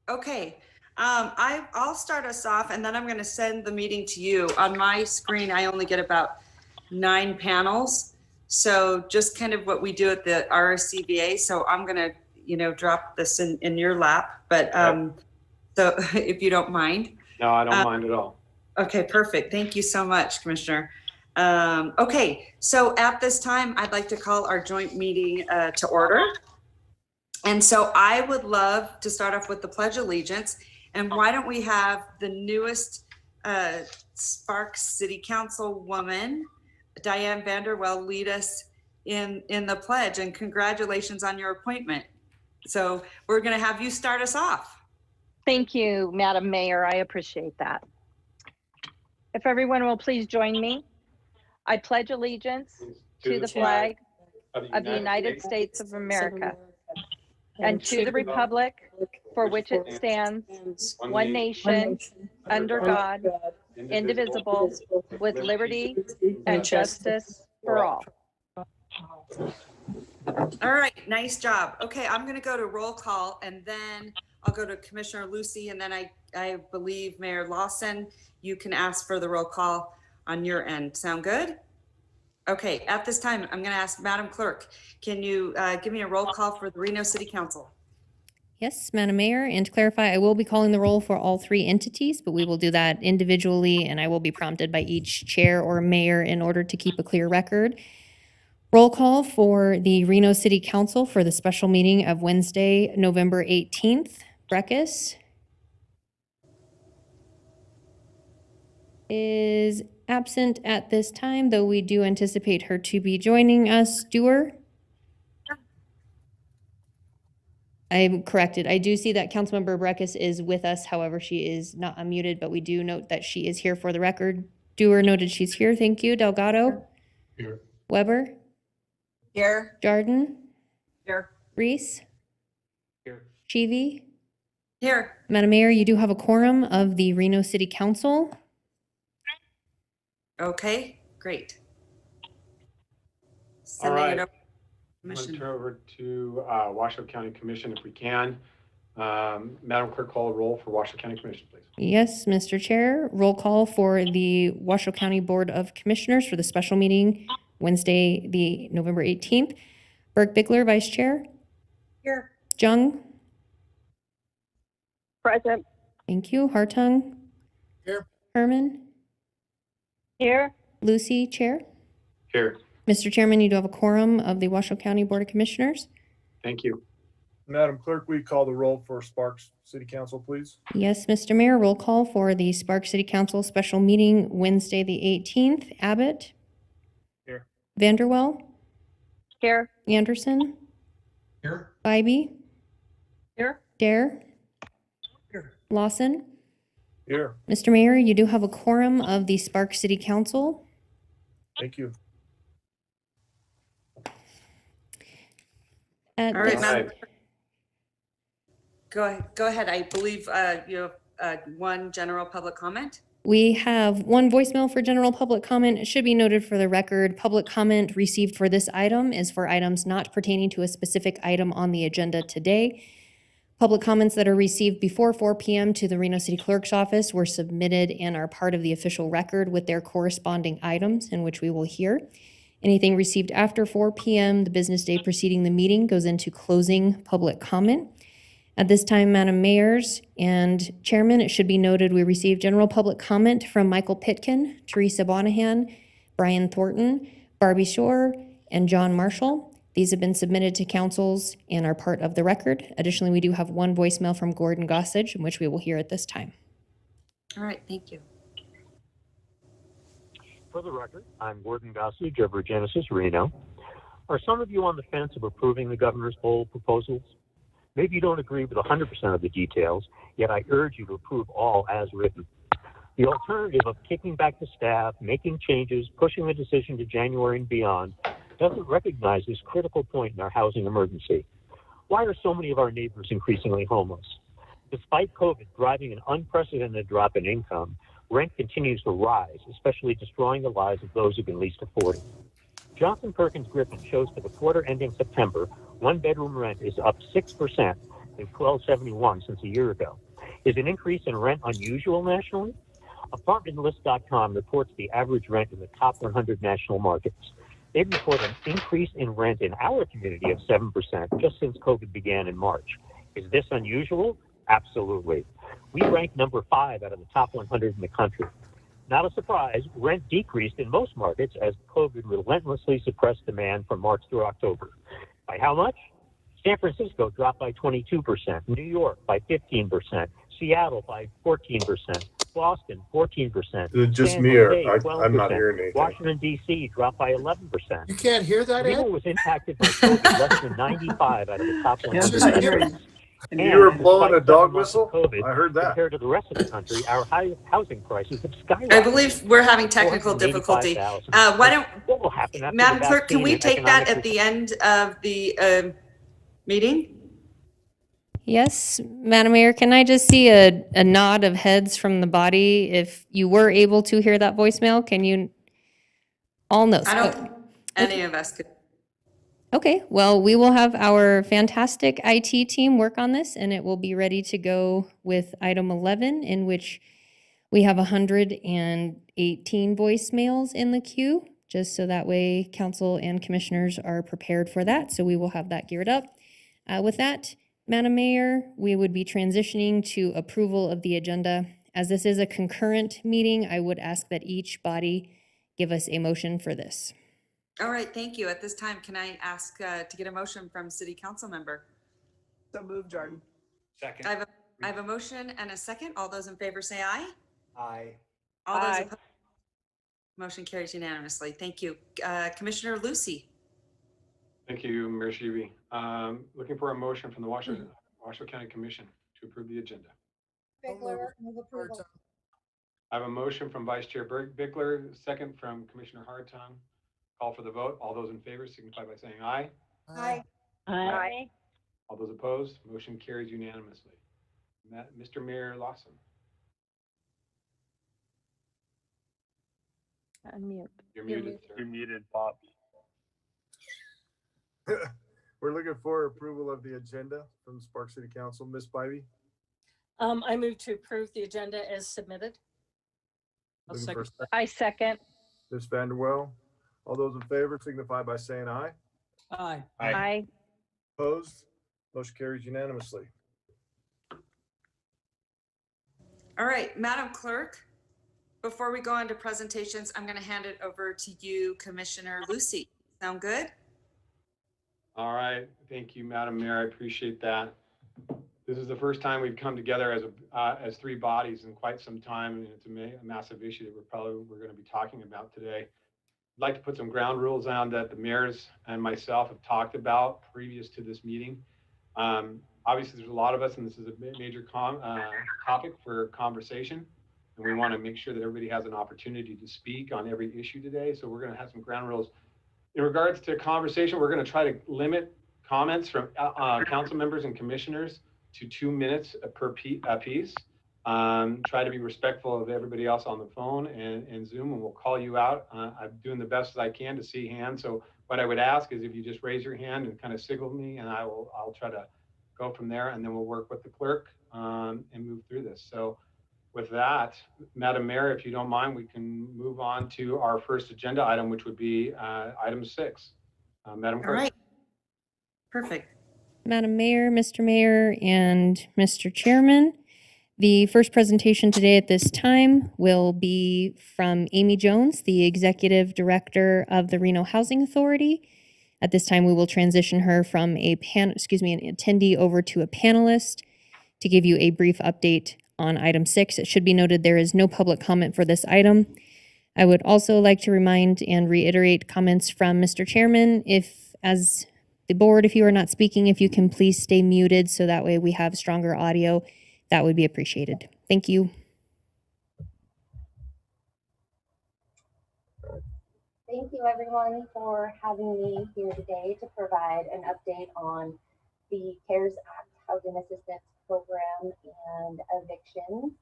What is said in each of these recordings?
Okay, I'll start us off and then I'm going to send the meeting to you. On my screen, I only get about 9 panels. So just kind of what we do at the RSCBA. So I'm going to, drop this in your lap, but so if you don't mind. No, I don't mind at all. Okay, perfect. Thank you so much, Commissioner. Okay, so at this time, I'd like to call our joint meeting to order. And so I would love to start off with the Pledge of Allegiance. And why don't we have the newest Sparks City Council woman, Diane Vanderwell, lead us in the pledge, and congratulations on your appointment. So we're going to have you start us off. Thank you, Madam Mayor. I appreciate that. If everyone will please join me. I pledge allegiance to the flag of the United States of America and to the republic for which it stands, one nation, under God, indivisible, with liberty and justice for all. All right, nice job. Okay, I'm going to go to roll call, and then I'll go to Commissioner Lucy, and then I believe Mayor Lawson, you can ask for the roll call on your end. Sound good? Okay, at this time, I'm going to ask Madam Clerk, can you give me a roll call for the Reno City Council? Yes, Madam Mayor, and to clarify, I will be calling the roll for all 3 entities, but we will do that individually, and I will be prompted by each chair or mayor in order to keep a clear record. Roll call for the Reno City Council for the special meeting of Wednesday, November 18th. Breckus is absent at this time, though we do anticipate her to be joining us. Dewar? I'm corrected. I do see that Councilmember Breckus is with us. However, she is not unmuted, but we do note that she is here for the record. Dewar noted she's here. Thank you. Delgado? Here. Weber? Here. Jordan? Here. Reese? Here. Chivy? Here. Madam Mayor, you do have a quorum of the Reno City Council. Okay, great. All right. It over. I'm going to turn over to Washoe County Commission if we can. Madam Clerk, call a roll for Washoe County Commission, please. Yes, Mr. Chair. Roll call for the Washoe County Board of Commissioners for the special meeting Wednesday, the November 18th. Burke-Bickler, Vice Chair. Here. Jung. Present. Thank you. Hartung. Here. Herman. Here. Lucy, Chair. Here. Mr. Chairman, you do have a quorum of the Washoe County Board of Commissioners. Thank you. Madam Clerk, we call the roll for Sparks City Council, please. Yes, Mr. Mayor. Roll call for the Sparks City Council special meeting Wednesday, the 18th. Abbott. Here. Vanderwell. Here. Anderson. Here. Bybee. Here. Dare. Here. Lawson. Here. Mr. Mayor, you do have a quorum of the Sparks City Council. Thank you. All right, This- Madam. Go ahead. I believe you have one general public comment. We have one voicemail for general public comment. It should be noted for the record, public comment received for this item is for items not pertaining to a specific item on the agenda today. Public comments that are received before 4 p.m. to the Reno City Clerk's office were submitted and are part of the official record with their corresponding items in which we will hear. Anything received after 4 p.m., the business day preceding the meeting, goes into closing public comment. At this time, Madam Mayors and Chairman, it should be noted we received general public comment from Michael Pitkin, Teresa Bonahan, Brian Thornton, Barbie Shore, and John Marshall. These have been submitted to councils and are part of the record. Additionally, we do have one voicemail from Gordon Gossage, in which we will hear at this time. All right, thank you. For the record, I'm Gordon Gossage of Regenesis, Reno. Are some of you on the fence of approving the governor's poll proposals? Maybe you don't agree with 100% of the details, yet I urge you to approve all as written. The alternative of kicking back the staff, making changes, pushing the decision to January and beyond doesn't recognize this critical point in our housing emergency. Why are so many of our neighbors increasingly homeless? Despite COVID driving an unprecedented drop in income, rent continues to rise, especially destroying the lives of those who can least afford it. Johnson Perkins Griffin shows for the quarter ending September, one-bedroom rent is up 6%, to $1,271 since a year ago. Is an increase in rent unusual nationally? ApartmentList.com reports the average rent in the top 100 national markets. They report an increase in rent in our community of 7% just since COVID began in March. Is this unusual? Absolutely. We rank number 5 out of the top 100 in the country. Not a surprise, rent decreased in most markets as COVID relentlessly suppressed demand from March through October. By how much? San Francisco dropped by 22%, New York by 15%, Seattle by 14%, Boston 14%. It's just San me, Jose, or 12%. I'm not hearing anything. Washington, D.C. dropped by 11%. You can't hear that, Reno Ed? was impacted by COVID less than 95 out of the top 100 Yes, I hear districts. You were blowing a despite 7 dog months of whistle? COVID, I heard that. compared to the rest of the country, our housing prices have skyrocketed. I believe we're having technical difficulty. Why don't, What will happen after Madam the Clerk, can vaccine we and take that economic at the end of the meeting? Yes, Madam Mayor, can I just see a nod of heads from the body? If you were able to hear that voicemail, can you all know? I don't, any of us could. Okay, well, we will have our fantastic IT team work on this, and it will be ready to go with item 11, in which we have 118 voicemails in the queue, just so that way council and commissioners are prepared for that. So we will have that geared up. With that, Madam Mayor, we would be transitioning to approval of the agenda. As this is a concurrent meeting, I would ask that each body give us a motion for this. All right, thank you. At this time, can I ask to get a motion from City Council member? So move, Jordan. Second. I have a motion and a second. All those in favor say aye. Aye. All those Aye. opposed? Motion carries unanimously. Thank you. Commissioner Lucy. Thank you, Mayor Shivi. Looking for a motion from the Washoe County Commission to approve the agenda. Bickler, move approval. I have a motion from Vice Chair Bickler, second from Commissioner Hartung. Call for the vote. All those in favor signify by saying aye. Aye. Aye. All those opposed, motion carries unanimously. Mr. Mayor Lawson. Unmute. You're muted, sir. You're muted, Bob. We're looking for approval of the agenda from the Sparks City Council. Ms. Bybee? I move to approve the agenda as submitted. I'll Looking for a second. second. I second. Ms. Vanderwell? All those in favor signify by saying aye. Aye. Aye. Opposed? Motion carries unanimously. All right, Madam Clerk, before we go on to presentations, I'm going to hand it over to you, Commissioner Lucy. Sound good? All right, thank you, Madam Mayor. I appreciate that. This is the first time we've come together as 3 bodies in quite some time, and it's a massive issue that we're going to be talking about today. I'd like to put some ground rules on that the mayors and myself have talked about previous to this meeting. Obviously, there's a lot of us, and this is a major topic for conversation, and we want to make sure that everybody has an opportunity to speak on every issue today. So we're going to have some ground rules. In regards to conversation, we're going to try to limit comments from council members and commissioners to 2 minutes per piece. Try to be respectful of everybody else on the phone and Zoom, and we'll call you out. I'm doing the best as I can to see hands. So what I would ask is if you just raise your hand and kind of signal me, and I'll try to go from there, and then we'll work with the clerk and move through this. So with that, Madam Mayor, if you don't mind, we can move on to our first agenda item, which would be item 6. Madam Clerk. All right. Perfect. Madam Mayor, Mr. Mayor, and Mr. Chairman, the first presentation today at this time will be from Amy Jones, the Executive Director of the Reno Housing Authority. At this time, we will transition her from an attendee over to a panelist to give you a brief update on item 6. It should be noted there is no public comment for this item. I would also like to remind and reiterate comments from Mr. Chairman. If, as the board, if you are not speaking, if you can please stay muted so that way we have stronger audio, that would be appreciated. Thank you. Thank you, everyone, for having me here today to provide an update on the CARES Act Housing Assistance Program and evictions.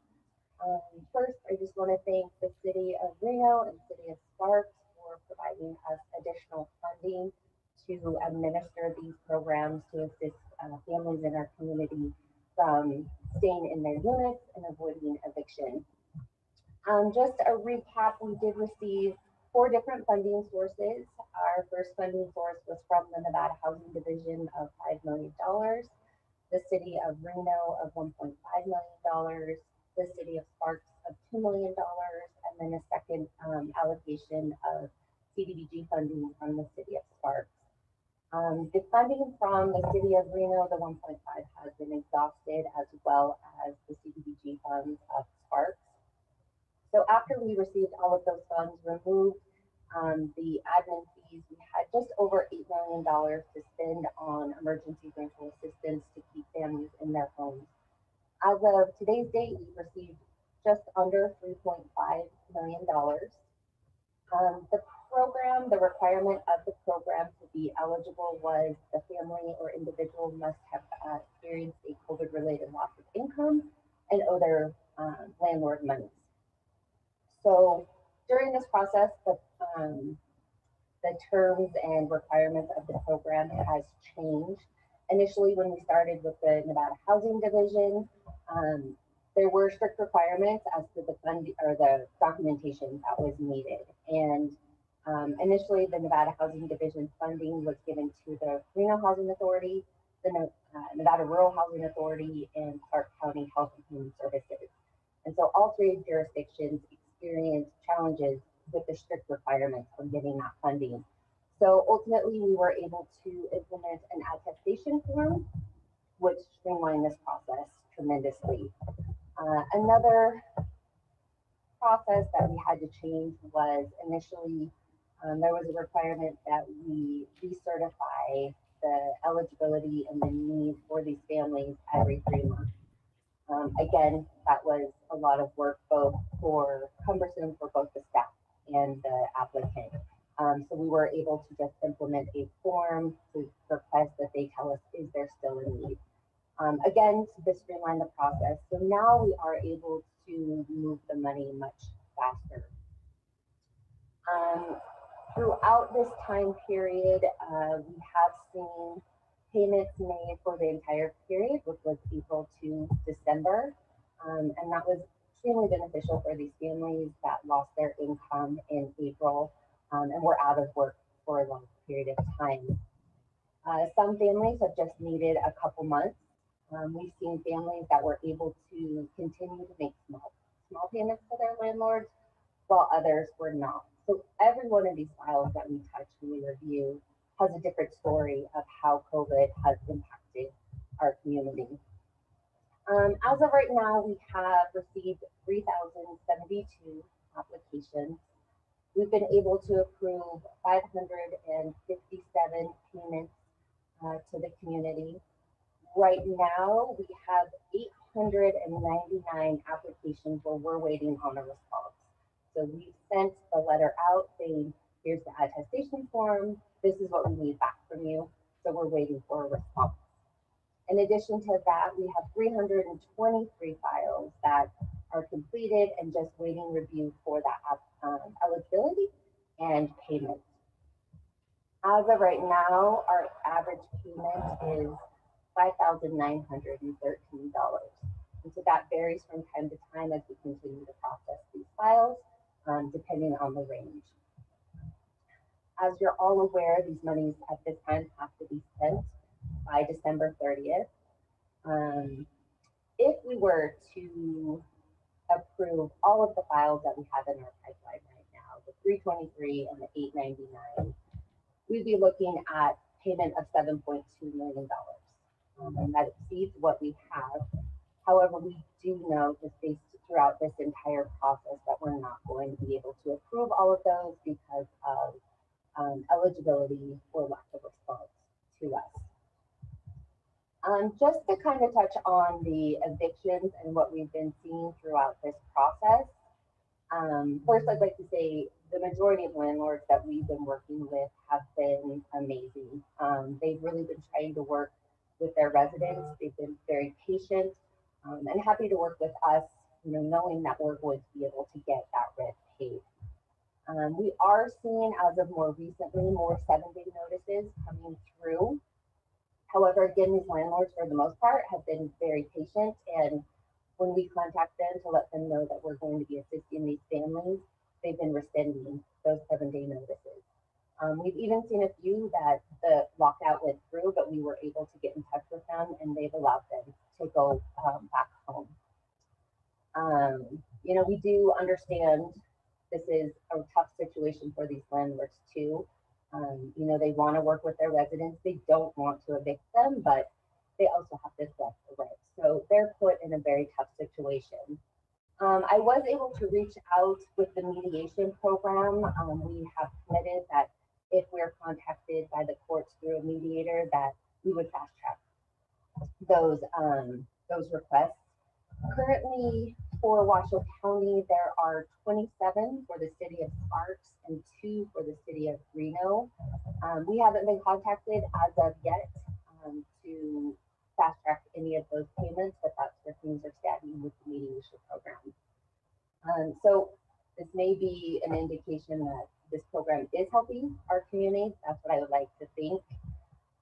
First, I just want to thank the City of Reno and City of Sparks for providing us additional funding to administer these programs to assist families in our community their units and avoiding eviction. Just a recap, we did receive 4 different funding sources. Our first funding source was from the Nevada Housing Division of $5 million, the City of Reno of $1.5 million, the City of Sparks of $2 million, and then a second allocation of CDBG funding from the City of Sparks. The funding from the City of Reno, the 1.5, has been exhausted, as well as the CDBG funds of Sparks. So after we received all of those funds, removed the admin fees, we had just over $8 million to spend on emergency rental assistance to keep families in their homes. As of today's date, we received just under $3.5 million. The program, the requirement of the program to be eligible was the family or individual must have experienced a COVID-related loss of income and owe their landlord monies. So during this process, the terms and requirements of the program has changed. Initially, when we started with the Nevada Housing Division, there were strict requirements as to the funding or the documentation that was needed. And initially, the Nevada Housing Division funding was given to the Reno Housing Authority, the Nevada Rural Housing Authority, and Clark County Health and Human Services. And so all 3 jurisdictions experienced challenges with the strict requirements of getting that funding. So ultimately, we were able to implement an attestation form, which streamlined this process tremendously. Another process that we had to change was initially there was a requirement that we recertify the eligibility and the need for these families every 3 months. Again, that was a lot of work, both for cumbersome for both the staff and the applicant. So we were able to just implement a form to request that they tell us, is there still a need? Again, to streamline the process. So now we are able to move the money much faster. Throughout this time period, we have seen payments made for the entire period, which was April to December. And that was extremely beneficial for these families that lost their income in April and were out of work for a long period of time. Some families have just needed a couple months. We've seen families that were able to continue to make small payments to their landlords, while others were not. So every one of these files that we touch and we review has a different story of how COVID has impacted our community. As of right now, we have received 3,072 applications. We've been able to approve 557 payments to the community. Right now, we have 899 applications where we're waiting on a response. So we sent the letter out saying, here's the attestation form. This is what we need back from you. So we're waiting for a response. In addition to that, we have 323 files that are completed and just waiting review for that eligibility and payment. As of right now, our average payment is $5,913. And so that varies from time to time as we continue to process these files, depending on the range. As you're all aware, these monies at this time have to be spent by December 30th. If we were to approve all of the files that we have in our pipeline right now, the 323 and the 899, we'd be looking at payment of $7.2 million. And that exceeds what we have. However, we do know just based throughout this entire process that we're not going to be able to approve all of those because of eligibility or lack of response to us. Just to kind of touch on the evictions and what we've been seeing throughout this process. First, I'd like to say the majority of landlords that we've been working with have been amazing. They've really been trying to work with their residents. They've been very patient and happy to work with us, knowing that we're going to be able to get that rent paid. We are seeing, as of more recently, more 7-day notices coming through. However, again, these landlords, for the most part, have been very patient and when we contact them to let them know that we're going to be assisting these families, they've been rescinding those 7-day notices. We've even seen a few that the lockout went through, but we were able to get in touch with them and they've allowed them to go back home. You know, we do understand this is a tough situation for these landlords too. You know, they want to work with their residents. They don't want to evict them, but they also have to collect the rent. So they're put in a very tough situation. I was able to reach out with the mediation program. We have committed that if we're contacted by the courts through a mediator, that we would fast track those requests. Currently, for Washoe County, there are 27 for the city of Sparks and 2 for the city of Reno. We haven't been contacted as of yet to fast track any of those payments, but that's where things are standing with the mediation program. So this may be an indication that this program is helping our community. That's what I would like to think.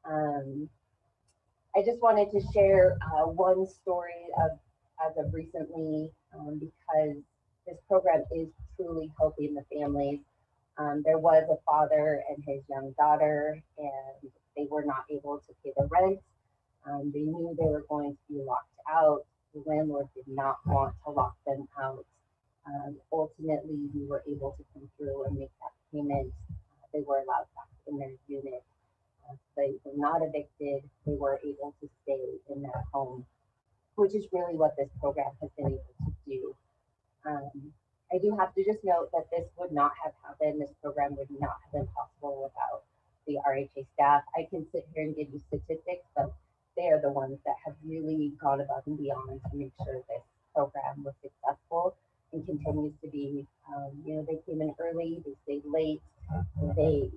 I just wanted to share one story as of recently, because this program is truly helping the families. There was a father and his young daughter, and they were not able to pay the rent. They knew they were going to be locked out. The landlord did not want to lock them out. Ultimately, we were able to come through and make that payment. They were allowed back in their unit. They were not evicted. They were able to stay in their home, which is really what this program has been able to do. I do have to just note that this would not have happened. This program would not have been possible without the RHA staff. I can sit here and give you statistics, but they are the ones that have really gone above and beyond to make sure this program was successful and continues to be. You know, they came in early, they stayed late, they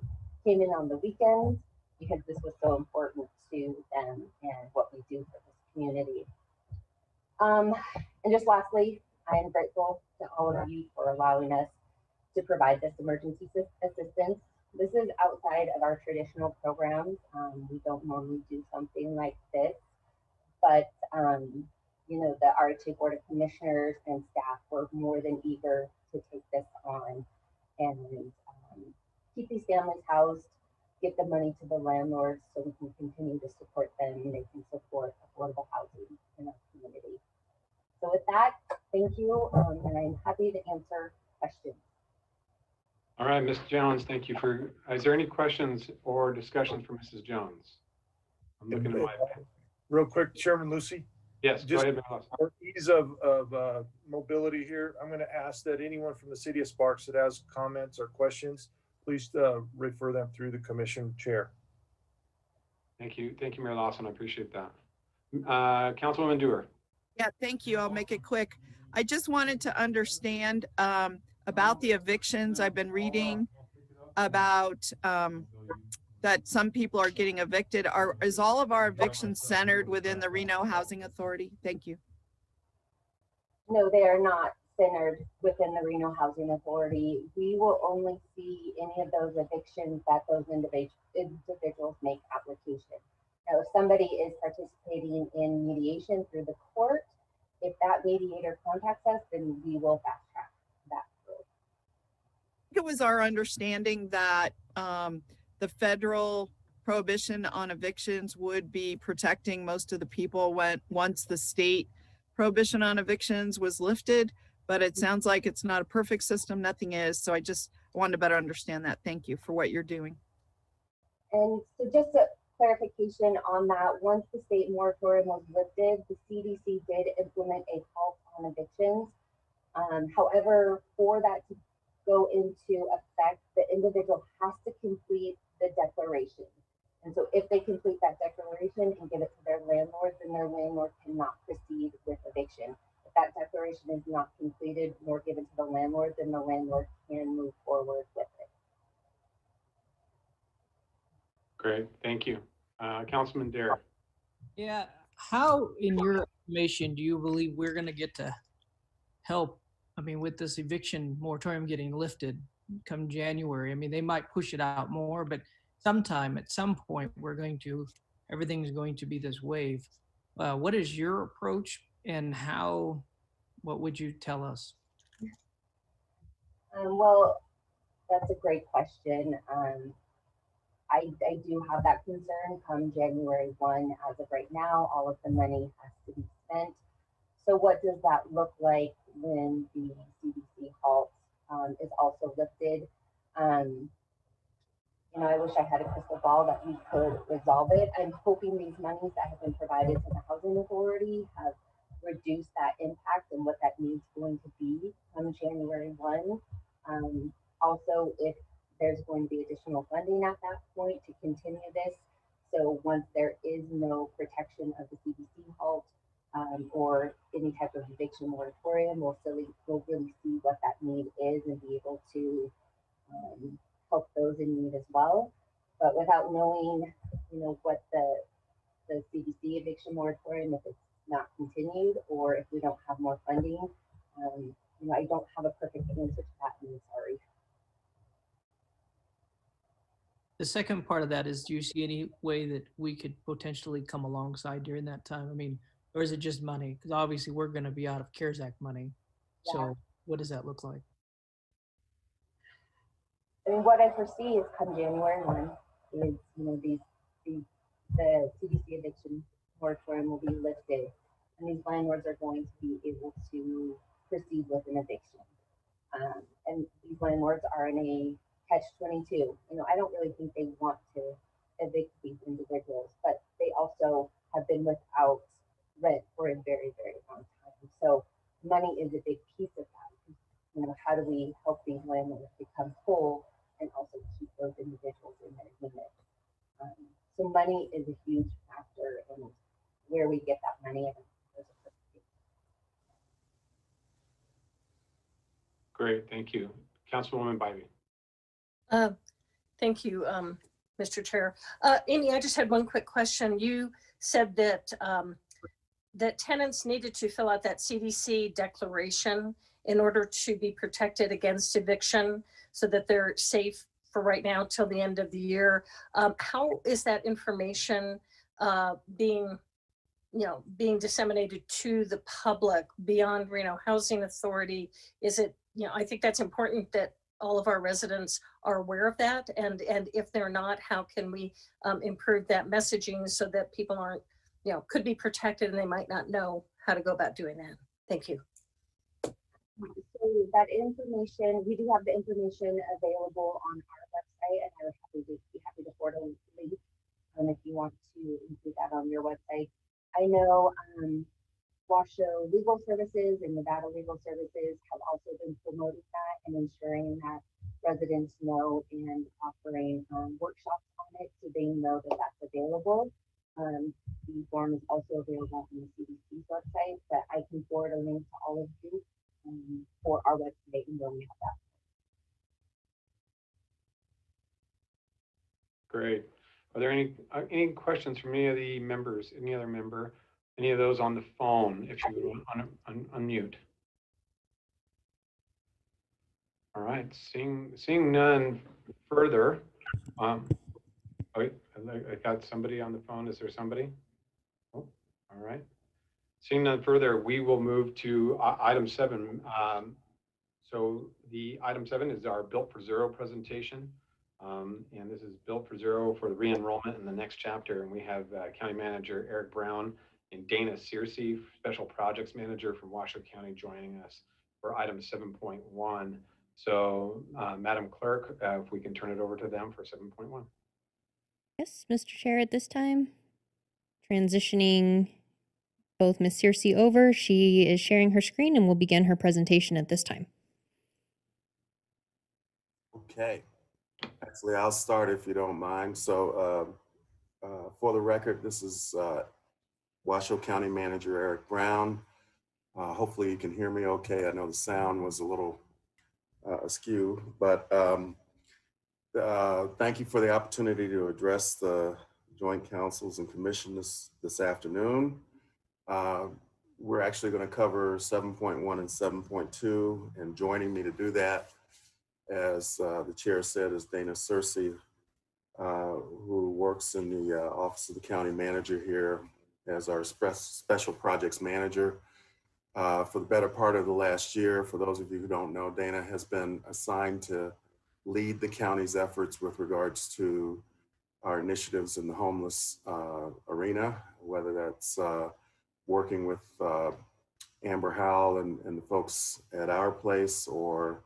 came in on the weekends because this was so important to them and what we do for this community. And just lastly, I am grateful to all of you for allowing us to provide this emergency assistance. This is outside of our traditional programs. We don't normally do something like this, but you know, the RHA Board of Commissioners and staff were more than eager to take this on and keep these families housed, get the money to the landlords so we can continue to support them and they can support affordable housing in our community. So with that, thank you, and I'm happy to answer questions. All right, Ms. Jones, thank you for, is there any questions or discussions for Mrs. Jones? I'm looking at my, Real quick, Chairman Lucy. yes, go ahead, Mr. For ease of mobility here, I'm going to ask that anyone from the city of Sparks that has comments or questions, please refer them through the commission chair. Thank you, Mayor Lawson, I appreciate that. Councilwoman Dewar. Yeah, thank you. I'll make it quick. I just wanted to understand about the evictions. I've been reading about that some people are getting evicted. Is all of our evictions centered within the Reno Housing Authority? Thank you. No, they are not centered within the Reno Housing Authority. We will only see any of those evictions that those individuals make application. Now, if somebody is participating in mediation through the court, if that mediator contacts us, then we will fast track that through. It was our understanding that the federal prohibition on evictions would be protecting most of the people once the state prohibition on evictions was lifted, but it sounds like it's not a perfect system. Nothing is. So I just wanted to better understand that. Thank you for what you're doing. And so just a clarification on that, once the state moratorium was lifted, the CDC did implement a halt on evictions. However, for that to go into effect, the individual has to complete the declaration. And so if they complete that declaration and give it to their landlord, then their landlord cannot proceed with eviction. If that declaration is not completed nor given to the landlord, then the landlord can move forward with it. Great, thank you. Councilman Dare. Yeah, how in your estimation do you believe we're going to get to help? I mean, with this eviction moratorium getting lifted come January, I mean, they might push it out more, but sometime at some point everything's going to be this wave. What is your approach and how, what would you tell us? Well, that's a great question. I do have that concern come January 1. As of right now, all of the money has to be spent. So what does that look like when the CDC halt is also lifted? I wish I had a crystal ball that we could resolve it. I'm hoping these monies that have been provided to the Housing Authority have reduced that impact and what that needs going to be come January 1. Also, if there's going to be additional funding at that point to continue this. So once there is no protection of the CDC halt or any type of eviction moratorium, we'll really see what that need is and be able to help those in need as well. But without knowing, what the CDC eviction moratorium, if it's not continued or if we don't have more funding, I don't have a perfect answer to that, and I'm sorry. The second part of that is, do you see any way that we could potentially come alongside during that time? I mean, or is it just money? Because obviously we're going to be out of CARES Act money. Yeah. So what does that look like? I mean, what I foresee is come January 1 is, the CDC eviction moratorium will be lifted, and these landlords are going to be able to proceed with an eviction. And these landlords are in a catch-22. I don't really think they want to evict these individuals, but they also have been without rent for a very, very long time. So money is a big piece of that. How do we help these landlords become whole and also keep those individuals in their unit? So money is a huge factor in where we get that money. Great, thank you. Councilwoman Bybee. Thank you, Mr. Chair. Amy, I just had one quick question. You said that that tenants needed to fill out that CDC declaration in order to be protected against eviction so that they're safe for right now till the end of the year. How is that information being disseminated to the public beyond Reno Housing Authority? Is it, I think that's important that all of our residents are aware of that. And if they're not, how can we improve that messaging so that people aren't, could be protected and they might not know how to go about doing that? Thank you. So that information, we do have the information available on our website, and I would be happy to forward a link if you want to include that on your website. I know Washoe Legal Services and Nevada Legal Services have also been promoting that and ensuring that residents know and offering workshops on it so they know that that's available. The form is also available on the CDC's website, but I can forward a link to all of you for our website and where we have that. Great. Are there any questions from any of the members, any other member, any of those on the phone, if you would unmute? All right, seeing none further. Wait, I got somebody on the phone. Is there somebody? Oh, all right. Seeing none further, we will move to item 7. So the item 7 is our Built for Zero presentation. And this is Built for Zero for the re-enrollment in the next chapter. And we have County Manager Eric Brown and Dana Searcy, Special Projects Manager from Washoe County, joining us for item 7.1. So Madam Clerk, if we can turn it over to them for 7.1. Yes, Mr. Chair, at this time, transitioning both Ms. Searcy over. She is sharing her screen and will begin her presentation at this time. Okay. Actually, I'll start if you don't mind. So for the record, this is Washoe County Manager Eric Brown. Hopefully you can hear me okay. I know the sound was a little askew, but thank you for the opportunity to address the Joint Councils and Commission this afternoon. We're actually going to cover 7.1 and 7.2, and joining me to do that, as the chair said, is Dana Searcy, who works in the office of the county manager here as our special projects manager. For the better part of the last year, for those of you who don't know, Dana has been assigned to lead the county's efforts with regards to our initiatives in the homeless arena, whether that's working with Amber Howell and the folks at our place, or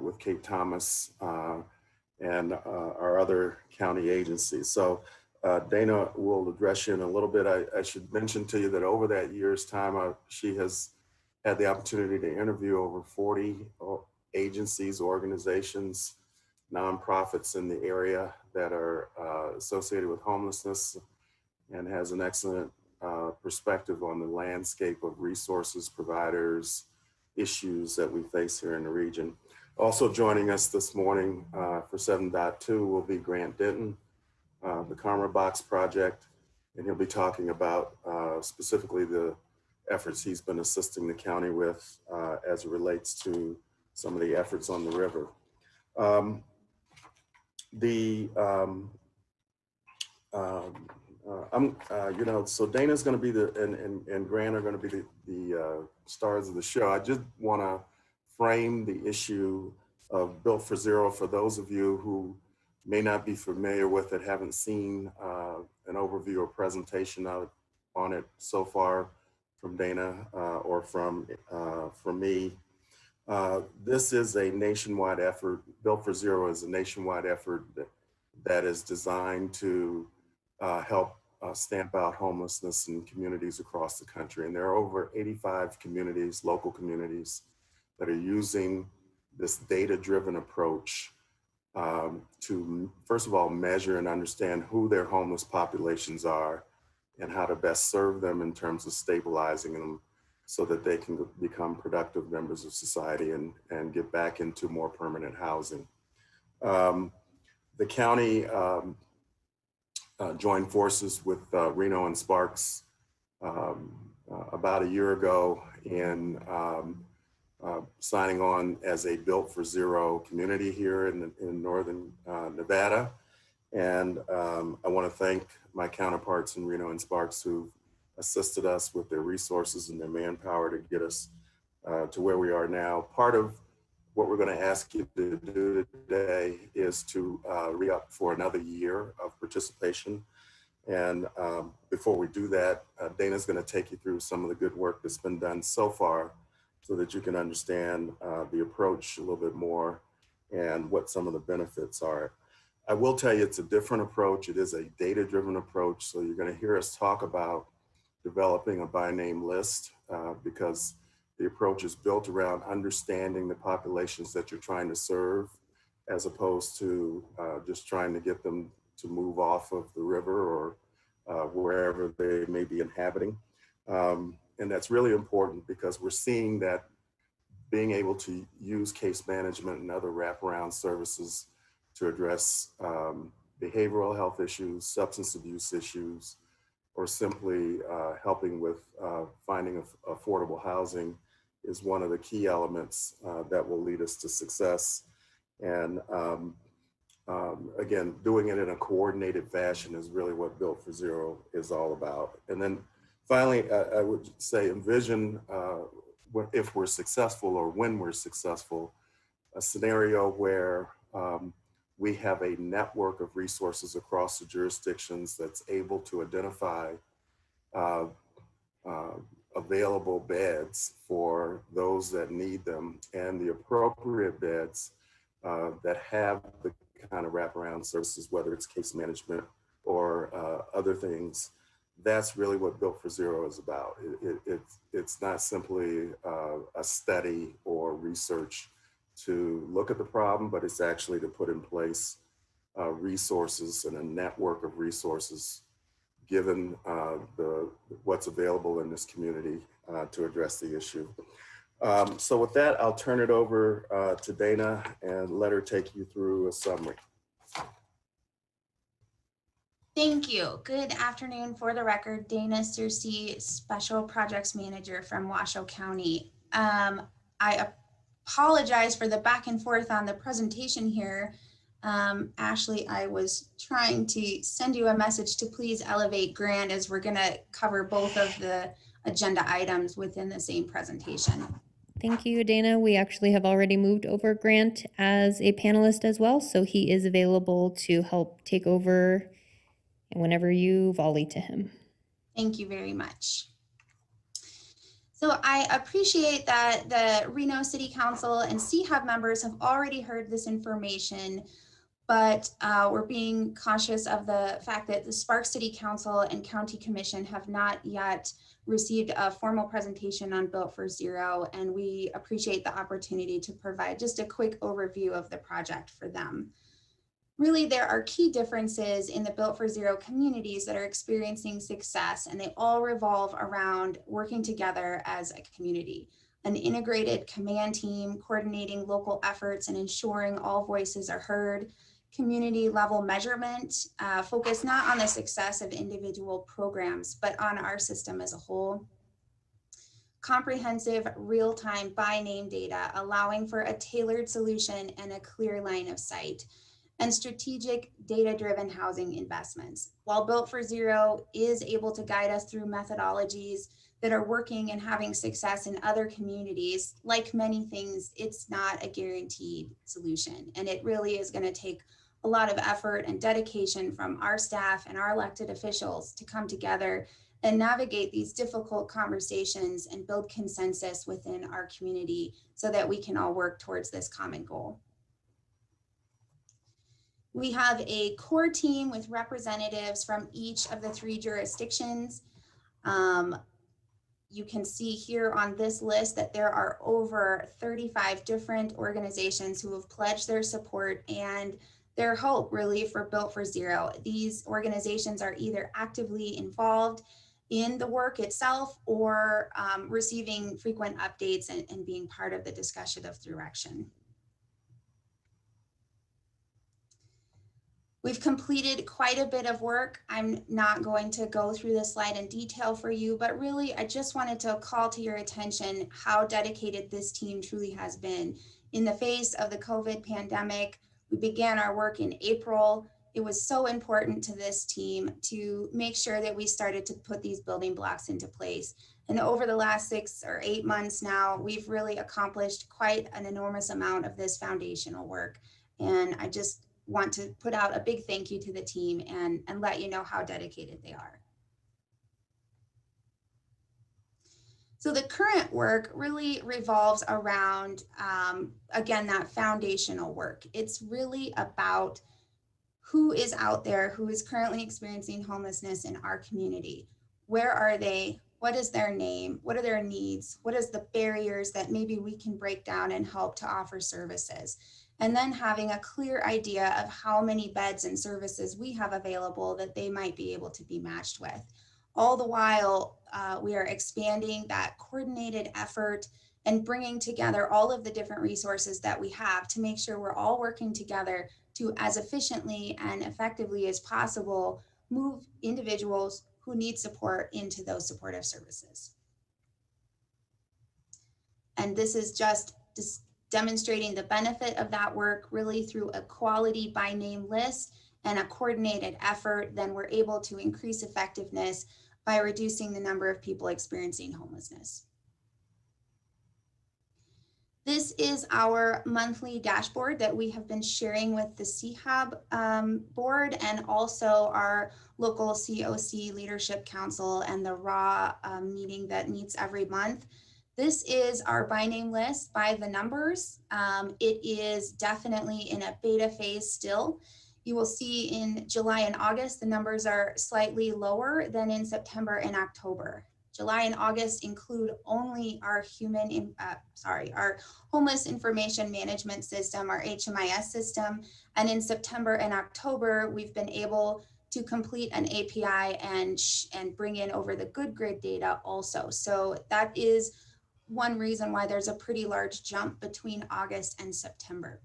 with Kate Thomas and our other county agencies. So Dana will address you in a little bit. I should mention to you that over that year's time, she has had the opportunity to interview over 40 agencies, organizations, nonprofits in the area that are associated with homelessness, and has an excellent perspective on the landscape of resources, providers, issues that we face here in the region. Also joining us this morning for 7.2 will be Grant Denton, the Karma Box Project, and he'll be talking about specifically the efforts he's been assisting the county with as it relates to some of the efforts on the river. So Dana's going to be and Grant are going to be the stars of the show. I just want to frame the issue of Built for Zero for those of you who may not be familiar with it, haven't seen an overview or presentation on it so far from Dana or from me. This is a nationwide effort. Built for Zero is a nationwide effort that is designed to help stamp out homelessness in communities across the country. And there are over 85 communities, local communities, that are using this data-driven approach to, first of all, measure and understand who their homeless populations are and how to best serve them in terms of stabilizing them so that they can become productive members of society and get back into more permanent housing. The county joined forces with Reno and Sparks about a year ago in signing on as a Built for Zero community here in northern Nevada. And I want to thank my counterparts in Reno and Sparks who assisted us with their resources and their manpower to get us to where we are now. Part of what we're going to ask you to do today is to re-up for another year of participation. And before we do that, Dana's going to take you through some of the good work that's been done so far so that you can understand the approach a little bit more and what some of the benefits are. I will tell you it's a different approach. It is a data-driven approach. So you're going to hear us talk about developing a by name list because the approach is built around understanding the populations that you're trying to serve, as opposed to just trying to get them to move off of the river or wherever they may be inhabiting. And that's really important because we're seeing that being able to use case management and other wraparound services to address behavioral health issues, substance abuse issues, or simply helping with finding affordable housing is one of the key elements that will lead us to success. And again, doing it in a coordinated fashion is really what Built for Zero is all about. And then finally, I would say envision if we're successful or when we're successful, a scenario where we have a network of resources across the jurisdictions that's able to identify available beds for those that need them and the appropriate beds that have the kind of wraparound services, whether it's case management or other things. That's really what Built for Zero is about. It's not simply a study or research to look at the problem, but it's actually to put in place resources and a network of resources given what's available in this community to address the issue. So with that, I'll turn it over to Dana and let her take you through a summary. Thank you. Good afternoon. For the record, Dana Searcy, Special Projects Manager from Washoe County. I apologize for the back and forth on the presentation here. Ashley, I was trying to send you a message to please elevate Grant as we're going to cover both of the agenda items within the same presentation. Thank you, Dana. We actually have already moved over Grant as a panelist as well, so he is available to help take over whenever you volley to him. Thank you very much. So I appreciate that the Reno City Council and CHUB members have already heard this information, but we're being cautious of the fact that the Sparks City Council and County Commission have not yet received a formal presentation on Built for Zero, and we appreciate the opportunity to provide just a quick overview of the project for them. Really, there are key differences in the Built for Zero communities that are experiencing success, and they all revolve around working together as a community. An integrated command team coordinating local efforts and ensuring all voices are heard, community level measurement focused not on the success of individual programs, but on our system as a whole. Comprehensive real-time by name data, allowing for a tailored solution and a clear line of sight, and strategic data-driven housing investments. While Built for Zero is able to guide us through methodologies that are working and having success in other communities, like many things, it's not a guaranteed solution. And it really is going to take a lot of effort and dedication from our staff and our elected officials to come together and navigate these difficult conversations and build consensus within our community so that we can all work towards this common goal. We have a core team with representatives from each of the 3 jurisdictions. You can see here on this list that there are over 35 different organizations who have pledged their support and their hope really for Built for Zero. These organizations are either actively involved in the work itself or receiving frequent updates and being part of the discussion of direction. We've completed quite a bit of work. I'm not going to go through this slide in detail for you, but really I just wanted to call to your attention how dedicated this team truly has been. In the face of the COVID pandemic, we began our work in April. It was so important to this team to make sure that we started to put these building blocks into place. And over the last 6 or 8 months now, we've really accomplished quite an enormous amount of this foundational work. And I just want to put out a big thank you to the team and let you know how dedicated they are. So the current work really revolves around, again, that foundational work. It's really about who is out there, who is currently experiencing homelessness in our community. Where are they? What is their name? What are their needs? What is the barriers that maybe we can break down and help to offer services? And then having a clear idea of how many beds and services we have available that they might be able to be matched with. All the while, we are expanding that coordinated effort and bringing together all of the different resources that we have to make sure we're all working together to, as efficiently and effectively as possible, move individuals who need support into those supportive services. And this is just demonstrating the benefit of that work really through a quality by name list and a coordinated effort. Then we're able to increase effectiveness by reducing the number of people experiencing homelessness. This is our monthly dashboard that we have been sharing with the CHUB board and also our local COC Leadership Council and the RAW meeting that meets every month. This is our by name list by the numbers. It is definitely in a beta phase still. You will see in July and August, the numbers are slightly lower than in September and October. July and August include only our our Homeless Information Management System, our HMIS system. And in September and October, we've been able to complete an API and bring in over the Good Grid data also. So that is one reason why there's a pretty large jump between August and September.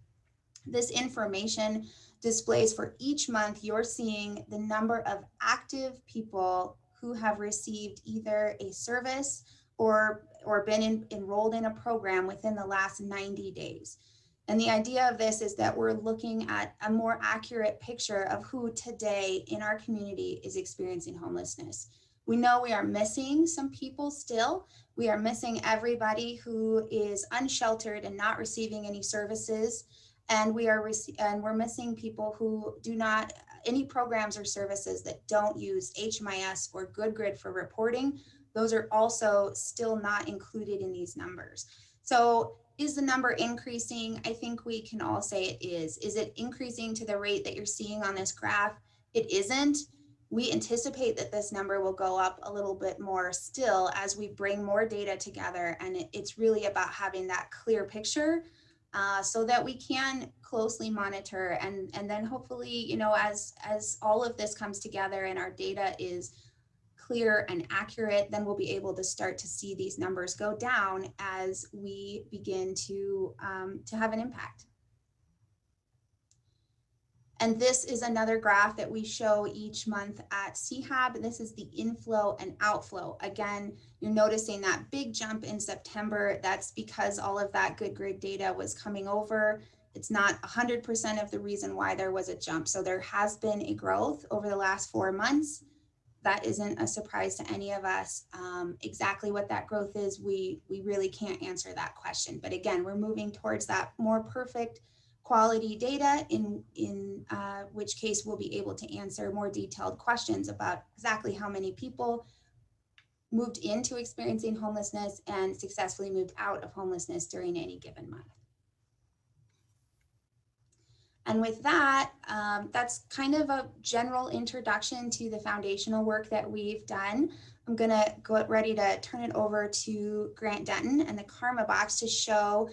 This information displays for each month, you're seeing the number of active people who have received either a service or been enrolled in a program within the last 90 days. And the idea of this is that we're looking at a more accurate picture of who today in our community is experiencing homelessness. We know we are missing some people still. We are missing everybody who is unsheltered and not receiving any services. And we're missing people who do not, any programs or services that don't use HMIS or Good Grid for reporting. Those are also still not included in these numbers. So is the number increasing? I think we can all say it is. Is it increasing to the rate that you're seeing on this graph? It isn't. We anticipate that this number will go up a little bit more still as we bring more data together. And it's really about having that clear picture so that we can closely monitor. And then hopefully, you know, as all of this comes together and our data is clear and accurate, then we'll be able to start to see these numbers go down as we begin to have an impact. And this is another graph that we show each month at CHAB. This is the inflow and outflow. Again, you're noticing that big jump in September. That's because all of that Good Grid data was coming over. It's not 100% of the reason why there was a jump. So there has been a growth over the last 4 months. That isn't a surprise to any of us. Exactly what that growth is, we really can't answer that question. But again, we're moving towards that more perfect quality data, in which case we'll be able to answer more detailed questions about exactly how many people moved into experiencing homelessness and successfully moved out of homelessness during any given month. And with that, that's kind of a general introduction to the foundational work that we've done. I'm gonna go ready to turn it over to Grant Denton and the Karma Box to show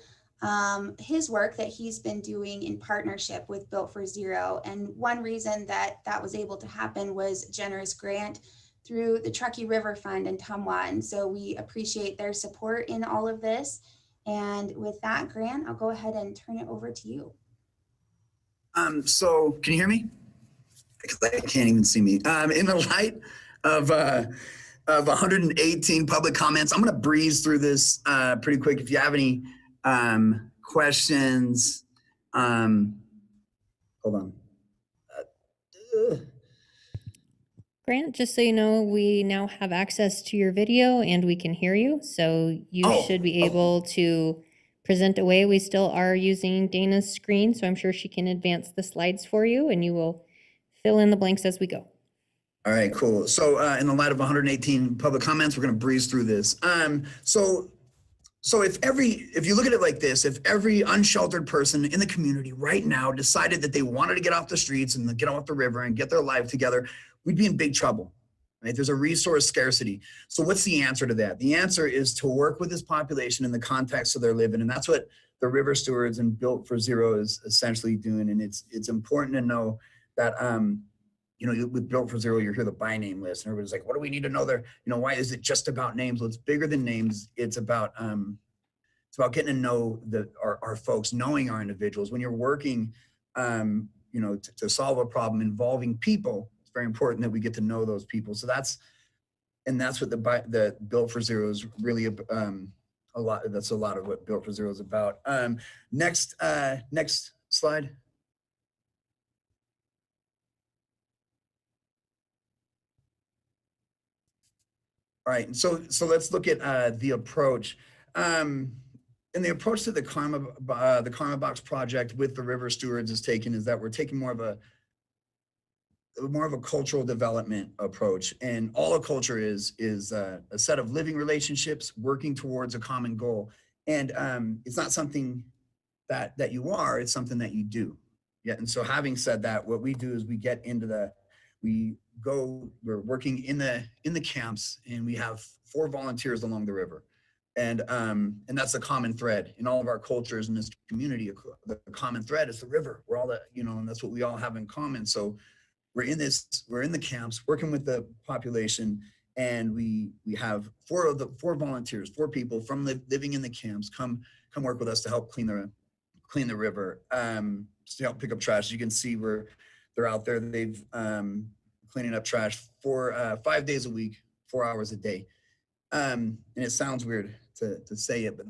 his work that he's been doing in partnership with Built for Zero. And one reason that was able to happen was a generous grant through the Truckee River Fund in Tumwa. And so we appreciate their support in all of this. And with that, Grant, I'll go ahead and turn it over to you. So can you hear me? Because I can't even see me. In the light of 118 public comments, I'm going to breeze through this pretty quick. If you have any questions, hold on. Grant, just so you know, we now have access to your video and we can hear you. So you should be able to present away. We still are using Dana's screen, so I'm sure she can advance the slides for you and you will fill in the blanks as we go. All right, cool. So in the light of 118 public comments, we're going to breeze through this. So if you look at it like this, if every unsheltered person in the community right now decided that they wanted to get off the streets and get off the river and get their life together, we'd be in big trouble, right? There's a resource scarcity. So what's the answer to that? The answer is to work with this population in the context of their living. And that's what the River Stewards and Built for Zero is essentially doing. And it's important to know that, you know, with Built for Zero, you hear the by name list and everybody's like, what do we need to know there? You know, why is it just about names? Well, it's bigger than names. It's about getting to know our folks, knowing our individuals. When you're working, you know, to solve a problem involving people, it's very important that we get to know those people. So that's what the Built for Zero is really a lot. That's a lot of what Built for Zero is about. Next slide. All right, so let's look at the approach. And the approach to the Karma Box project with the River Stewards is that we're taking more of a cultural development approach. And all a culture is a set of living relationships working towards a common goal. And it's not something that you are, it's something that you do. Yeah. And so having said that, what we do is we're working in the camps, and we have 4 volunteers along the river. And that's a common thread in all of our cultures in this community. The common thread is the river. We're all and that's what we all have in common. So we're in the camps working with the population, and we have 4 volunteers, 4 people from living in the camps come work with us to help clean the river, to help pick up trash. As you can see, they're out there. They've cleaning up trash for 5 days a week, 4 hours a day. And it sounds weird to say it, but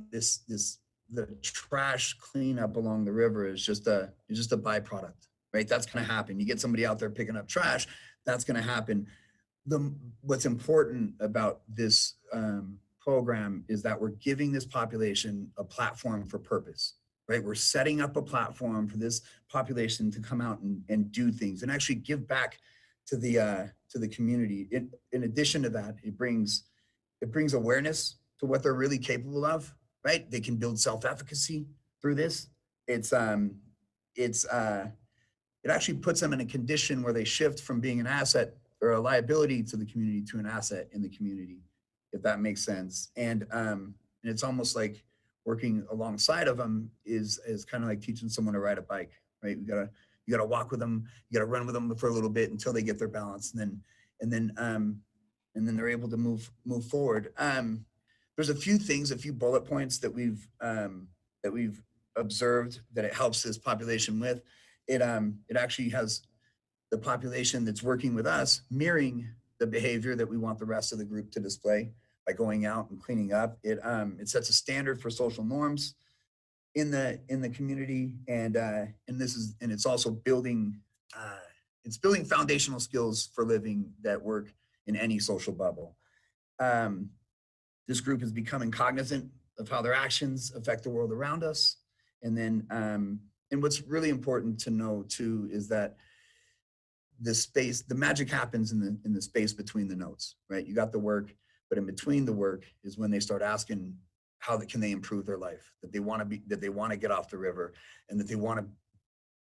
the trash cleanup along the river is just a byproduct, right? That's going to happen. You get somebody out there picking up trash, that's going to happen. what's important about this program is that we're giving this population a platform for purpose, right? We're setting up a platform for this population to come out and do things and actually give back to the community. In addition to that, it brings awareness to what they're really capable of, right? They can build self-efficacy through this. It actually puts them in a condition where they shift from being an asset or a liability to the community to an asset in the community, if that makes sense. And it's almost like working alongside of them is kind of like teaching someone to ride a bike, right? You gotta walk with them, you gotta run with them for a little bit until they get their balance, and then they're able to move forward. There's a few bullet points that we've observed that it helps this population with. It actually has the population that's working with us mirroring the behavior that we want the rest of the group to display by going out and cleaning up. It sets a standard for social norms in the community, and it's also building foundational skills for living that work in any social bubble. This group is becoming cognizant of how their actions affect the world around us, and then and what's really important to know too is that the magic happens in the space between the notes, right? You got the work, but in between the work is when they start asking how can they improve their life, that they want to get off the river, and that they want to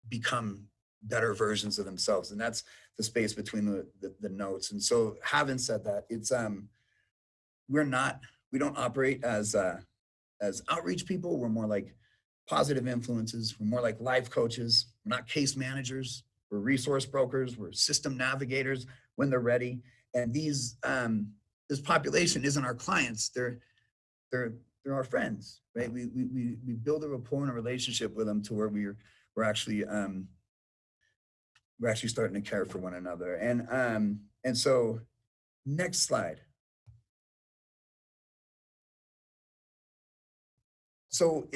become better versions of themselves. And that's the space between the notes. And so having said that, it's we don't operate as outreach people. We're more like positive influences. We're more like life coaches. We're not case managers. We're resource brokers. We're system navigators when they're ready. And this population isn't our clients. They're our friends, right? We build a rapport and a relationship with them to where we're actually starting to care for one another. And so next slide. So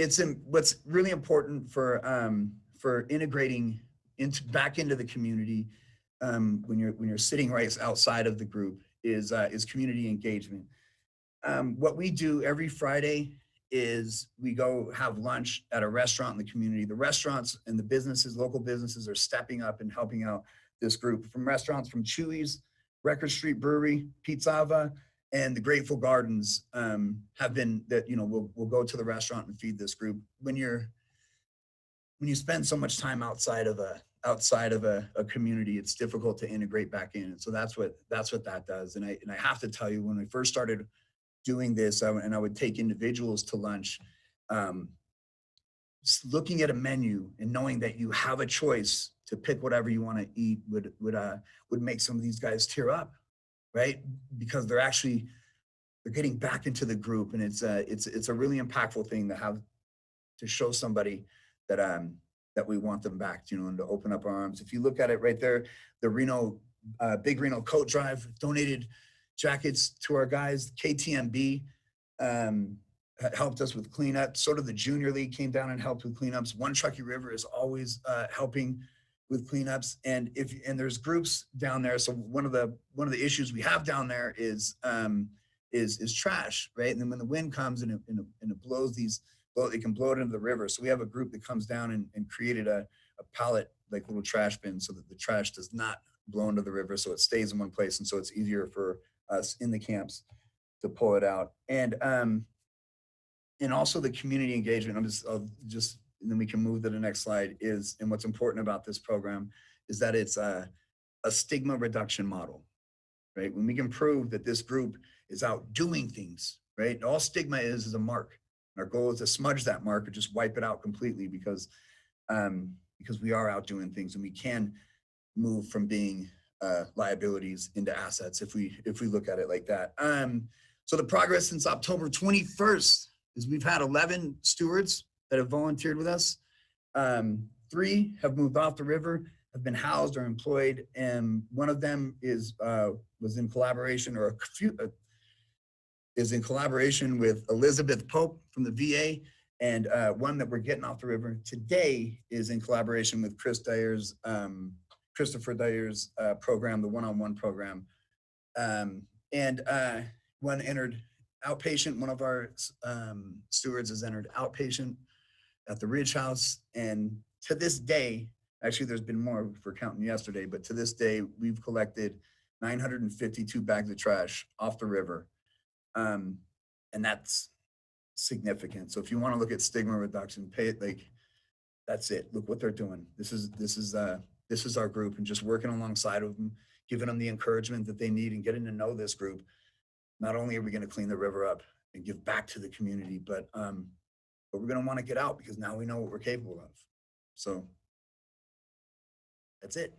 what's really important for integrating back into the community when you're sitting right outside of the group is community engagement. What we do every Friday is we go have lunch at a restaurant in the community. The restaurants and the businesses, local businesses, are stepping up and helping out this group. From restaurants from Chewy's, Record Street Brewery, Pizzava, and the Grateful Gardens have been that, we'll go to the restaurant and feed this group. When you spend so much time outside of a community, it's difficult to integrate back in. And so that's what that does. And I have to tell you, when we first started doing this, and I would take individuals to lunch, looking at a menu and knowing that you have a choice to pick whatever you want to eat would make some of these guys tear up, right? Because they're getting back into the group, and it's a really impactful thing to show somebody that we want them back, and to open up our arms. If you look at it right there, the Reno Big Reno Coat Drive donated jackets to our guys. KTMB helped us with cleanup. Sort of the Junior League came down and helped with cleanups. One Truckee River is always helping with cleanups, and there's groups down there. So one of the issues we have down there is trash, right? And then when the wind comes and it blows it can blow it into the river. So we have a group that comes down and created a pallet, like little trash bin, so that the trash does not blow into the river, so it stays in one place, and so it's easier for us in the camps to pull it out. And also the community engagement. And then we can move to the next slide. And what's important about this program is that it's a stigma reduction model, right? When we can prove that this group is out doing things, right? All stigma is a mark. Our goal is to smudge that mark or just wipe it out completely, because we are out doing things, and we can move from being liabilities into assets if we look at it like that. So the progress since October 21st is we've had 11 stewards that have volunteered with us. 3 have moved off the river, have been housed or employed, and one of them was in collaboration, or is in collaboration with Elizabeth Pope from the VA, and one that we're getting off the river today is in collaboration with Christopher Dyer's program, the one-on-one program One entered outpatient. One of our stewards has entered outpatient at the Ridge House. And to this day, actually, there's been more for counting yesterday, but to this day, we've collected 952 bags of trash off the river. And that's significant. So if you want to look at stigma reduction, pay it like, that's it. Look what they're doing. This is our group, and just working alongside of them, giving them the encouragement that they need and getting to know this group. Not only are we going to clean the river up and give back to the community, but we're going to want to get out because now we know what we're capable of. So that's it.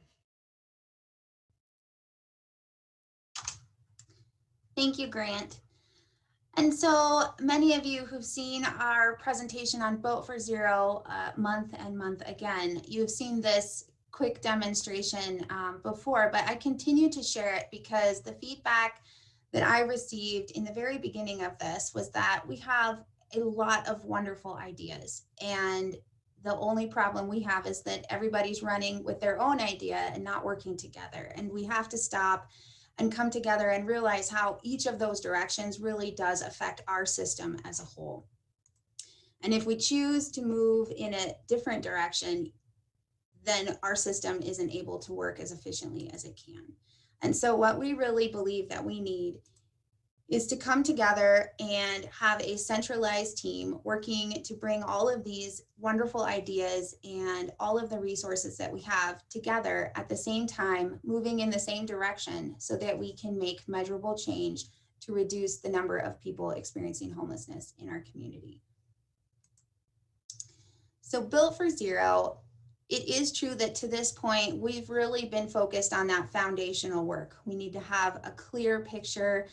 Thank you, Grant. And so many of you who've seen our presentation on Built for Zero month and month again, you've seen this quick demonstration before, but I continue to share it because the feedback that I received in the very beginning of this was that we have a lot of wonderful ideas. And the only problem we have is that everybody's running with their own idea and not working together. And we have to stop and come together and realize how each of those directions really does affect our system as a whole. And if we choose to move in a different direction, then our system isn't able to work as efficiently as it can. And so what we really believe that we need is to come together and have a centralized team working to bring all of these wonderful ideas and all of the resources that we have together at the same time, moving in the same direction so that we can make measurable change to reduce the number of people experiencing homelessness in our community. So Built for Zero, it is true that to this point, we've really been focused on that foundational work. We need to have a clear picture,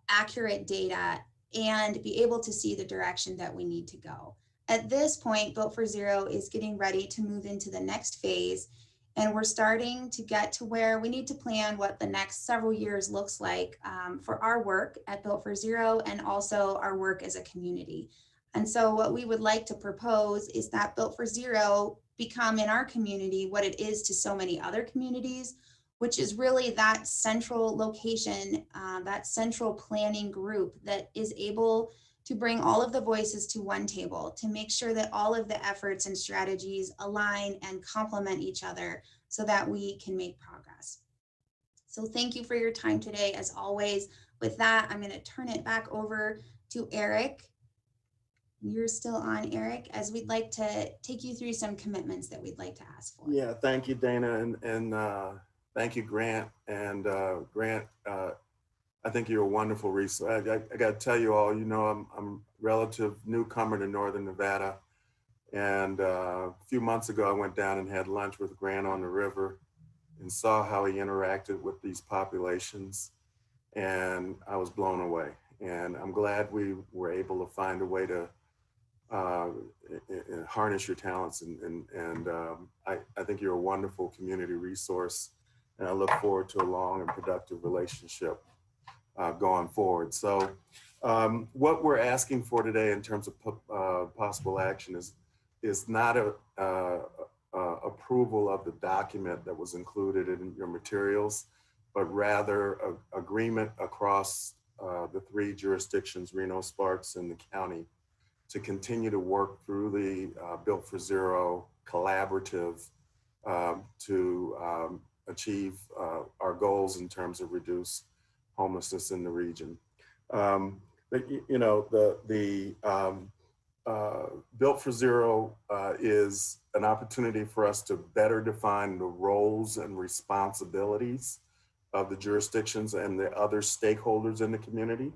accurate data, and be able to see the direction that we need to go. At this point, Built for Zero is getting ready to move into the next phase, and we're starting to get to where we need to plan what the next several years looks like for our work at Built for Zero and also our work as a community. And so what we would like to propose is that Built for Zero become in our community what it is to so many other communities, which is really that central location, that central planning group that is able to bring all of the voices to one table to make sure that all of the efforts and strategies align and complement each other so that we can make progress. So thank you for your time today, as always. With that, I'm going to turn it back over to Eric. You're still on, Eric, as we'd like to take you through some commitments that we'd like to ask for. Yeah, thank you, Dana, and thank you, Grant. And Grant, I think you're a wonderful resource. I got to tell you all, you know, I'm a relative newcomer to Northern Nevada. And a few months ago, I went down and had lunch with Grant on the river and saw how he interacted with these populations. And I was blown away. And I'm glad we were able to find a way to harness your talents. I think you're a wonderful community resource. And I look forward to a long and productive relationship going forward. So what we're asking for today in terms of possible action is not a approval of the document that was included in your materials, but rather a agreement across the three jurisdictions, Reno, Sparks, and the county, to continue to work through the Built for Zero collaborative to achieve our goals in terms of reduce homelessness in the region. You know, the Built for Zero is an opportunity for us to better define the roles and responsibilities of the jurisdictions and the other stakeholders in the community.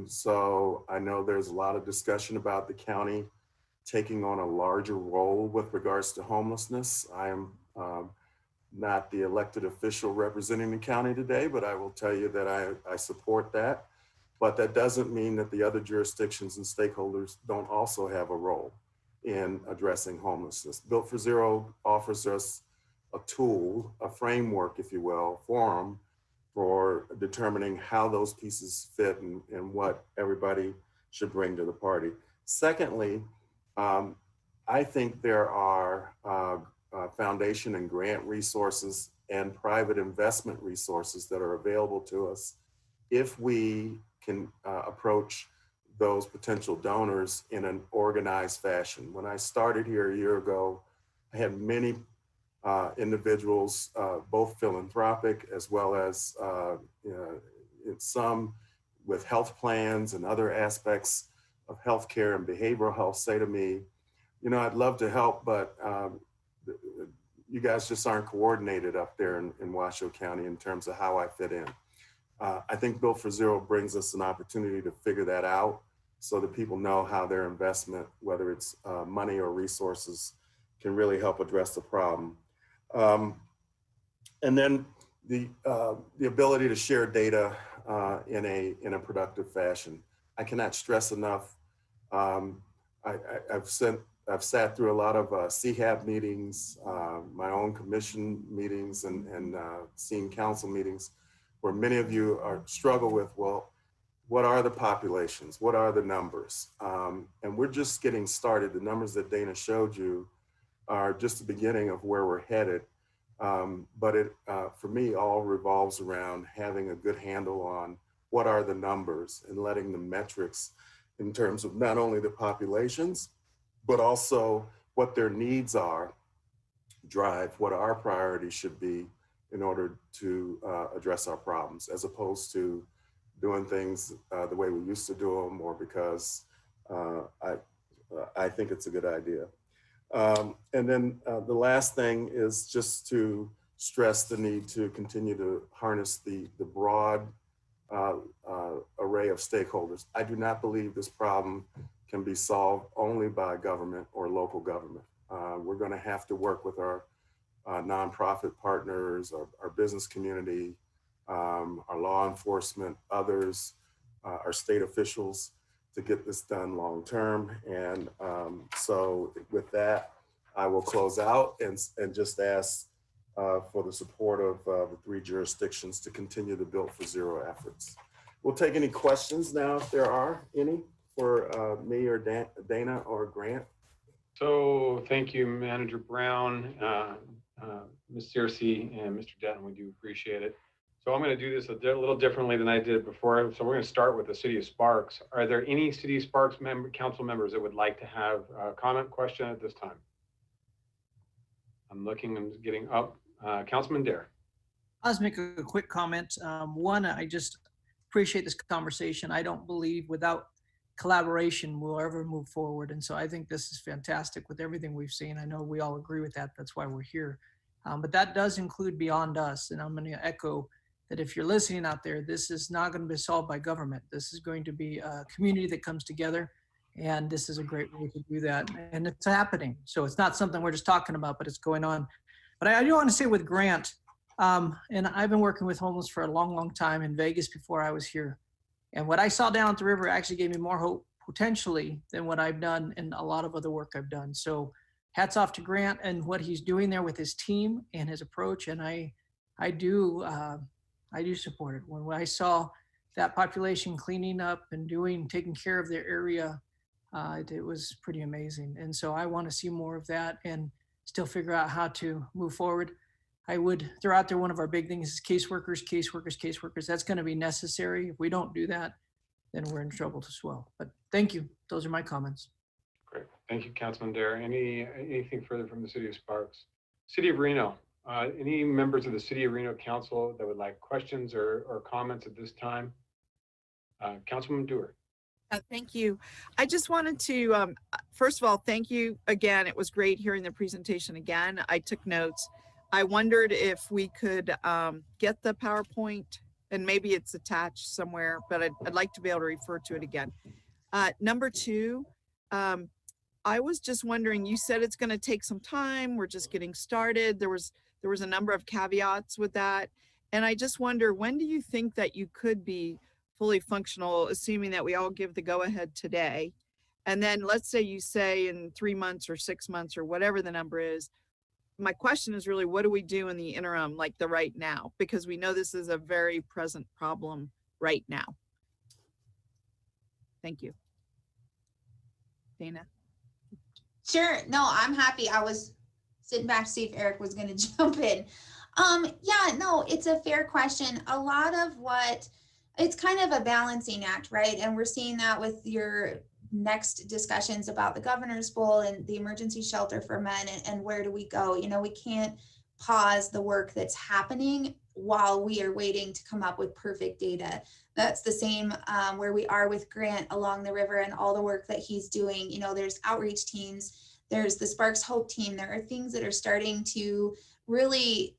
So I know there's a lot of discussion about the county taking on a larger role with regards to homelessness. I am not the elected official representing the county today, but I will tell you that I support that. But that doesn't mean that the other jurisdictions and stakeholders don't also have a role in addressing homelessness. Built for Zero offers us a tool, a framework, if you will, forum for determining how those pieces fit and what everybody should bring to the party. Secondly, I think there are foundation and grant resources and private investment resources that are available to us if we can approach those potential donors in an organized fashion. When I started here a year ago, I had many individuals, both philanthropic as well as some with health plans and other aspects of healthcare and behavioral health, say to me, you know, I'd love to help, but you guys just aren't coordinated up there in Washoe County in terms of how I fit in. I think Built for Zero brings us an opportunity to figure that out so that people know how their investment, whether it's money or resources, can really help address the problem. And then the ability to share data in a productive fashion. I cannot stress enough. I've sat through a lot of CHAP meetings, my own commission meetings, and seen council meetings where many of you struggle with, well, what are the populations? What are the numbers? And we're just getting started. The numbers that Dana showed you are just the beginning of where we're headed. But it, for me, all revolves around having a good handle on what are the numbers and letting the metrics in terms of not only the populations, but also what their needs are, drive what our priorities should be in order to address our problems, as opposed to doing things the way we used to do them, or because I think it's a good idea. And then the last thing is just to stress the need to continue to harness the broad array of stakeholders. I do not believe this problem can be solved only by government or local government. We're going to have to work with our nonprofit partners, our business community, our law enforcement, others, our state officials to get this done long term. And so with that, I will close out and just ask for the support of the 3 jurisdictions to continue the Built for Zero efforts. We'll take any questions now if there are any for me or Dana or Grant. So thank you, Manager Brown, Ms. Searcy, and Mr. Denton. We do appreciate it. So I'm going to do this a little differently than I did before. So we're going to start with the City of Sparks. Are there any City of Sparks council members that would like to have a comment, question at this time? I'm looking, I'm getting up. Councilman Dare. I'll just make a quick comment. One, I just appreciate this conversation. I don't believe without collaboration we'll ever move forward. And so I think this is fantastic with everything we've seen. I know we all agree with that. That's why we're here. But that does include beyond us. And I'm going to echo that if you're listening out there, this is not going to be solved by government. This is going to be a community that comes together. And this is a great way to do that. And it's happening. So it's not something we're just talking about, but it's going on. But I do want to say with Grant, and I've been working with homeless for a long, long time in Vegas before I was here. And what I saw down at the river actually gave me more hope potentially than what I've done and a lot of other work I've done. So hats off to Grant and what he's doing there with his team and his approach. And I do support it. When I saw that population cleaning up and taking care of their area, it was pretty amazing. And so I want to see more of that and still figure out how to move forward. I would throw out there one of our big things is caseworkers, caseworkers, caseworkers. That's going to be necessary. If we don't do that, then we're in trouble as well. But thank you. Those are my comments. Great. Thank you, Councilman Dare. Anything further from the City of Sparks? City of Reno. Any members of the City of Reno Council that would like questions or comments at this time? Councilman Dewar. Thank you. I just wanted to, first of all, thank you again. It was great hearing the presentation again. I took notes. I wondered if we could get the PowerPoint, and maybe it's attached somewhere, but I'd like to be able to refer to it again. Number 2, I was just wondering, you said it's going to take some time. We're just getting started. There was a number of caveats with that. And I just wonder, when do you think that you could be fully functional, assuming that we all give the go ahead today? And then let's say you say in 3 months or 6 months or whatever the number is. My question is really, what do we do in the interim, like the right now? Because we know this is a very present problem right now. Thank you. Dana? Sure. No, I'm happy. I was sitting back to see if Eric was going to jump in. Yeah, no, it's a fair question. A lot of what, it's kind of a balancing act, right? And we're seeing that with your next discussions about the governor's bowl and the emergency shelter for men and where do we go? You know, we can't pause the work that's happening while we are waiting to come up with perfect data. That's the same where we are with Grant along the river and all the work that he's doing. You know, there's outreach teams, there's the Sparks Hope team. There are things that are starting to really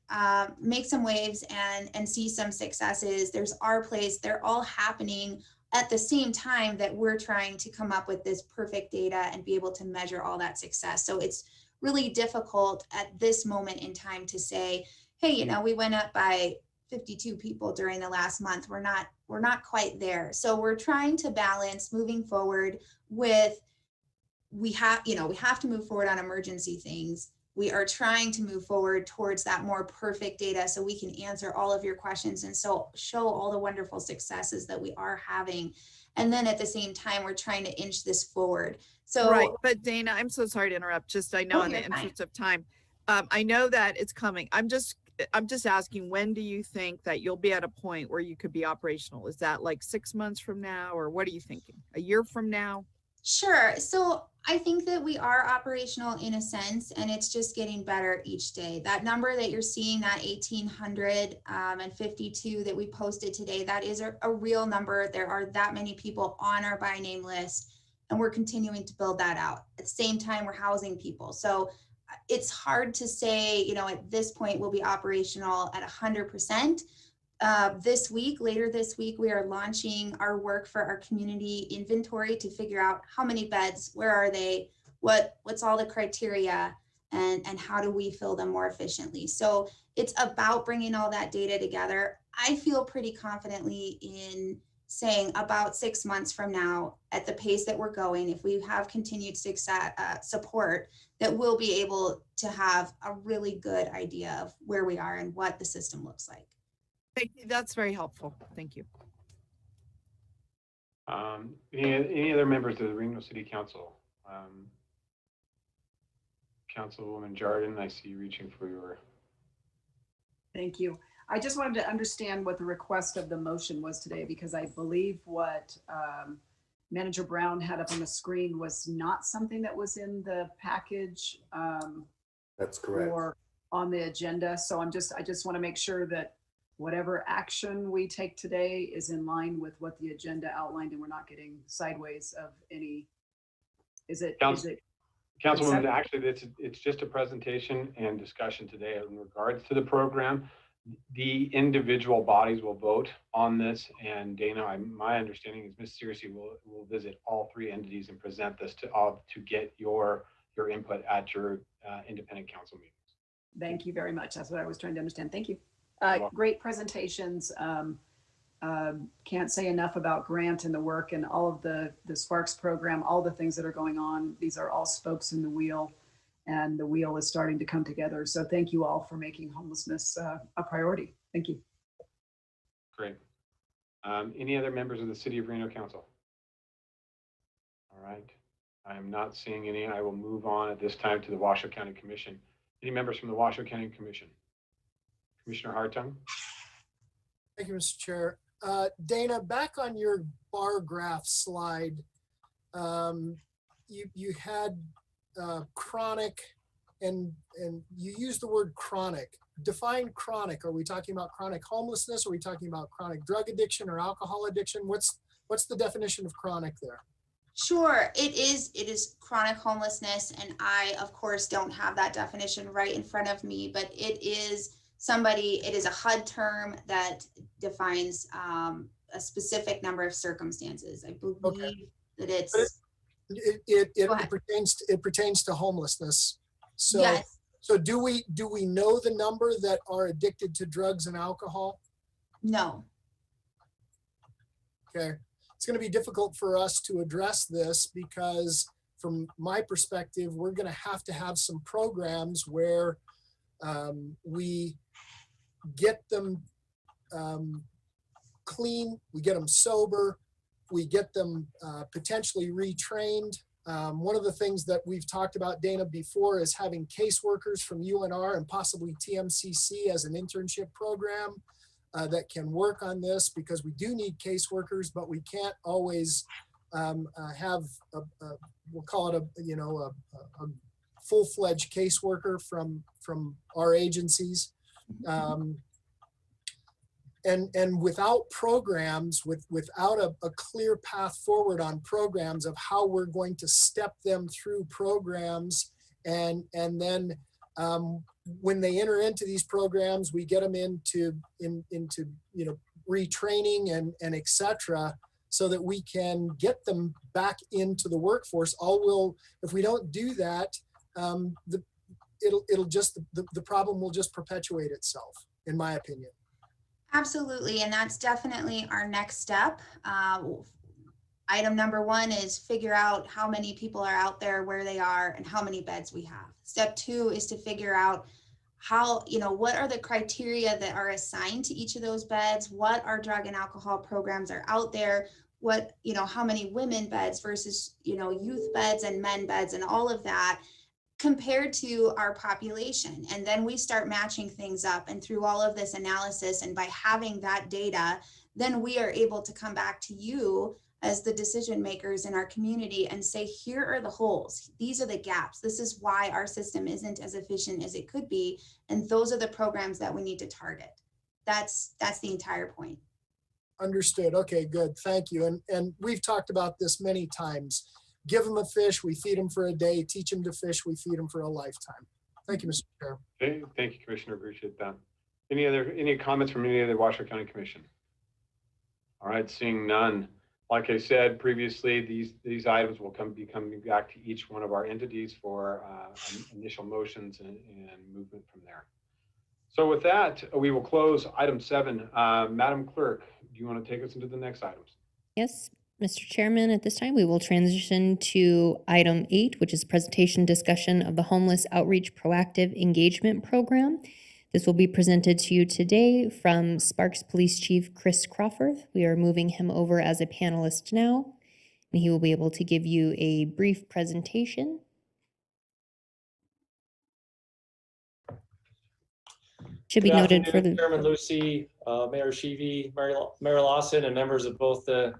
make some waves and see some successes. There's our place. They're all happening at the same time that we're trying to come up with this perfect data and be able to measure all that success. So it's really difficult at this moment in time to say, hey, you know, we went up by 52 people during the last month. We're not quite there. So we're trying to balance moving forward with, we have to move forward on emergency things. We are trying to move forward towards that more perfect data so we can answer all of your questions and so show all the wonderful successes that we are having. And then at the same time, we're trying to inch this forward. So right, but Dana, I'm so sorry to interrupt. Just I know in the interest of time, I know that it's coming. I'm just asking, when do you think that you'll be at a point where you could be operational? Is that like 6 months from now, or what are you thinking? A year from now? Sure. So I think that we are operational in a sense, and it's just getting better each day. That number that you're seeing, that 1,852 that we posted today, that is a real number. There are that many people on our by name list, and we're continuing to build that out. At the same time, we're housing people. So it's hard to say, you know, at this point we'll be operational at 100%. Later this week, we are launching our work for our community inventory to figure out how many beds, where are they, what's all the criteria, and how do we fill them more efficiently. So it's about bringing all that data together. I feel pretty confidently in saying about 6 months from now, at the pace that we're going, if we have continued success, support, that we'll be able to have a really good idea of where we are and what the system looks like. Thank you. That's very helpful. Thank you. Any other members of the Reno City Council? Councilwoman Jardin, I see you reaching for your. Thank you. I just wanted to understand what the request of the motion was today, because I believe what Manager Brown had up on the screen was not something that was in the package. That's correct. Or on the agenda. So I just want to make sure that whatever action we take today is in line with what the agenda outlined, and we're not getting sideways of any. Councilwoman, actually, it's just a presentation and discussion today in regards to the program. The individual bodies will vote on this, and Dana, my understanding is Ms. Searcy will visit all three entities and present this to get your input at your independent council meetings. Thank you very much. That's what I was trying to understand. Thank you. Great presentations. Can't say enough about Grant and the work and all of the Sparks program, all the things that are going on. These are all spokes in the wheel, and the wheel is starting to come together. So thank you all for making homelessness a priority. Thank you. Great. Any other members of the City of Reno Council? All right. I am not seeing any. I will move on at this time to the Washoe County Commission. Any members from the Washoe County Commission? Commissioner Hartung. Thank you, Mr. Chair. Dana, back on your bar graph slide, you had chronic, and you used the word chronic. Define chronic. Are we talking about chronic homelessness? Are we talking about chronic drug addiction or alcohol addiction? What's the definition of chronic there? Sure, it is chronic homelessness, and I, of course, don't have that definition right in front of me, but it is a HUD term that defines a specific number of circumstances. I believe that it pertains to homelessness. So, yes. So do we know the number that are addicted to drugs and alcohol? No. Okay. It's going to be difficult for us to address this because from my perspective, we're going to have some programs where we get them clean, we get them sober, we get them potentially retrained, One of the things that we've talked about, Dana, before is having caseworkers from UNR and possibly TMCC as an internship program that can work on this, because we do need caseworkers, but we can't always have we'll call it a full-fledged caseworker from our agencies. And without programs, without a clear path forward on programs of how we're going to step them through programs, and then when they enter into these programs, we get them into retraining and et cetera, so that we can get them back into the workforce. If we don't do that, the problem will just perpetuate itself, in my opinion. Absolutely, and that's definitely our next step. Item number 1 is figure out how many people are out there, where they are, and how many beds we have. Step 2 is to figure out what are the criteria that are assigned to each of those beds, what our drug and alcohol programs are out there, how many women beds versus, youth beds and men beds and all of that, compared to our population. And then we start matching things up, and through all of this analysis, and by having that data, then we are able to come back to you as the decision makers in our community and say, here are the holes, these are the gaps, this is why our system isn't as efficient as it could be, and those are the programs that we need to target. That's the entire point. Understood. Okay, good. Thank you. And we've talked about this many times. Give them a fish, we feed them for a day. Teach them to fish, we feed them for a lifetime. Thank you, Mr. Chair. Thank you, Commissioner. Appreciate that. Any comments from any of the Washoe County Commission? All right, seeing none. Like I said previously, these items will be coming back to each one of our entities for initial motions and movement from there. So with that, we will close item 7. Madam Clerk, do you want to take us into the next items? Yes, Mr. Chairman, at this time, we will transition to item 8, which is presentation discussion of the Homeless Outreach Proactive Engagement Program. This will be presented to you today from Sparks Police Chief Chris Crawford. We are moving him over as a panelist now, and he will be able to give you a brief presentation. Should be noted for the Chairman Lucy, Mayor Sheevy, Mayor Lawson, and members of both the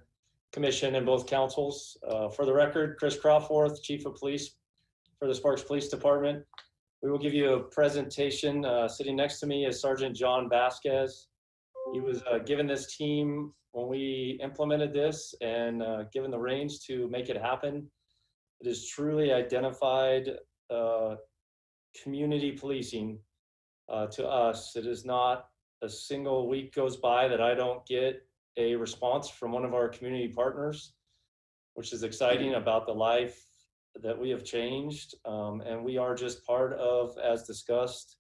commission and both councils. For the record, Chris Crawford, Chief of Police for the Sparks Police Department. We will give you a presentation. Sitting next to me is Sergeant John Vasquez. He was given this team when we implemented this and given the reins to make it happen. It is truly identified community policing to us. It is not a single week goes by that I don't get a response from one of our community partners, which is exciting about the life that we have changed. And we are just part of, as discussed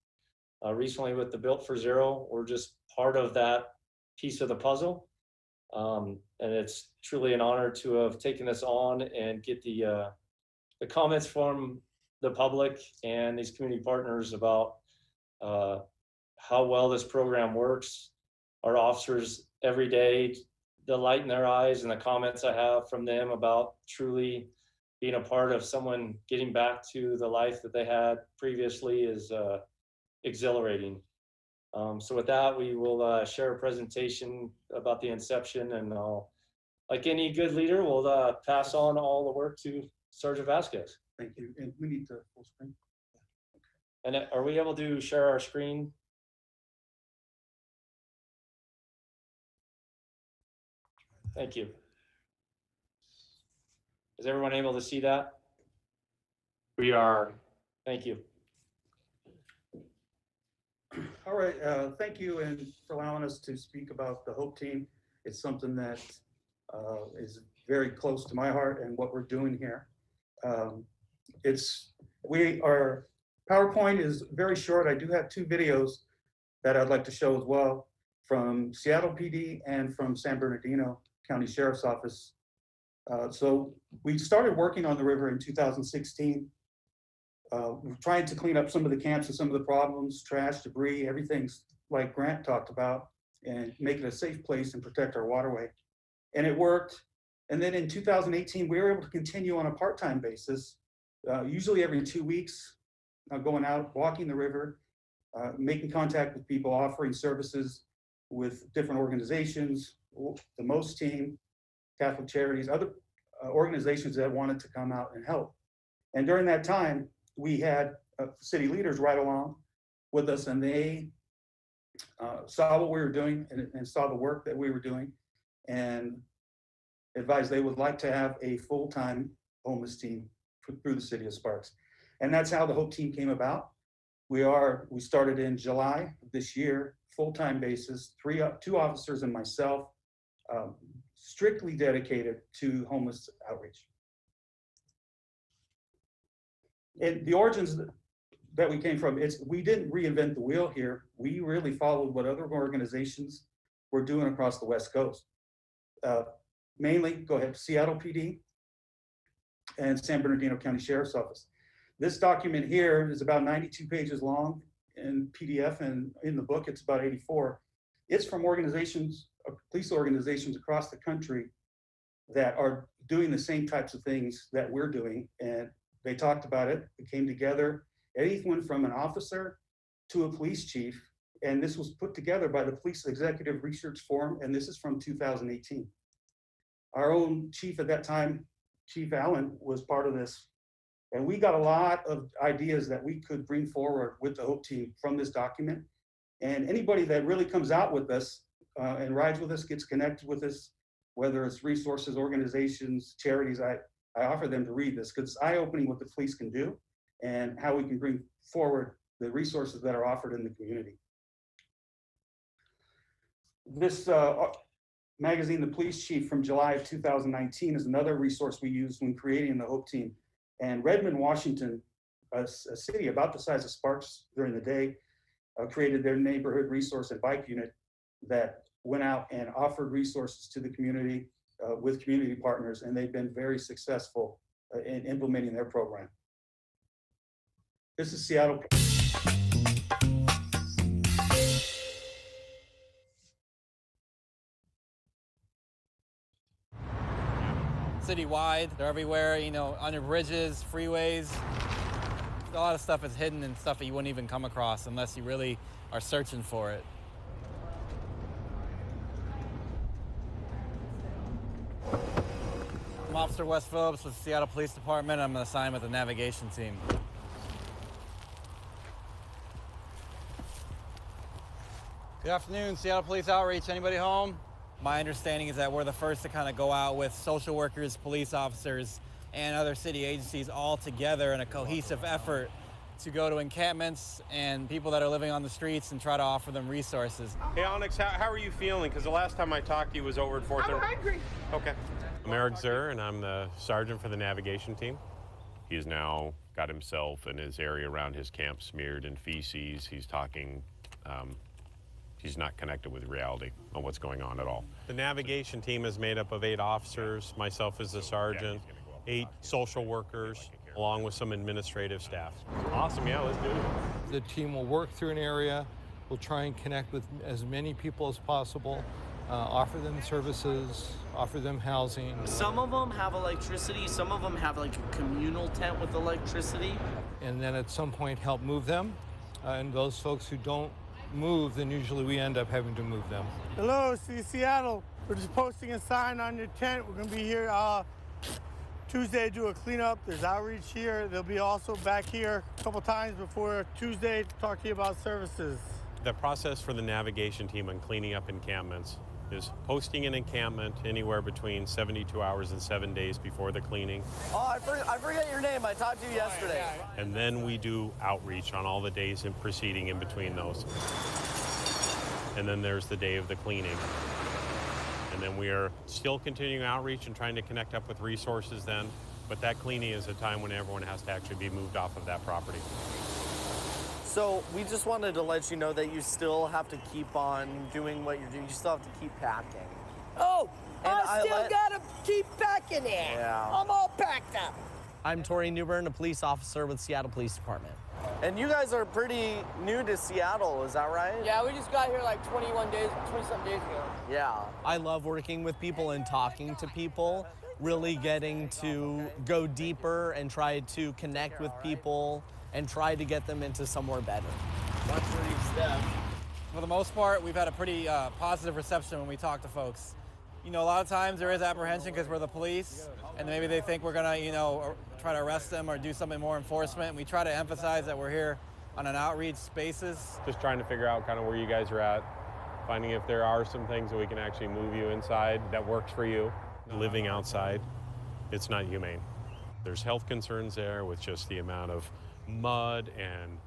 recently with the Built for Zero, we're just part of that piece of the puzzle. And it's truly an honor to have taken this on and get the comments from the public and these community partners about how well this program works. Our officers every day, the light in their eyes and the comments I have from them about truly being a part of someone getting back to the life that they had previously is exhilarating. So with that, we will share a presentation about the inception, and like any good leader, we'll pass on all the work to Sergeant Vasquez. Thank you. And we need the full screen. And are we able to share our screen? Thank you. Is everyone able to see that? We are. Thank you. All right, thank you and for allowing us to speak about the HOPE team. It's something that is very close to my heart and what we're doing here. Our PowerPoint is very short. I do have 2 videos that I'd like to show as well from Seattle PD and from San Bernardino County Sheriff's Office. So we started working on the river in 2016. We're trying to clean up some of the camps and some of the problems, trash, debris, everything's like Grant talked about, and make it a safe place and protect our waterway. And it worked. And then in 2018, we were able to continue on a part-time basis, usually every 2 weeks, going out, walking the river, making contact with people, offering services with different organizations, the MOST team, Catholic Charities, other organizations that wanted to come out and help. And during that time, we had city leaders right along with us, and they saw what we were doing and saw the work that we were doing, and advised they would like to have a full-time homeless team through the city of Sparks. And that's how the HOPE team came about. We started in July of this year, full-time basis, 2 officers and myself, strictly dedicated to homeless outreach. And the origins that we came from, we didn't reinvent the wheel here. We really followed what other organizations were doing across the West Coast. Mainly, Seattle PD and San Bernardino County Sheriff's Office. This document here is about 92 pages long in PDF, and in the book it's about 84. It's from organizations, police organizations across the country that are doing the same types of things that we're doing, and they talked about it. It came together, anyone from an officer to a police chief, and this was put together by the Police Executive Research Forum, and this is from 2018. Our own chief at that time, Chief Allen, was part of this. And we got a lot of ideas that we could bring forward with the HOPE team from this document. And anybody that really comes out with us and rides with us, gets connected with us, whether it's resources, organizations, charities, I offer them to read this because it's eye-opening what the police can do and how we can bring forward the resources that are offered in the community. This magazine, The Police Chief, from July of 2019 is another resource we used when creating the HOPE team. And Redmond, Washington, a city about the size of Sparks during the day, created their neighborhood resource and bike unit that went out and offered resources to the community with community partners, and they've been very successful in implementing their program. This is Seattle. Citywide, they're everywhere, you know, under bridges, freeways. A lot of stuff is hidden and stuff that you wouldn't even come across unless you really are searching for it. I'm Officer Wes Phillips with the Seattle Police Department. I'm assigned with the navigation team. Good afternoon, Seattle Police Outreach. Anybody home? My understanding is that we're the first to kind of go out with social workers, police officers, and other city agencies all together in a cohesive effort to go to encampments and people that are living on the streets and try to offer them resources. Hey, Onyx, how are you feeling? Because the last time I talked to you was over at 4:30. I'm hungry. Okay. I'm Eric Zur, and I'm the sergeant for the navigation team. He's now got himself and his area around his camp smeared in feces. He's talking, he's not connected with reality on what's going on at all. The navigation team is made up of 8 officers, myself as the sergeant, 8 social workers, along with some administrative staff. Awesome, yeah, let's do it. The team will work through an area. We'll try and connect with as many people as possible, offer them services, offer them housing. Some of them have electricity, some of them have like a communal tent with electricity. And then at some point help move them. And those folks who don't move, then usually we end up having to move them. Hello, Seattle. We're just posting a sign on your tent. We're gonna be here Tuesday to do a cleanup. There's outreach here. They'll be also back here a couple times before Tuesday to talk to you about services. The process for the navigation team on cleaning up encampments is posting an encampment anywhere between 72 hours and 7 days before the cleaning. Oh, I forget your name. I talked to you yesterday. And then we do outreach on all the days in preceding in between those. And then there's the day of the cleaning. And then we are still continuing outreach and trying to connect up with resources then. But that cleaning is a time when everyone has to actually be moved off of that property. So we just wanted to let you know that you still have to keep on doing what you're doing. You still have to keep packing. Oh, And I still gotta keep packing it. Yeah. I'm all packed up. I'm Tori Newbern, a police officer with Seattle Police Department. And you guys are pretty new to Seattle, is that right? Yeah, we just got here like 20-some days ago. Yeah. I love working with people and talking to people really getting to go deeper and try to connect with people and try to get them into somewhere better. For the most part, we've had a pretty positive reception when we talk to folks. You know, a lot of times there is apprehension because we're the police, and maybe they think we're gonna, you know, try to arrest them or do something more enforcement. And we try to emphasize that we're here on an outreach basis. Just trying to figure out kind of where you guys are at, finding if there are some things that we can actually move you inside that works for you. Living outside, it's not humane. There's health concerns there with just the amount of mud and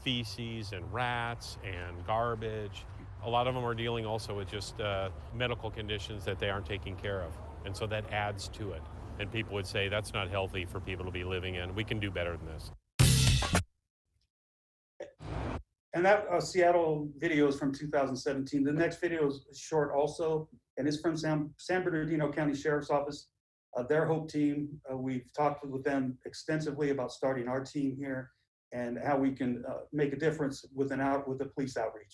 feces and rats and garbage. A lot of them are dealing also with just medical conditions that they aren't taking care of. And so that adds to it. And people would say that's not healthy for people to be living in. We can do better than this. And that Seattle video is from 2017. The next video is short also, and it's from San Bernardino County Sheriff's Office. Their HOPE team, we've talked with them extensively about starting our team here and how we can make a difference with the police outreach.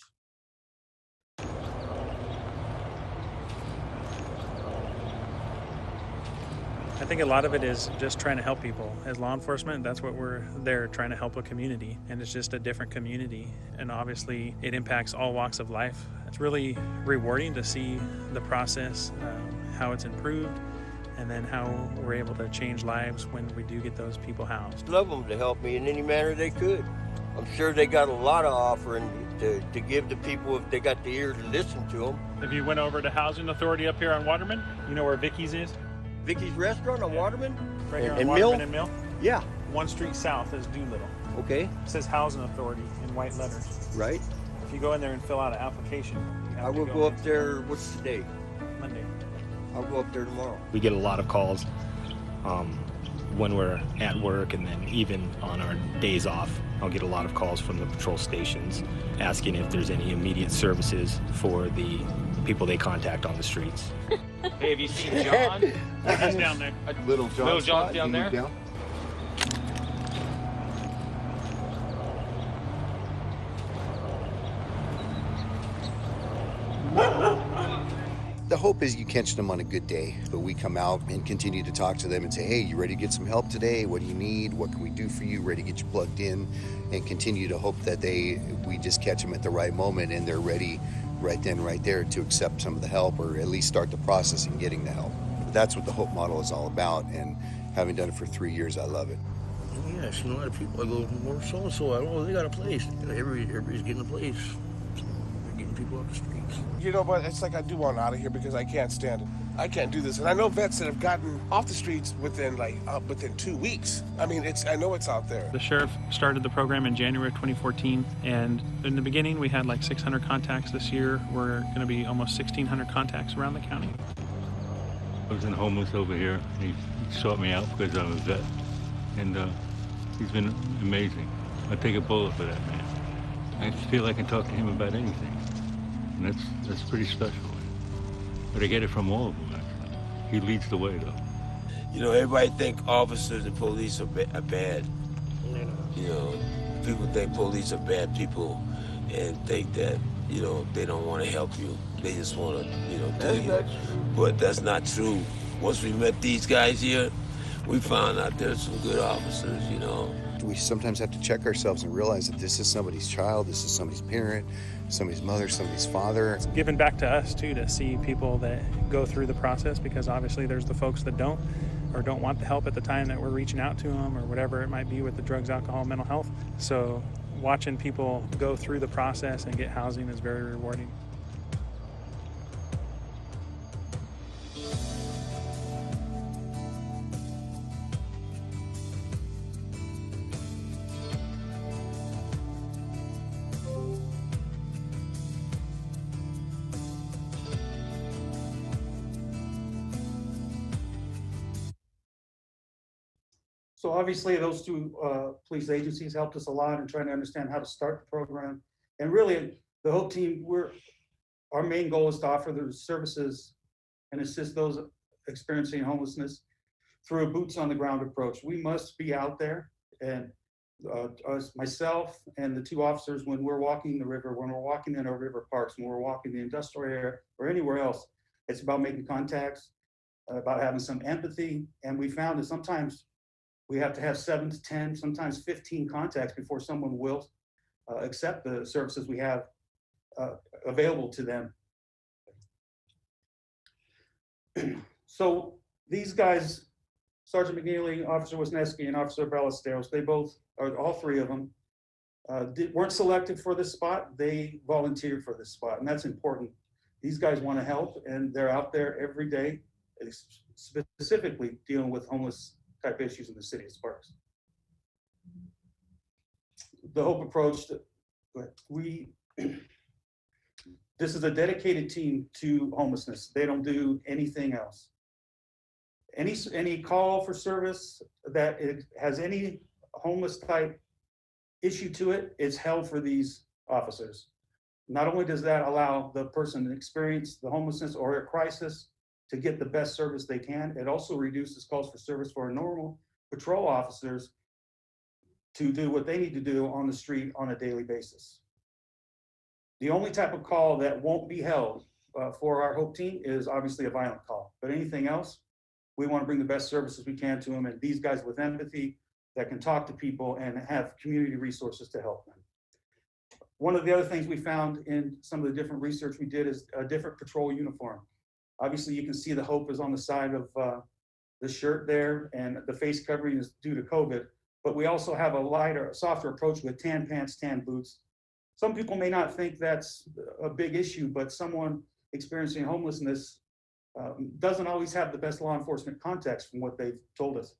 I think a lot of it is just trying to help people. As law enforcement, that's what we're there, trying to help a community. And it's just a different community. And obviously, it impacts all walks of life. It's really rewarding to see the process, how it's improved, and then how we're able to change lives when we do get those people housed. Love them to help me in any manner they could. I'm sure they got a lot of offering to give to people if they got the ear to listen to them. If you went over to Housing Authority up here on Waterman, you know where Vicky's is? Vicky's Restaurant on Waterman? Right here on and Waterman Mill? and Mill? Yeah. 1 street south is Doolittle. Okay. It says Housing Authority in white letters. Right. If you go in there and fill out an application, I will go up there, what's the day? Monday. I'll go up there tomorrow. We get a lot of calls when we're at work, and then even on our days off, I'll get a lot of calls from the patrol stations asking if there's any immediate services for the people they contact on the streets. Hey, have you seen John? He's down there. Little John's down there? The hope is you catch them on a good day, but we come out and continue to talk to them and say, hey, you ready to get some help today? What do you need? What can we do for you? Ready to get you plugged in, and continue to hope that we just catch them at the right moment and they're ready right then, right there to accept some of the help, or at least start the process in getting the help. That's what the HOPE model is all about, and having done it for 3 years, I love it. Yeah, I've seen a lot of people. I go, well, so-and-so, I don't know, they got a place. Everybody's getting a place. They're getting people off the streets. You know, but it's like I do want out of here because I can't stand it. I can't do this. And I know vets that have gotten off the streets within 2 weeks. I mean, I know it's out there. The sheriff started the program in January of 2014, and in the beginning we had like 600 contacts. This year we're going to be almost 1,600 contacts around the county. I was in homeless over here. He sought me out because I'm a vet, and he's been amazing. I take a bullet for that man. I feel I can talk to him about anything, and that's pretty special. But I get it from all of them, actually. He leads the way, though. You know, everybody think officers and police are bad. You know, people think police are bad people and think that, you know, they don't want to help you. They just want to, you know, do you. But that's not true. Once we met these guys here, we found out there's some good officers, you know. We sometimes have to check ourselves and realize that this is somebody's child, this is somebody's parent, somebody's mother, somebody's father. It's given back to us too, to see people that go through the process, because obviously there's the folks that don't want the help at the time that we're reaching out to them, or whatever it might be with the drugs, alcohol, mental health. So watching people go through the process and get housing is very rewarding. So obviously those two police agencies helped us a lot in trying to understand how to start the program. And really the HOPE team, our main goal is to offer the services and assist those experiencing homelessness through a boots on the ground approach. We must be out there, and myself and the two officers, when we're walking the river, when we're walking in our river parks, when we're walking the industrial area or anywhere else, it's about making contacts, about having some empathy. And we found that sometimes we have to have 7 to 10, sometimes 15 contacts before someone will accept the services we have available to them. So these guys, Sergeant McNeely, Officer Wisniewski, and Officer Ballesteros, they both, or all three of them, weren't selected for this spot. They volunteered for this spot, and that's important. These guys want to help, and they're out there every day, specifically dealing with homeless type issues in the city of Sparks. The Hope approach, this is a dedicated team to homelessness. They don't do anything else. Any call for service that it has any homeless type issue to it is held for these officers. Not only does that allow the person to experience the homelessness or a crisis to get the best service they can, it also reduces calls for service for normal patrol officers to do what they need to do on the street on a daily basis. The only type of call that won't be held for our Hope team is obviously a violent call, but anything else, we want to bring the best services we can to them, and these guys with empathy that can talk to people and have community resources to help them. One of the other things we found in some of the different research we did is a different patrol uniform. Obviously, you can see the Hope is on the side of the shirt there, and the face covering is due to COVID, but we also have a lighter, softer approach with tan pants, tan boots. Some people may not think that's a big issue, but someone experiencing homelessness doesn't always have the best law enforcement context from what they've told us.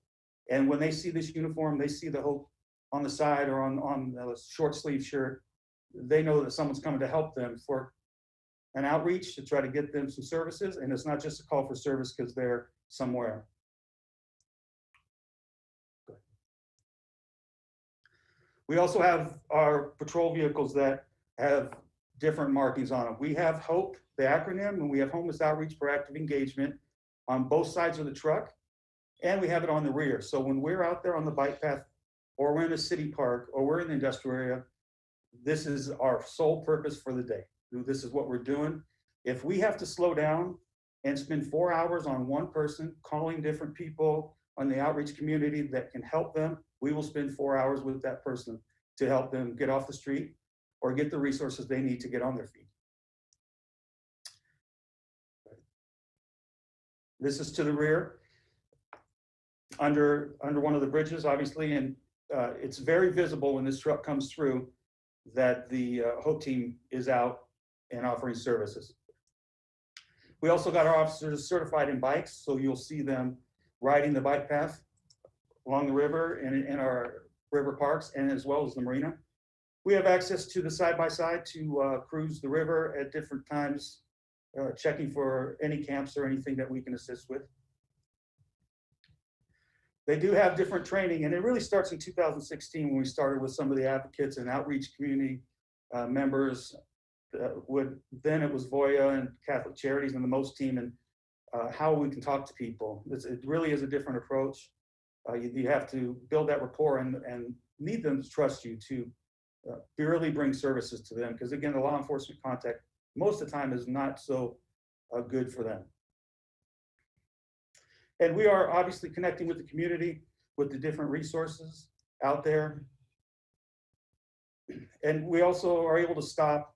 And when they see this uniform, they see the Hope on the side or on a short sleeve shirt, they know that someone's coming to help them for an outreach to try to get them some services. And it's not just a call for service because they're somewhere. We also have our patrol vehicles that have different markings on them. We have HOPE, the acronym, and we have Homeless Outreach Proactive Engagement on both sides of the truck, and we have it on the rear. So when we're out there on the bike path, or we're in a city park, or we're in the industrial area, this is our sole purpose for the day. This is what we're doing. If we have to slow down and spend 4 hours on one person, calling different people on the outreach community that can help them, we will spend 4 hours with that person to help them get off the street or get the resources they need to get on their feet. This is to the rear, under one of the bridges, obviously, and it's very visible when this truck comes through that the Hope team is out and offering services. We also got our officers certified in bikes, so you'll see them riding the bike path along the river and in our river parks, and as well as the marina. We have access to the side-by-side to cruise the river at different times, checking for any camps or anything that we can assist with. They do have different training, and it really starts in 2016 when we started with some of the advocates and outreach community members. Then it was Voya and Catholic Charities and the MOST team, and how we can talk to people. It really is a different approach. You have to build that rapport and need them to trust you to really bring services to them. Because again, the law enforcement contact most of the time is not so good for them. And we are obviously connecting with the community with the different resources out there. And we also are able to stop.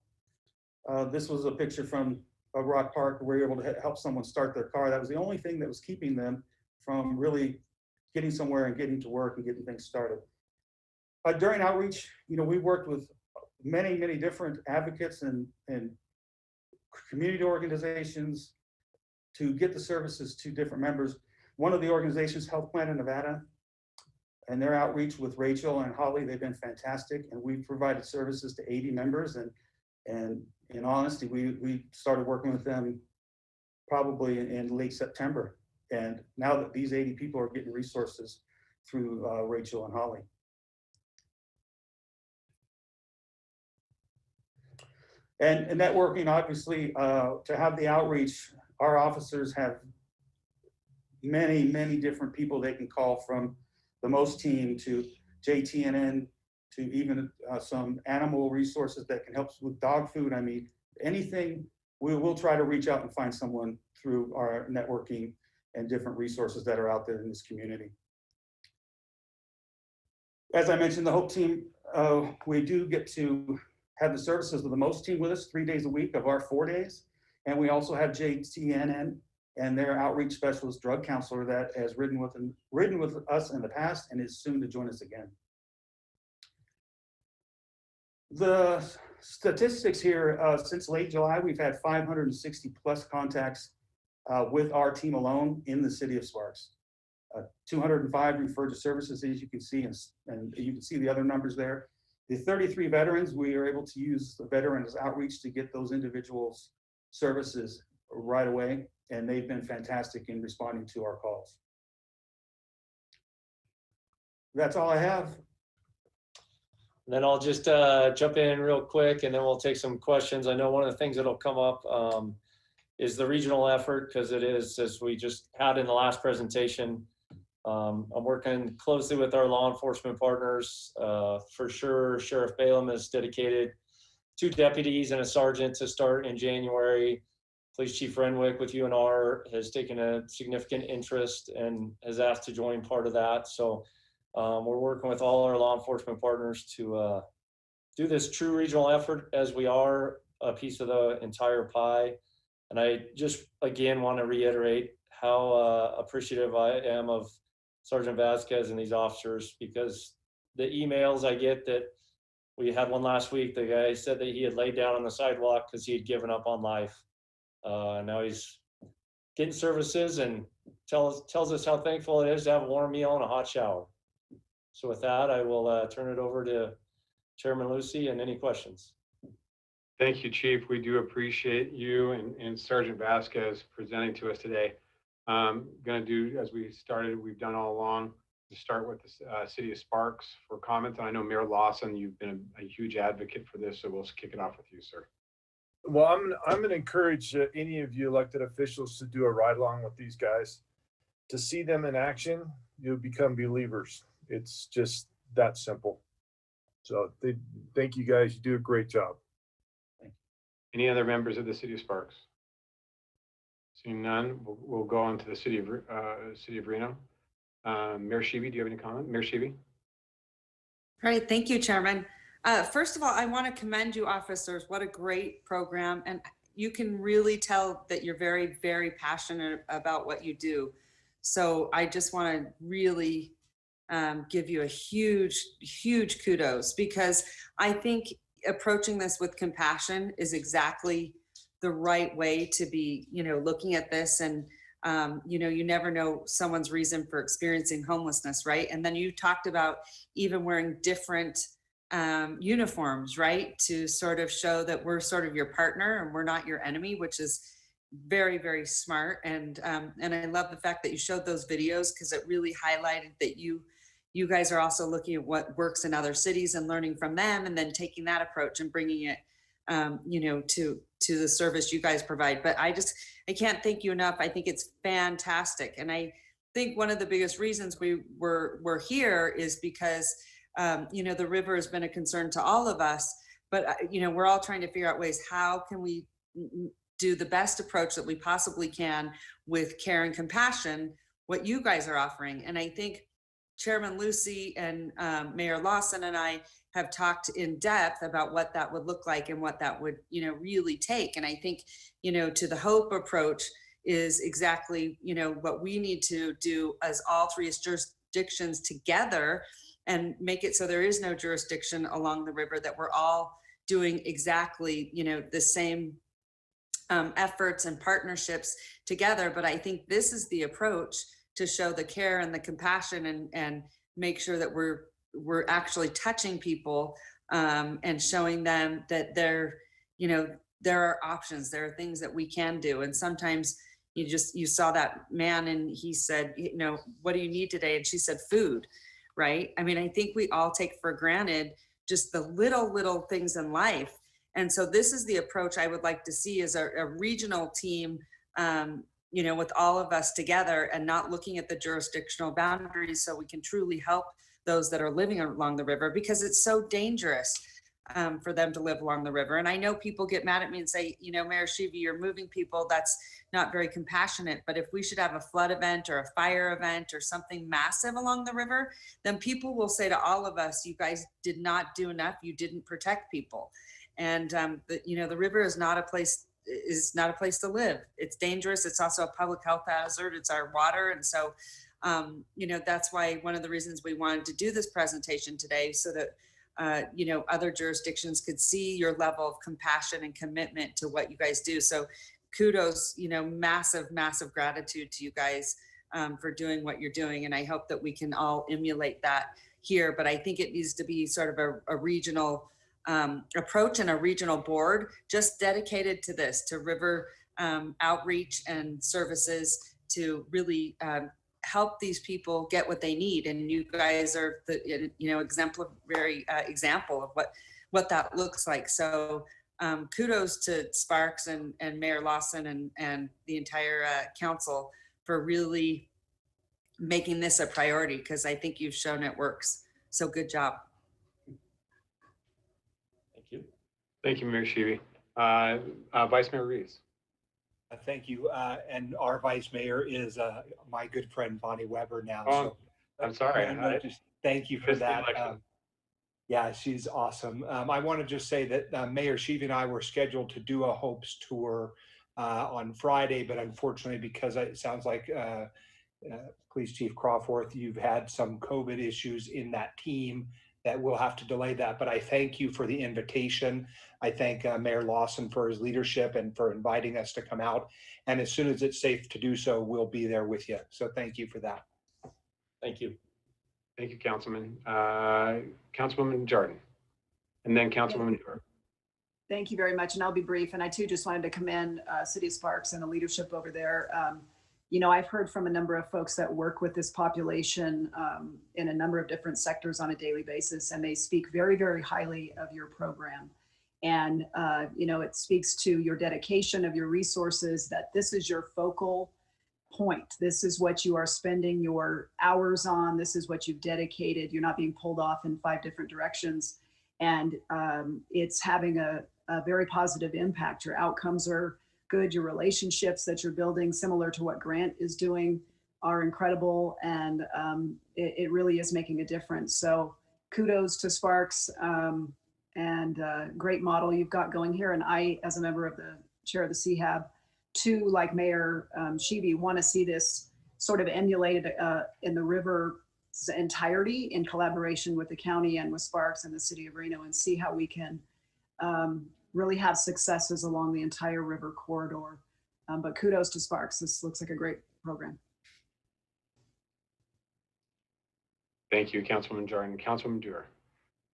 This was a picture from a rock park where we were able to help someone start their car. That was the only thing that was keeping them from really getting somewhere and getting to work and getting things started. During outreach, we worked with many, many different advocates and community organizations to get the services to different members. One of the organizations, Health Plan in Nevada, and their outreach with Rachel and Holly, they've been fantastic. And we've provided services to 80 members. And in honesty, we started working with them probably in late September. And now that these 80 people are getting resources through Rachel and Holly. And networking, obviously, to have the outreach, our officers have many, many different people they can call, from the MOST team to JTNN to even some animal resources that can help us with dog food. I mean, anything, we will try to reach out and find someone through our networking and different resources that are out there in this community. As I mentioned, the Hope team, we do get to have the services of the most team with us 3 days a week of our 4 days. And we also have JTNN and their outreach specialist drug counselor that has ridden with us in the past and is soon to join us again. The statistics here, since late July, we've had 560 plus contacts with our team alone in the city of Sparks. 205 referred to services, as you can see, and you can see the other numbers there. The 33 veterans, we are able to use the veterans outreach to get those individuals services right away, and they've been fantastic in responding to our calls. That's all I have. Then I'll just jump in real quick, and then we'll take some questions. I know one of the things that'll come up is the regional effort, because it is, as we just had in the last presentation, I'm working closely with our law enforcement partners. For sure, Sheriff Balaam has dedicated 2 deputies and a sergeant to start in January. Police Chief Renwick with UNR has taken a significant interest and has asked to join part of that. So we're working with all our law enforcement partners to do this true regional effort, as we are a piece of the entire pie. And I just, again, want to reiterate how appreciative I am of Sergeant Vasquez and these officers, because the emails I get that we had one last week, the guy said that he had laid down on the sidewalk because he had given up on life. Now he's getting services and tells us how thankful it is to have a warm meal and a hot shower. So with that, I will turn it over to Chairman Lucy and any questions. Thank you, Chief. We do appreciate you and Sergeant Vasquez presenting to us today. Going to do as we started, we've done all along, to start with the City of Sparks for comments. I know Mayor Lawson, you've been a huge advocate for this, so we'll kick it off with you, sir. Well, I'm going to encourage any of you elected officials to do a ride along with these guys. To see them in action, you'll become believers. It's just that simple. So thank you guys. You do a great job. Any other members of the City of Sparks? Seeing none, we'll go on to the City of Reno. Mayor Sheevy, do you have any comment? Mayor Sheevy? Great, thank you, Chairman. First of all, I want to commend you, officers. What a great program. And you can really tell that you're very, very passionate about what you do. So I just want to really give you a huge, huge kudos, because I think approaching this with compassion is exactly the right way to be, looking at this. And, you never know someone's reason for experiencing homelessness, right? And then you talked about even wearing different uniforms, right? To sort of show that we're sort of your partner and we're not your enemy, which is very, very smart. And I love the fact that you showed those videos, because it really highlighted that you guys are also looking at what works in other cities and learning from them, and then taking that approach and bringing it, to the service you guys provide. But I can't thank you enough. I think it's fantastic. And I think one of the biggest reasons we're here is because, the river has been a concern to all of us, but, we're all trying to figure out ways, how can we do the best approach that we possibly can with care and compassion, what you guys are offering. And I think Chairman Lucy and Mayor Lawson and I have talked in depth about what that would look like and what that would, really take. And I think, to the HOPE approach is exactly, what we need to do as all 3 jurisdictions together, and make it so there is no jurisdiction along the river, that we're all doing exactly, the same efforts and partnerships together. But I think this is the approach to show the care and the compassion, and make sure that we're actually touching people, and showing them that there are options, there are things that we can do. And sometimes you saw that man and he said, what do you need today? And she said, food, right? I mean, I think we all take for granted just the little things in life. And so this is the approach I would like to see, as a regional team, with all of us together, and not looking at the jurisdictional boundaries, so we can truly help those that are living along the river, because it's so dangerous. for them to live along the river. And I know people get mad at me and say, you know, Mayor Sheevy, you're moving people. That's not very compassionate. But if we should have a flood event or a fire event or something massive along the river, then people will say to all of us, you guys did not do enough. You didn't protect people. And the river is not a place to live. It's dangerous. It's also a public health hazard. It's our water. And so, that's why one of the reasons we wanted to do this presentation today, so that other jurisdictions could see your level of compassion and commitment to what you guys do. So kudos, massive, massive gratitude to you guys for doing what you're doing. And I hope that we can all emulate that here. But I think it needs to be sort of a regional approach and a regional board just dedicated to this, to river outreach and services to really help these people get what they need. And you guys are the exemplary example of what that looks like. So kudos to Sparks and Mayor Lawson and the entire council for really making this a priority, because I think you've shown it works. So good job. Thank you. Thank you, Mayor Sheevy. Vice Mayor Reeves. Thank you. And our vice mayor is my good friend Bonnie Weber now. Oh, so I'm sorry. just thank you for that. Yeah, she's awesome. I want to just say that Mayor Sheevy and I were scheduled to do a Hopes tour on Friday, but unfortunately, because it sounds like Police Chief Crawforth, you've had some COVID issues in that team, that we'll have to delay that. But I thank you for the invitation. I thank Mayor Lawson for his leadership and for inviting us to come out. And as soon as it's safe to do so, we'll be there with you. So thank you for that. Thank you. Thank you, Councilman. Councilwoman Jordan, and then Councilwoman Dewar. Thank you very much. And I'll be brief. And I too just wanted to commend City of Sparks and the leadership over there. I've heard from a number of folks that work with this population in a number of different sectors on a daily basis, and they speak very, very highly of your program. And, it speaks to your dedication of your resources, that this is your focal point. This is what you are spending your hours on. This is what you've dedicated. You're not being pulled off in 5 different directions. And it's having a very positive impact. Your outcomes are good. Your relationships that you're building, similar to what Grant is doing, are incredible. And it really is making a difference. So kudos to Sparks and great model you've got going here. And I, as a member of the chair of the CHAB, too, like Mayor Sheevy, want to see this sort of emulated in the river's entirety in collaboration with the county and with Sparks and the city of Reno, and see how we can really have successes along the entire river corridor. But kudos to Sparks. This looks like a great program. Thank you, Councilwoman Jordan. Councilwoman Dewar.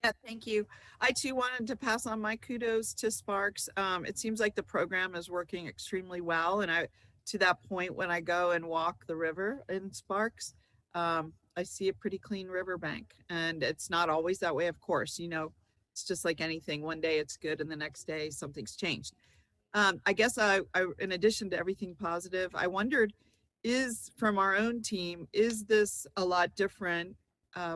Yeah, thank you. I too wanted to pass on my kudos to Sparks. It seems like the program is working extremely well. And to that point, when I go and walk the river in Sparks, I see a pretty clean riverbank. And it's not always that way, of course. It's just like anything. One day it's good and the next day something's changed. I guess I in addition to everything positive, I wondered, from our own team, is this a lot different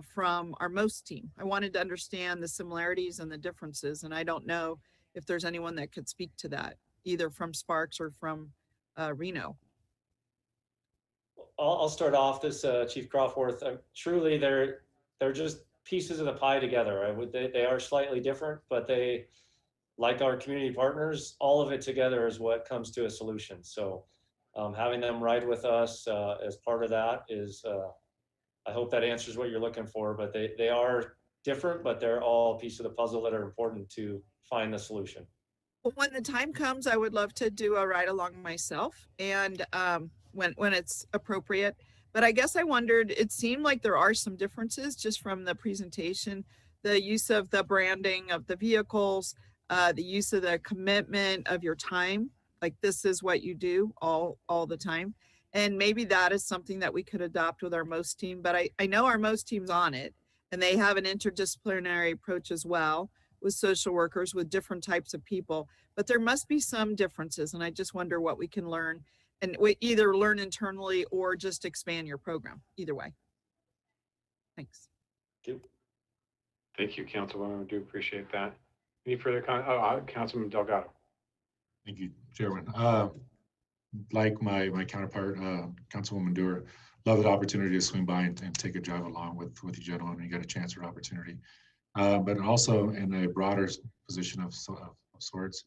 from our most team? I wanted to understand the similarities and the differences, and I don't know if there's anyone that could speak to that, either from Sparks or from Reno. I'll start off this, Chief Crawforth. Truly, they're just pieces of the pie together. They are slightly different, but they, like our community partners, all of it together is what comes to a solution. So having them ride with us as part of that is, I hope that answers what you're looking for, but they are different, but they're all pieces of the puzzle that are important to find the solution. Well, when the time comes, I would love to do a ride along myself, and when it's appropriate. But I guess I wondered, it seemed like there are some differences just from the presentation, the use of the branding of the vehicles, the use of the commitment of your time, like this is what you do all the time. And maybe that is something that we could adopt with our most team, but I know our most team's on it, and they have an interdisciplinary approach as well with social workers, with different types of people, but there must be some differences. And I just wonder what we can learn, and we either learn internally or just expand your program, either way. Thanks. Thank you. Thank you, Councilwoman. I do appreciate that. Any further Councilman Delgado? Thank you, Chairman. Like my counterpart, Councilwoman Dewar, love the opportunity to swing by and take a drive along with you gentlemen when you get a chance or opportunity. But also in a broader position of sorts,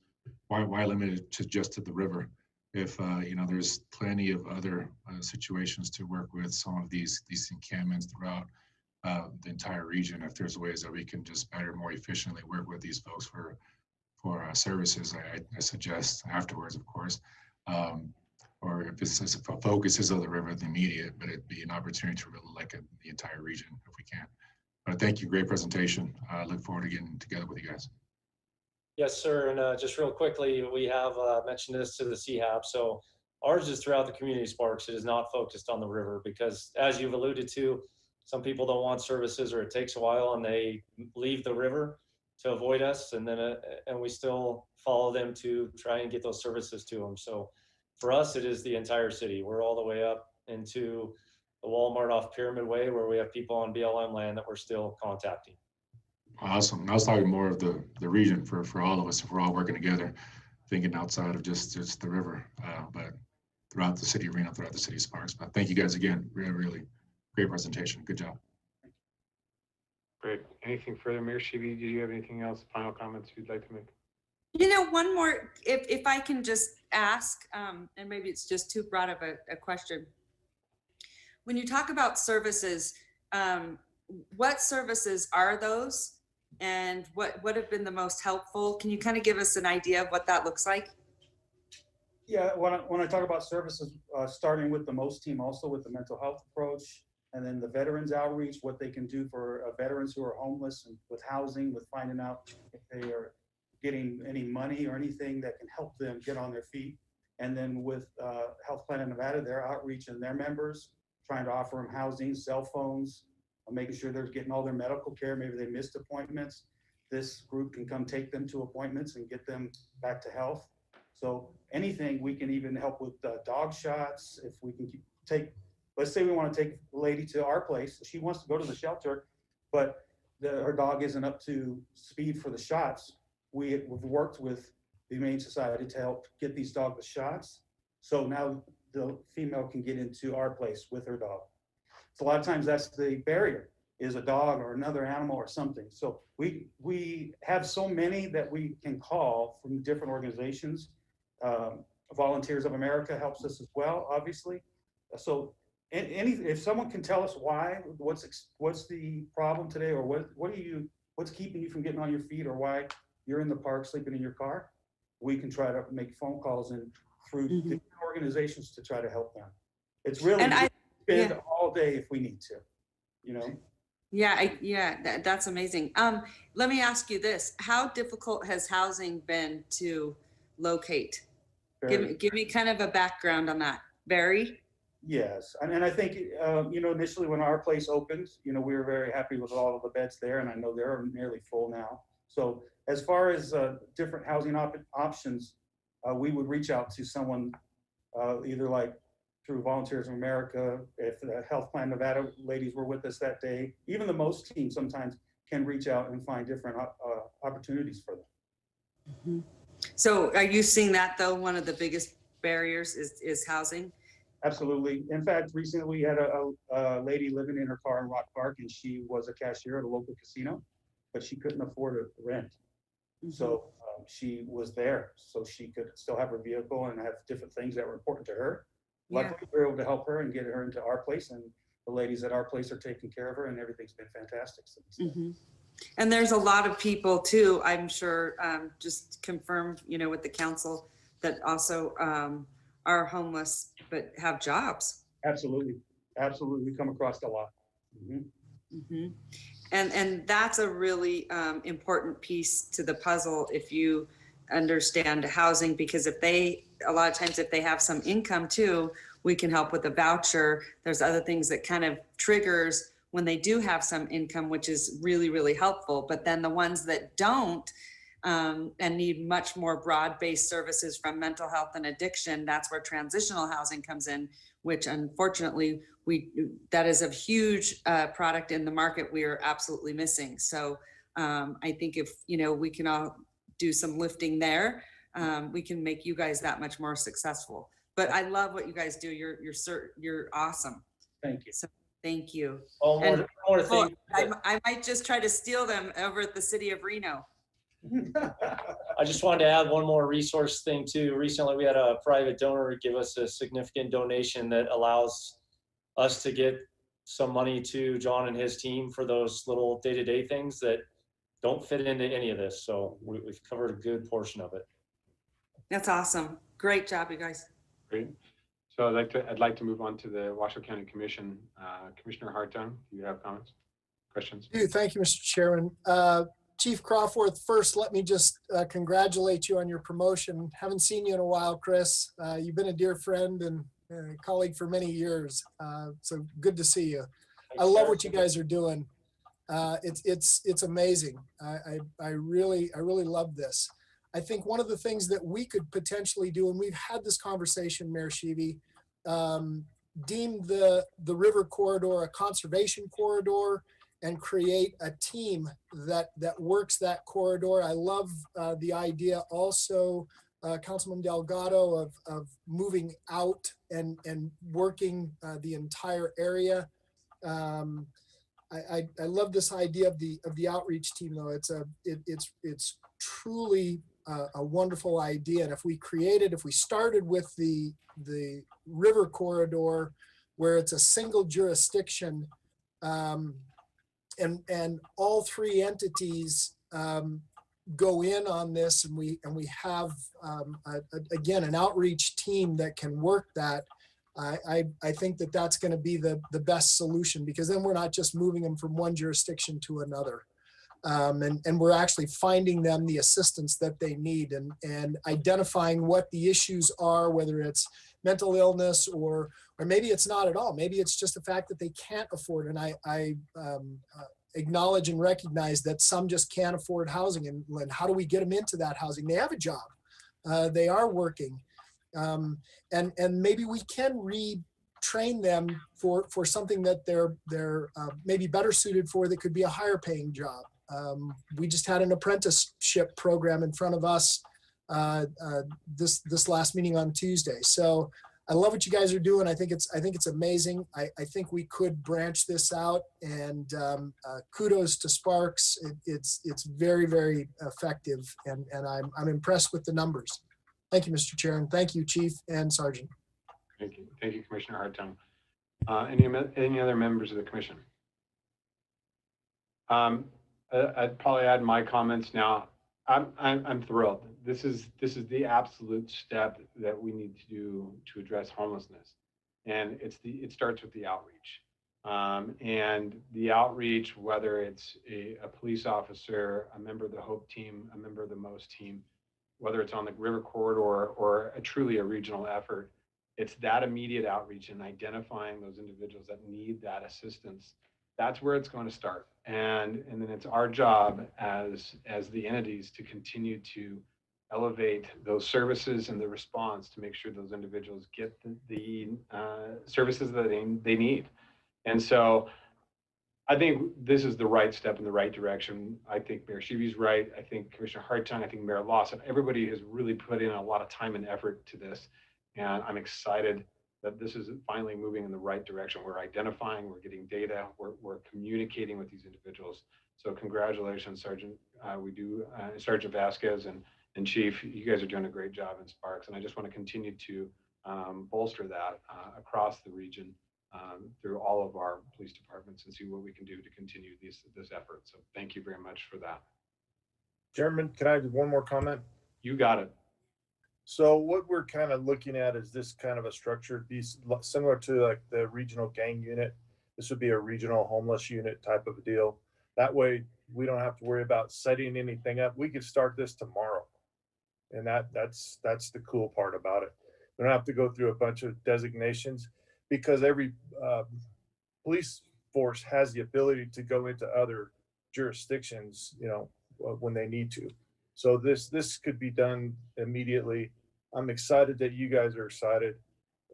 why limit it to just to the river? If there's plenty of other situations to work with some of these encampments throughout the entire region. If there's ways that we can just better, more efficiently work with these folks for services, I suggest afterwards, of course. Or if a focus is on the river, the immediate, but it'd be an opportunity to really look at the entire region if we can. But thank you, great presentation. I look forward to getting together with you guys. Yes, sir. And just real quickly, we have mentioned this to the CHAP. So ours is throughout the community Sparks. It is not focused on the river because, as you've alluded to, some people don't want services or it takes a while and they leave the river to avoid us, and then and we still follow them to try and get those services to them. So for us, it is the entire city. We're all the way up into the Walmart off Pyramid Way, where we have people on BLM land that we're still contacting. Awesome. I was talking more of the region for all of us, if we're all working together, thinking outside of just the river, but throughout the city of Reno, throughout the city of Sparks. But thank you guys again. Really, really great presentation. Good job. Great. Anything further, Mayor Shivi? Do you have anything else, final comments you'd like to make? One more, if I can just ask, and maybe it's just too broad of a question. When you talk about services, what services are those? And what have been the most helpful? Can you kind of give us an idea of what that looks like? Yeah, when I talk about services, starting with the MOST team, also with the mental health approach, and then the veterans outreach, what they can do for veterans who are homeless and with housing, with finding out if they are getting any money or anything that can help them get on their feet. And then with Health Plan of Nevada, their outreach and their members, trying to offer them housing, cell phones, making sure they're getting all their medical care. Maybe they missed appointments. This group can come take them to appointments and get them back to health. So anything, we can even help with dog shots. If we can let's say we want to take a lady to our place. She wants to go to the shelter, but her dog isn't up to speed for the shots. We've worked with the Humane Society to help get these dogs the shots. So now the female can get into our place with her dog. So a lot of times that's the barrier, is a dog or another animal or something. So we have so many that we can call from different organizations. Volunteers of America helps us as well, obviously. So if someone can tell us why, what's the problem today, or what's keeping you from getting on your feet, or why you're in the park sleeping in your car, we can try to make phone calls and through different organizations to try to help them. It's really spend all day if we need to, That's amazing. Let me ask you this: how difficult has housing been to locate? Give me kind of a background on that. Very. Yes, and I think initially when our place opened, we were very happy with all of the beds there, and I know they're nearly full now. So as far as different housing options, we would reach out to someone either like through Volunteers of America, if the Health Plan Nevada ladies were with us that day. Even the MOST team sometimes can reach out and find different opportunities for them. So are you seeing that though? One of the biggest barriers is housing? Absolutely. In fact, recently we had a lady living in her car in Rock Park, and she was a cashier at a local casino, but she couldn't afford a rent. So she was there so she could still have her vehicle and have different things that were important to her. Luckily, we were able to help her and get her into our place, and the ladies at our place are taking care of her, and everything's been fantastic since. And there's a lot of people too, I'm sure, just confirmed, with the council, that also are homeless but have jobs. Absolutely. We come across a lot. And that's a really important piece to the puzzle if you understand housing, because a lot of times if they have some income too, we can help with a voucher. There's other things that kind of triggers when they do have some income, which is really, really helpful. But then the ones that don't and need much more broad-based services from mental health and addiction, that's where transitional housing comes in, which unfortunately that is a huge product in the market we are absolutely missing. So I think if we can all do some lifting there, we can make you guys that much more successful. But I love what you guys do. You're awesome. Thank you. So thank you. One And more thing. I might just try to steal them over at the city of Reno. I just wanted to add one more resource thing too. Recently, we had a private donor give us a significant donation that allows us to get some money to John and his team for those little day-to-day things that don't fit into any of this. So we've covered a good portion of it. That's awesome. Great job, you guys. Great. So I'd like to move on to the Washoe County Commission. Commissioner Hartung, do you have comments, questions? Thank you, Mr. Chairman. Chief Crawford, first, let me just congratulate you on your promotion. Haven't seen you in a while, Chris. You've been a dear friend and colleague for many years. So good to see you. I love what you guys are doing. It's amazing. I really love this. I think one of the things that we could potentially do, and we've had this conversation, Mayor Sheevy, deem the river corridor a conservation corridor and create a team that works that corridor. I love the idea also, Councilman Delgado, of moving out and working the entire area. I love this idea of the outreach team, though. It's truly a wonderful idea. And if we started with the river corridor, where it's a single jurisdiction, and all three entities go in on this, and we have again an outreach team that can work that. I think that's going to be the best solution, because then we're not just moving them from one jurisdiction to another. And we're actually finding them the assistance that they need, and identifying what the issues are, whether it's mental illness or maybe it's not at all. Maybe it's just the fact that they can't afford. And I acknowledge and recognize that some just can't afford housing. And how do we get them into that housing? They have a job. They are working. And maybe we can retrain them for something that they're maybe better suited for, that could be a higher paying job. We just had an apprenticeship program in front of us this last meeting on Tuesday. So I love what you guys are doing. I think it's amazing. I think we could branch this out, and kudos to Sparks. It's very, very effective, and I'm impressed with the numbers. Thank you, Mr. Chair, and thank you, Chief and Sergeant. Thank you, Commissioner Hartung. Any other members of the commission? I'd probably add my comments now. I'm thrilled. This is the absolute step that we need to do to address homelessness, and it starts with the outreach. And the outreach, whether it's a police officer, a member of the HOPE team, a member of the MOST team, whether it's on the river corridor or truly a regional effort, it's that immediate outreach and identifying those individuals that need that assistance. That's where it's going to start. And then it's our job as the entities to continue to elevate those services and the response to make sure those individuals get the services that they need. And so I think this is the right step in the right direction. I think Mayor Sheevy's right. I think Commissioner Hartung, I think Mayor Lawson, everybody has really put in a lot of time and effort to this. And I'm excited that this is finally moving in the right direction. We're identifying, we're getting data, we're communicating with these individuals. So congratulations, Sergeant. Sergeant Vasquez and Chief, you guys are doing a great job in Sparks. And I just want to continue to bolster that across the region through all of our police departments, and see what we can do to continue this effort. So thank you very much for that. Chairman, can I have one more comment? You got it. So what we're kind of looking at is this kind of a structure, similar to like the regional gang unit. This would be a regional homeless unit type of a deal. That way we don't have to worry about setting anything up. We could start this tomorrow. And that's the cool part about it. We don't have to go through a bunch of designations, because every police force has the ability to go into other jurisdictions, when they need to. So this could be done immediately. I'm excited that you guys are excited,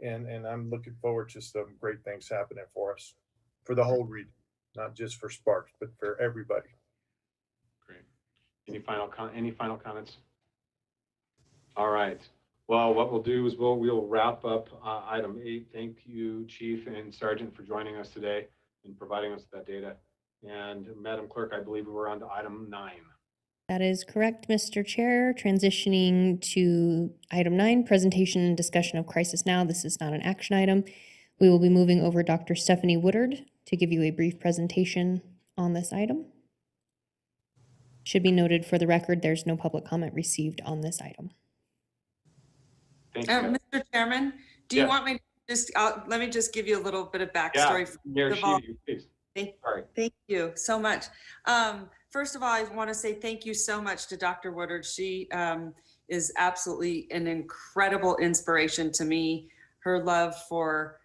and I'm looking forward to some great things happening for us, for the whole region, not just for Sparks, but for everybody. Great. Any any final comments? All right. Well, what we'll do is we'll wrap up item 8. Thank you, Chief and Sergeant, for joining us today and providing us that data. And Madam Clerk, I believe we're on to item 9. That is correct, Mr. Chair. Transitioning to item 9, presentation and discussion of Crisis Now. This is not an action item. We will be moving over Dr. Stephanie Woodard to give you a brief presentation on this item. Should be noted for the record, there's no public comment received on this item. Thank you. Mr. Chairman, do you want me to just, let me just give you a little bit of backstory. Please. Thank you so much. First of all, I want to say thank you so much to Dr. Woodard. She is absolutely an incredible inspiration to me. Her love for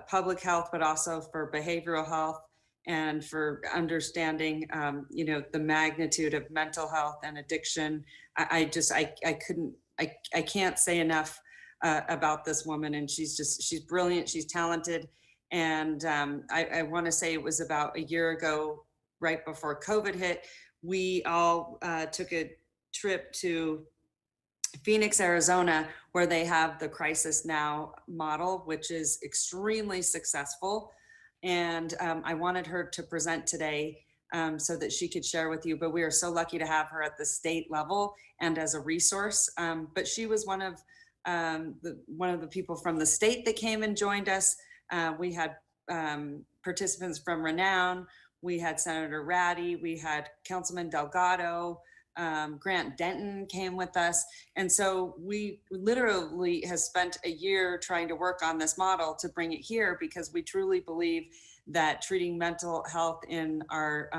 public health, but also for behavioral health and for understanding, the magnitude of mental health and addiction. I can't say enough about this woman, and she's brilliant. She's talented. And I want to say it was about a year ago, right before COVID hit, we all took a trip to Phoenix, Arizona, where they have the Crisis Now model, which is extremely successful. And I wanted her to present today so that she could share with you, but we are so lucky to have her at the state level and as a resource. But she was one of the people from the state that came and joined us. We had participants from Reno. We had Senator Ratty. We had Councilman Delgado. Grant Denton came with us. And so we literally have spent a year trying to work on this model to bring it here, because we truly believe that treating mental health in our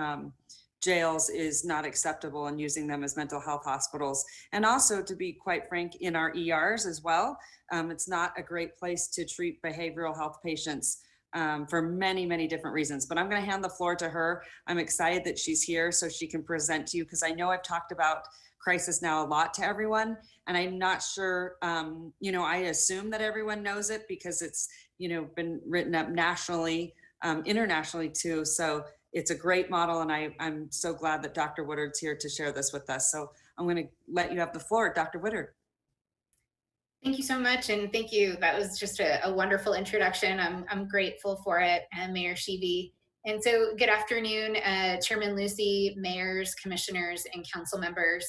jails is not acceptable, and using them as mental health hospitals. And also, to be quite frank, in our ERs as well. It's not a great place to treat behavioral health patients for many, many different reasons. But I'm going to hand the floor to her. I'm excited that she's here so she can present to you, because I know I've talked about Crisis Now a lot to everyone, and I'm not sure, I assume that everyone knows it because it's, been written up nationally, internationally too. So it's a great model, and I'm so glad that Dr. Woodard's here to share this with us. So I'm going to let you have the floor, Dr. Woodard. Thank you so much, and thank you. That was just a wonderful introduction. I'm grateful for it, Mayor Sheevy. And so good afternoon, Chairman Lucy, mayors, commissioners, and council members.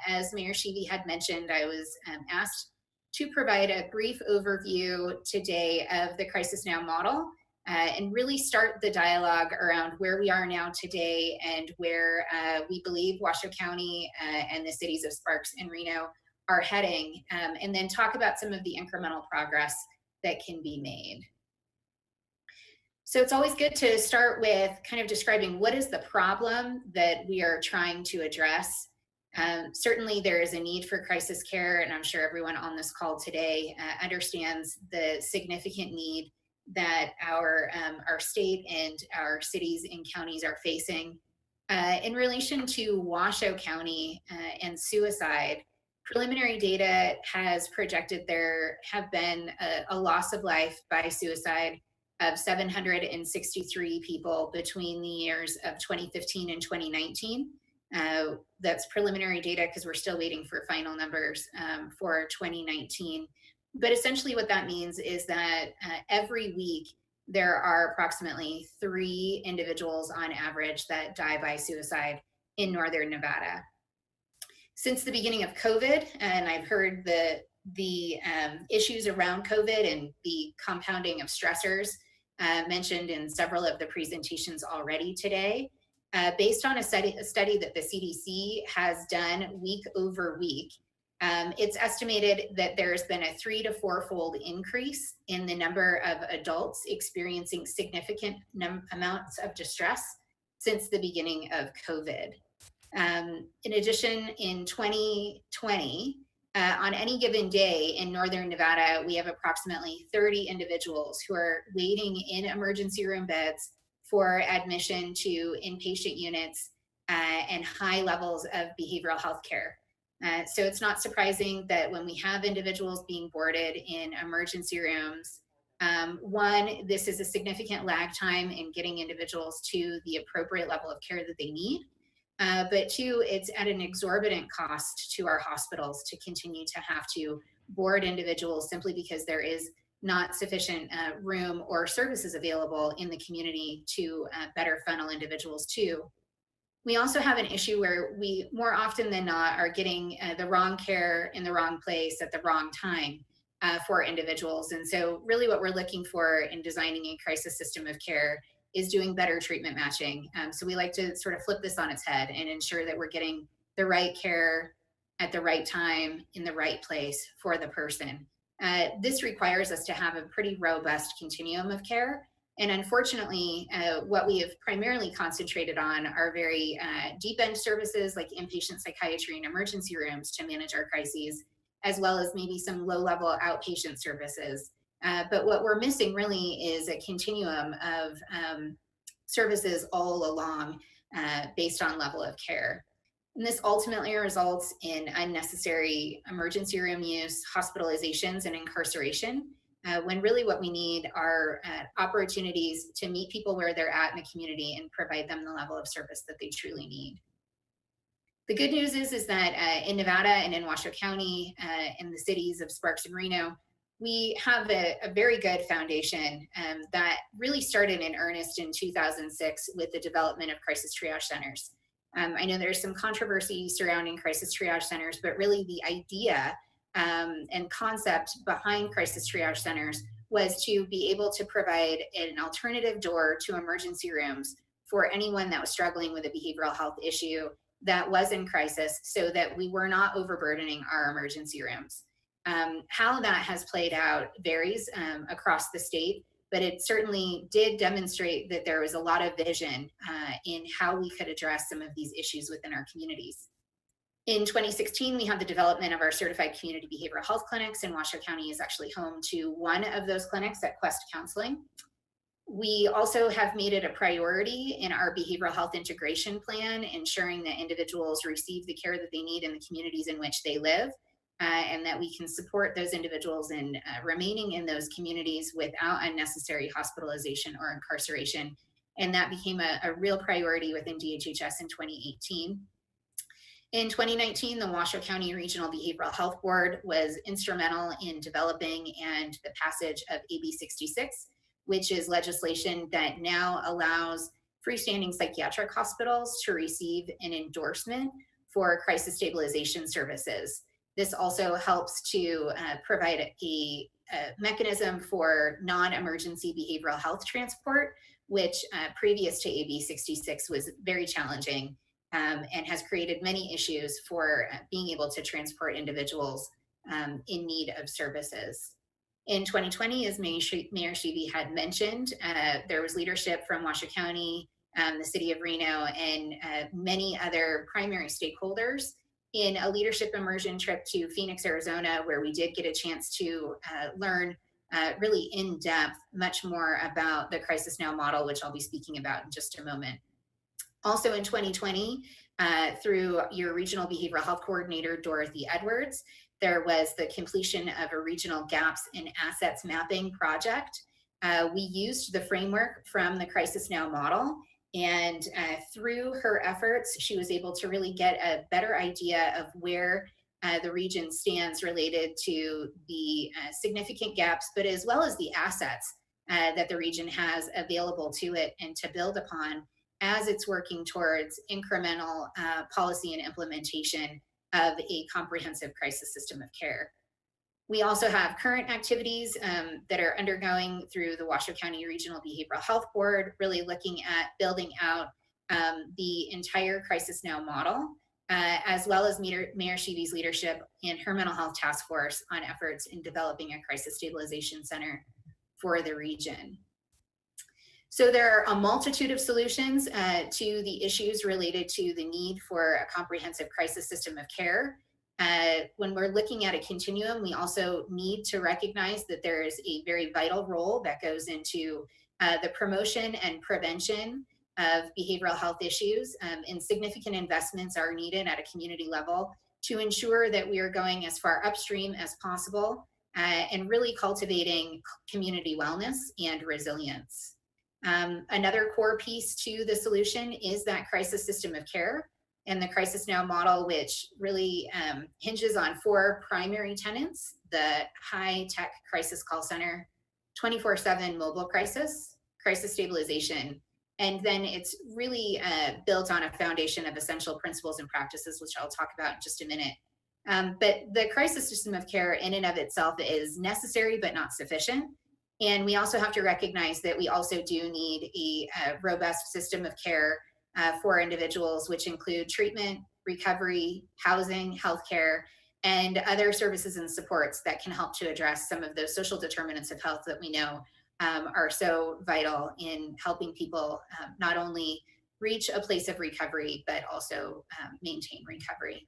As Mayor Sheevy had mentioned, I was asked to provide a brief overview today of the Crisis Now model and really start the dialogue around where we are now today and where we believe Washoe County and the cities of Sparks and Reno are heading, and then talk about some of the incremental progress that can be made. So it's always good to start with kind of describing what is the problem that we are trying to address. Certainly there is a need for crisis care, and I'm sure everyone on this call today understands the significant need that our state and our cities and counties are facing. In relation to Washoe County and suicide, preliminary data has projected there have been a loss of life by suicide of 763 people between the years of 2015 and 2019. That's preliminary data because we're still waiting for final numbers for 2019. But essentially what that means is that every week there are approximately 3 individuals on average that die by suicide in Northern Nevada. Since the beginning of COVID, and I've heard the issues around COVID and the compounding of stressors mentioned in several of the presentations already today, based on a study that the CDC has done week over week, it's estimated that there's been a 3- to 4-fold increase in the number of adults experiencing significant amounts of distress since the beginning of COVID. In addition, in 2020, on any given day in Northern Nevada, we have approximately 30 individuals who are waiting in emergency room beds for admission to inpatient units and high levels of behavioral health care. So it's not surprising that when we have individuals being boarded in emergency rooms, one, this is a significant lag time in getting individuals to the appropriate level of care that they need. But two, it's at an exorbitant cost to our hospitals to continue to have to board individuals simply because there is not sufficient room or services available in the community to better funnel individuals to. We also have an issue where we more often than not are getting the wrong care in the wrong place at the wrong time for individuals. And so really what we're looking for in designing a crisis system of care is doing better treatment matching. So we like to sort of flip this on its head and ensure that we're getting the right care at the right time in the right place for the person. This requires us to have a pretty robust continuum of care. And unfortunately, what we have primarily concentrated on are very deep end services like inpatient psychiatry and emergency rooms to manage our crises, as well as maybe some low level outpatient services. But what we're missing really is a continuum of services all along based on level of care. And this ultimately results in unnecessary emergency room use, hospitalizations, and incarceration, when really what we need are opportunities to meet people where they're at in the community and provide them the level of service that they truly need. The good news is that in Nevada and in Washoe County, in the cities of Sparks and Reno, we have a very good foundation that really started in earnest in 2006 with the development of crisis triage centers. I know there's some controversy surrounding crisis triage centers, but really the idea and concept behind crisis triage centers was to be able to provide an alternative door to emergency rooms for anyone that was struggling with a behavioral health issue that was in crisis, so that we were not overburdening our emergency rooms. How that has played out varies across the state, but it certainly did demonstrate that there was a lot of vision in how we could address some of these issues within our communities. In 2016, we had the development of our certified community behavioral health clinics, and Washoe County is actually home to one of those clinics at Quest Counseling. We also have made it a priority in our behavioral health integration plan, ensuring that individuals receive the care that they need in the communities in which they live, and that we can support those individuals in remaining in those communities without unnecessary hospitalization or incarceration. And that became a real priority within DHHS in 2018. In 2019, the Washoe County Regional Behavioral Health Board was instrumental in developing and the passage of AB 66, which is legislation that now allows freestanding psychiatric hospitals to receive an endorsement for crisis stabilization services. This also helps to provide a mechanism for non-emergency behavioral health transport, which previous to AB 66 was very challenging and has created many issues for being able to transport individuals in need of services. In 2020, as Mayor Sheevy had mentioned, there was leadership from Washoe County, the city of Reno, and many other primary stakeholders in a leadership immersion trip to Phoenix, Arizona, where we did get a chance to learn really in depth much more about the Crisis Now model, which I'll be speaking about in just a moment. Also in 2020, through your regional behavioral health coordinator, Dorothy Edwards, there was the completion of a regional gaps in assets mapping project. We used the framework from the Crisis Now model, and through her efforts, she was able to really get a better idea of where the region stands related to the significant gaps, but as well as the assets that the region has available to it and to build upon as it's working towards incremental policy and implementation of a comprehensive crisis system of care. We also have current activities that are undergoing through the Washoe County Regional Behavioral Health Board, really looking at building out the entire Crisis Now model, as well as Mayor Sheevy's leadership and her mental health task force on efforts in developing a crisis stabilization center for the region. So there are a multitude of solutions to the issues related to the need for a comprehensive crisis system of care. When we're looking at a continuum, we also need to recognize that there is a very vital role that goes into the promotion and prevention of behavioral health issues, and significant investments are needed at a community level to ensure that we are going as far upstream as possible and really cultivating community wellness and resilience. Another core piece to the solution is that crisis system of care. And the Crisis Now model, which really hinges on 4 primary tenets: the high-tech crisis call center, 24/7 mobile crisis stabilization, and then it's really built on a foundation of essential principles and practices, which I'll talk about in just a minute. But the crisis system of care in and of itself is necessary but not sufficient. And we also have to recognize that we also do need a robust system of care for individuals, which include treatment, recovery, housing, healthcare, and other services and supports that can help to address some of those social determinants of health that we know are so vital in helping people not only reach a place of recovery, but also maintain recovery.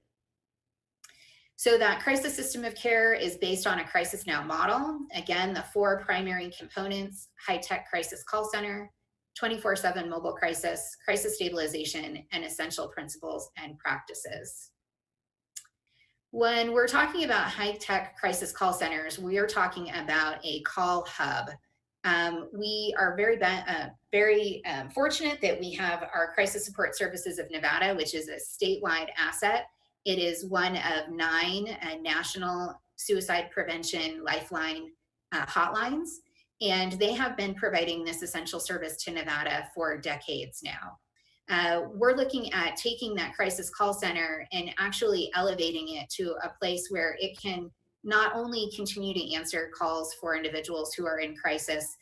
So that crisis system of care is based on a Crisis Now model. Again, the 4 primary components: high-tech crisis call center, 24/7 mobile crisis stabilization, and essential principles and practices. When we're talking about high-tech crisis call centers, we are talking about a call hub. We are very fortunate that we have our Crisis Support Services of Nevada, which is a statewide asset. It is one of 9 national suicide prevention lifeline hotlines, and they have been providing this essential service to Nevada for decades now. We're looking at taking that crisis call center and actually elevating it to a place where it can not only continue to answer calls for individuals who are in crisis,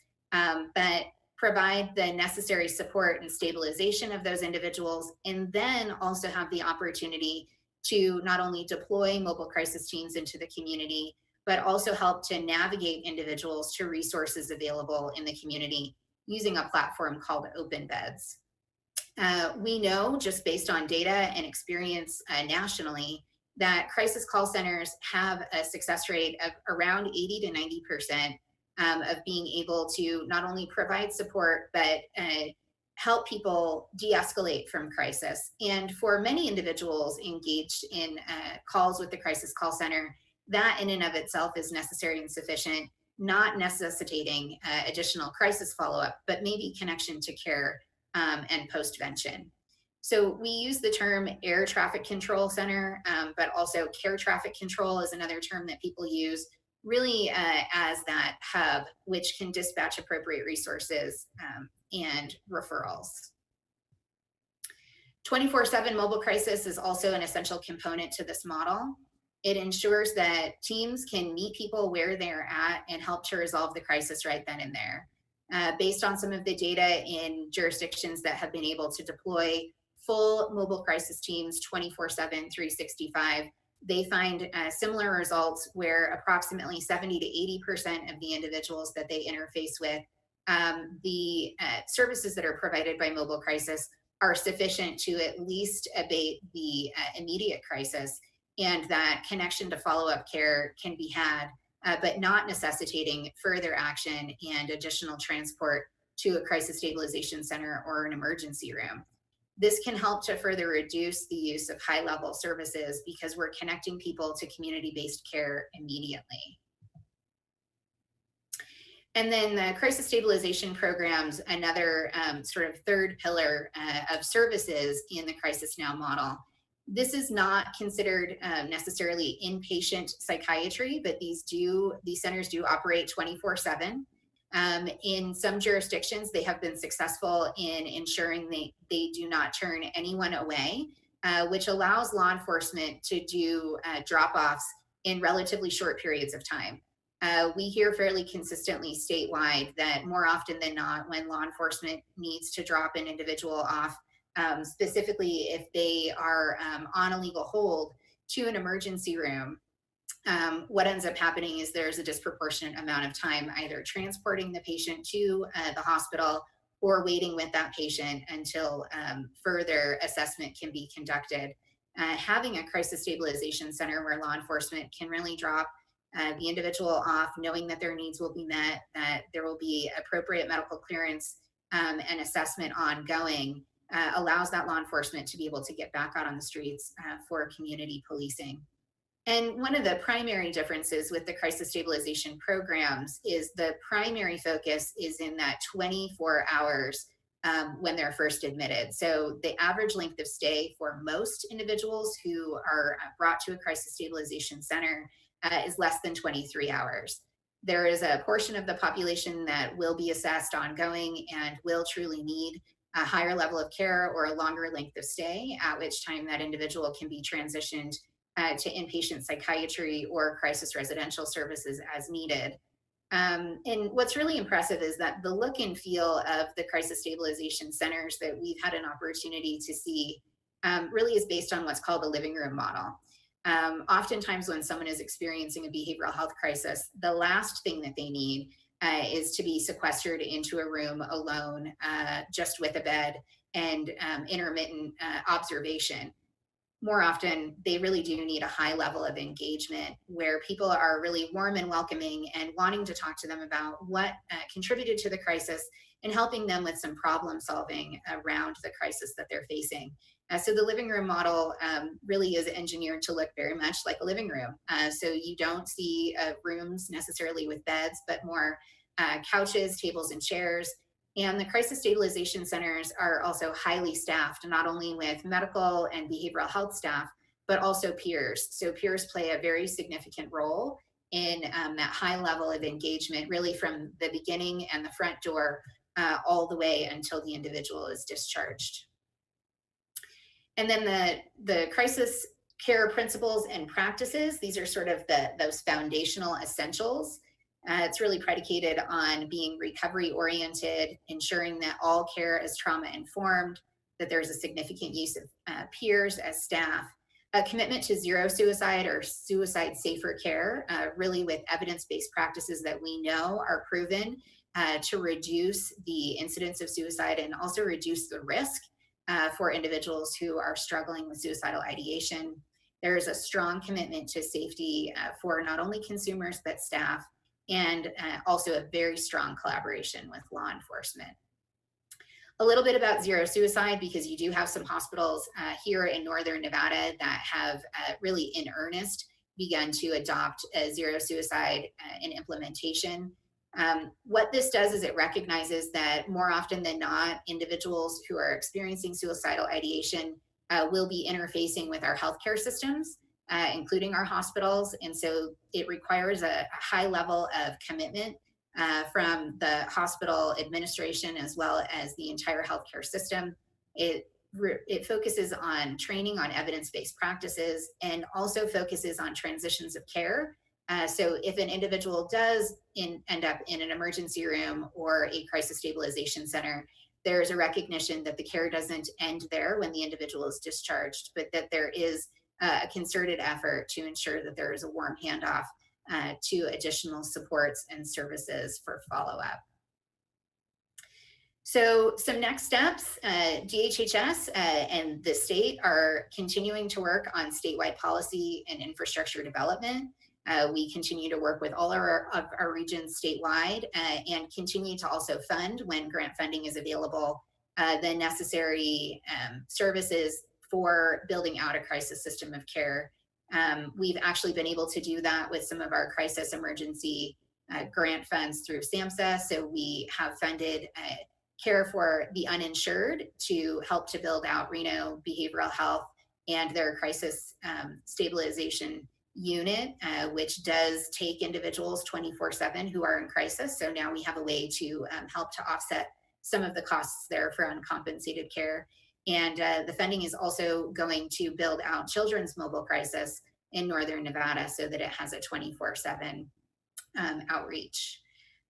but provide the necessary support and stabilization of those individuals, and then also have the opportunity to not only deploy mobile crisis teams into the community, but also help to navigate individuals to resources available in the community using a platform called Open Beds. We know, just based on data and experience nationally, that crisis call centers have a success rate of around 80 to 90% of being able to not only provide support, but help people de-escalate from crisis. And for many individuals engaged in calls with the crisis call center, that in and of itself is necessary and sufficient, not necessitating additional crisis follow-up, but maybe connection to care and postvention. So we use the term air traffic control center, but also care traffic control is another term that people use, really as that hub, which can dispatch appropriate resources and referrals. 24/7 mobile crisis is also an essential component to this model. It ensures that teams can meet people where they're at and help to resolve the crisis right then and there. Based on some of the data in jurisdictions that have been able to deploy full mobile crisis teams 24/7, 365, they find similar results where approximately 70 to 80% of the individuals that they interface with, the services that are provided by mobile crisis are sufficient to at least abate the immediate crisis, and that connection to follow-up care can be had, but not necessitating further action and additional transport to a crisis stabilization center or an emergency room. This can help to further reduce the use of high-level services because we're connecting people to community-based care immediately. And then the crisis stabilization programs, another sort of third pillar of services in the Crisis Now model. This is not considered necessarily inpatient psychiatry, but these centers do operate 24/7. In some jurisdictions, they have been successful in ensuring they do not turn anyone away, which allows law enforcement to do drop-offs in relatively short periods of time. We hear fairly consistently statewide that more often than not, when law enforcement needs to drop an individual off, specifically if they are on a legal hold to an emergency room, what ends up happening is there's a disproportionate amount of time either transporting the patient to the hospital or waiting with that patient until further assessment can be conducted. Having a crisis stabilization center where law enforcement can really drop the individual off, knowing that their needs will be met, that there will be appropriate medical clearance and assessment ongoing, allows that law enforcement to be able to get back out on the streets for community policing. And one of the primary differences with the crisis stabilization programs is the primary focus is in that 24 hours when they're first admitted. So the average length of stay for most individuals who are brought to a crisis stabilization center is less than 23 hours. There is a portion of the population that will be assessed ongoing and will truly need a higher level of care or a longer length of stay, at which time that individual can be transitioned to inpatient psychiatry or crisis residential services as needed. And what's really impressive is that the look and feel of the crisis stabilization centers that we've had an opportunity to see really is based on what's called a living room model. Oftentimes when someone is experiencing a behavioral health crisis, the last thing that they need is to be sequestered into a room alone, just with a bed and intermittent observation. More often, they really do need a high level of engagement where people are really warm and welcoming and wanting to talk to them about what contributed to the crisis and helping them with some problem solving around the crisis that they're facing. So the living room model really is engineered to look very much like a living room. So you don't see rooms necessarily with beds, but more couches, tables, and chairs. And the crisis stabilization centers are also highly staffed, not only with medical and behavioral health staff, but also peers. So peers play a very significant role in that high level of engagement, really from the beginning and the front door all the way until the individual is discharged. And then the crisis care principles and practices, these are sort of those foundational essentials. It's really predicated on being recovery oriented, ensuring that all care is trauma informed, that there's a significant use of peers as staff, a commitment to zero suicide or suicide safer care, really with evidence-based practices that we know are proven to reduce the incidence of suicide and also reduce the risk for individuals who are struggling with suicidal ideation. There is a strong commitment to safety for not only consumers, but staff, and also a very strong collaboration with law enforcement. A little bit about zero suicide, because you do have some hospitals here in Northern Nevada that have really in earnest begun to adopt zero suicide in implementation. What this does is it recognizes that more often than not, individuals who are experiencing suicidal ideation will be interfacing with our healthcare systems, including our hospitals. And so it requires a high level of commitment from the hospital administration as well as the entire healthcare system. It focuses on training on evidence-based practices and also focuses on transitions of care. So if an individual does end up in an emergency room or a crisis stabilization center, there's a recognition that the care doesn't end there when the individual is discharged, but that there is a concerted effort to ensure that there is a warm handoff to additional supports and services for follow-up. So some next steps, DHHS and the state are continuing to work on statewide policy and infrastructure development. We continue to work with all of our regions statewide and continue to also fund, when grant funding is available, the necessary services for building out a crisis system of care. We've actually been able to do that with some of our crisis emergency grant funds through SAMHSA. So we have funded care for the uninsured to help to build out Reno behavioral health and their crisis stabilization unit, which does take individuals 24/7 who are in crisis. So now we have a way to help to offset some of the costs there for uncompensated care. And the funding is also going to build out children's mobile crisis in Northern Nevada so that it has a 24/7 outreach.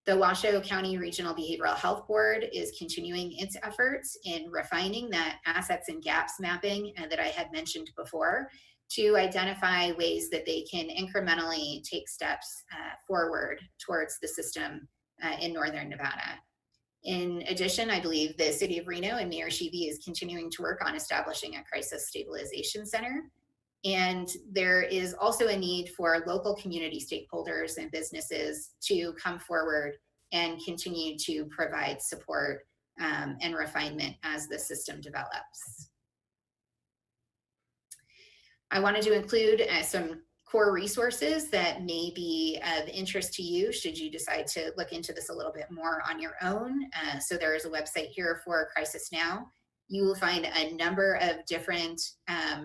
The Washoe County Regional Behavioral Health Board is continuing its efforts in refining that assets and gaps mapping that I had mentioned before, to identify ways that they can incrementally take steps forward towards the system in Northern Nevada. In addition, I believe the City of Reno and Mayor Sheevy is continuing to work on establishing a crisis stabilization center. And there is also a need for local community stakeholders and businesses to come forward and continue to provide support and refinement as the system develops. I wanted to include some core resources that may be of interest to you should you decide to look into this a little bit more on your own. So there is a website here for Crisis Now. You will find a number of different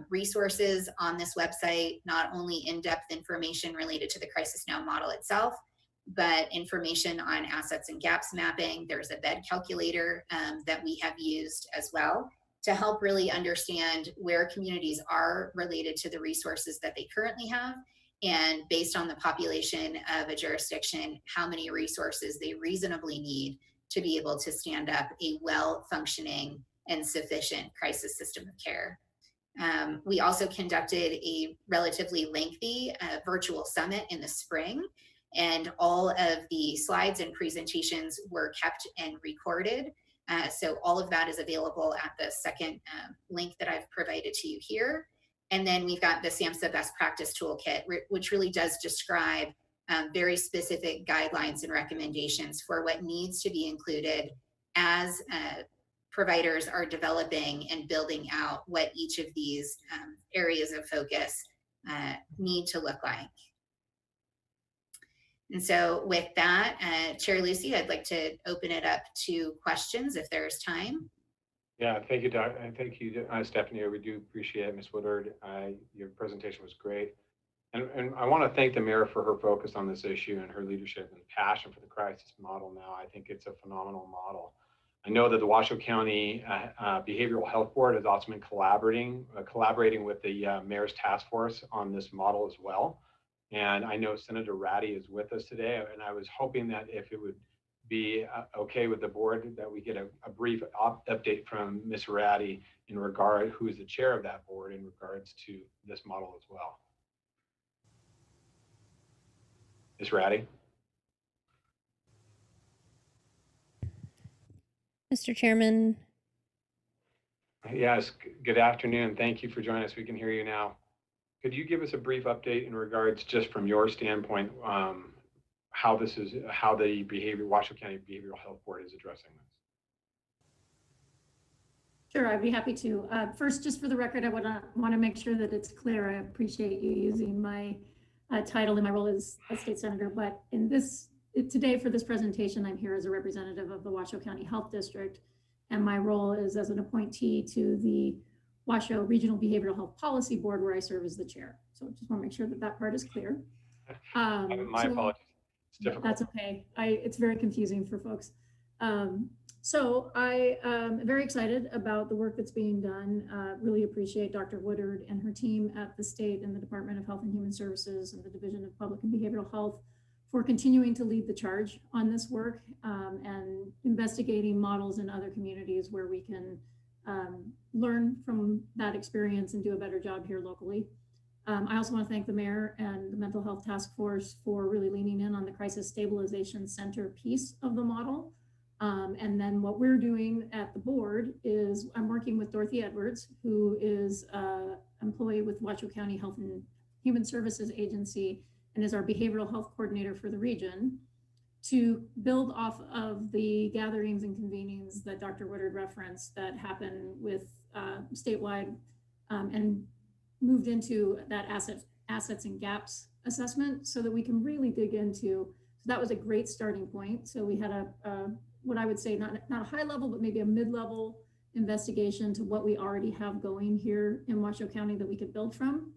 resources on this website, not only in-depth information related to the Crisis Now model itself, but information on assets and gaps mapping. There's a bed calculator that we have used as well to help really understand where communities are related to the resources that they currently have, and based on the population of a jurisdiction, how many resources they reasonably need to be able to stand up a well-functioning and sufficient crisis system of care. We also conducted a relatively lengthy virtual summit in the spring, and all of the slides and presentations were kept and recorded. So all of that is available at the second link that I've provided to you here. And then we've got the SAMHSA best practice toolkit, which really does describe very specific guidelines and recommendations for what needs to be included as providers are developing and building out what each of these areas of focus need to look like. And so with that, Chair Lucy, I'd like to open it up to questions if there's time. Yeah, thank you, Doc. Thank you, Stephanie. We do appreciate it, Ms. Woodard. Your presentation was great. And I want to thank the mayor for her focus on this issue and her leadership and passion for the crisis model now. I think it's a phenomenal model. I know that the Washoe County Behavioral Health Board has also been collaborating with the mayor's task force on this model as well. And I know Senator Ratty is with us today, and I was hoping that if it would be okay with the board that we get a brief update from Ms. Ratty in regard, who is the chair of that board, in regards to this model as well. Ms. Ratty? Mr. Chairman. Yes, good afternoon. Thank you for joining us. We can hear you now. Could you give us a brief update in regards, just from your standpoint, how the Washoe County Behavioral Health Board is addressing this? Sure, I'd be happy to. First, just for the record, I want to make sure that it's clear. I appreciate you using my title in my role as a state senator, but today for this presentation, I'm here as a representative of the Washoe County Health District, and my role is as an appointee to the Washoe Regional Behavioral Health Policy Board, where I serve as the chair. So just want to make sure that that part is clear. My apologies. It's difficult. That's okay. It's very confusing for folks. So I am very excited about the work that's being done. Really appreciate Dr. Woodard and her team at the state and the Department of Health and Human Services and the Division of Public and Behavioral Health for continuing to lead the charge on this work and investigating models in other communities where we can learn from that experience and do a better job here locally. I also want to thank the mayor and the Mental Health Task Force for really leaning in on the Crisis Stabilization Center piece of the model. And then what we're doing at the board is I'm working with Dorothy Edwards, who is an employee with Washoe County Health and Human Services Agency and is our behavioral health coordinator for the region, to build off of the gatherings and convenings that Dr. Woodard referenced that happen with statewide and moved into that assets and gaps assessment so that we can really dig into. So that was a great starting point. So we had what I would say, not a high level, but maybe a mid-level investigation to what we already have going here in Washoe County that we could build from.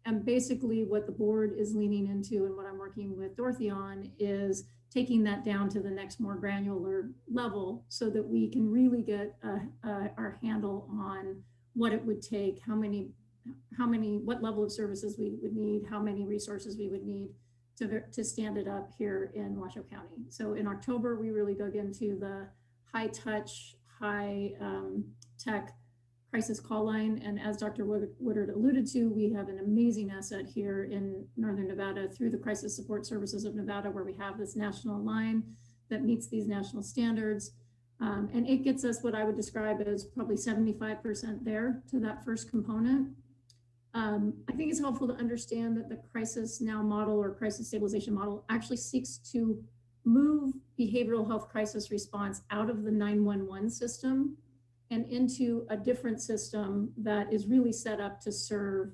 And basically what the board is leaning into and what I'm working with Dorothy on is taking that down to the next more granular level so that we can really get our handle on what it would take, what level of services we would need, how many resources we would need to stand it up here in Washoe County. So in October, we really dug into the high touch, high tech crisis call line. And as Dr. Woodard alluded to, we have an amazing asset here in Northern Nevada through the Crisis Support Services of Nevada, where we have this national line that meets these national standards. And it gets us what I would describe as probably 75% there to that first component. I think it's helpful to understand that the Crisis Now model or crisis stabilization model actually seeks to move behavioral health crisis response out of the 911 system and into a different system that is really set up to serve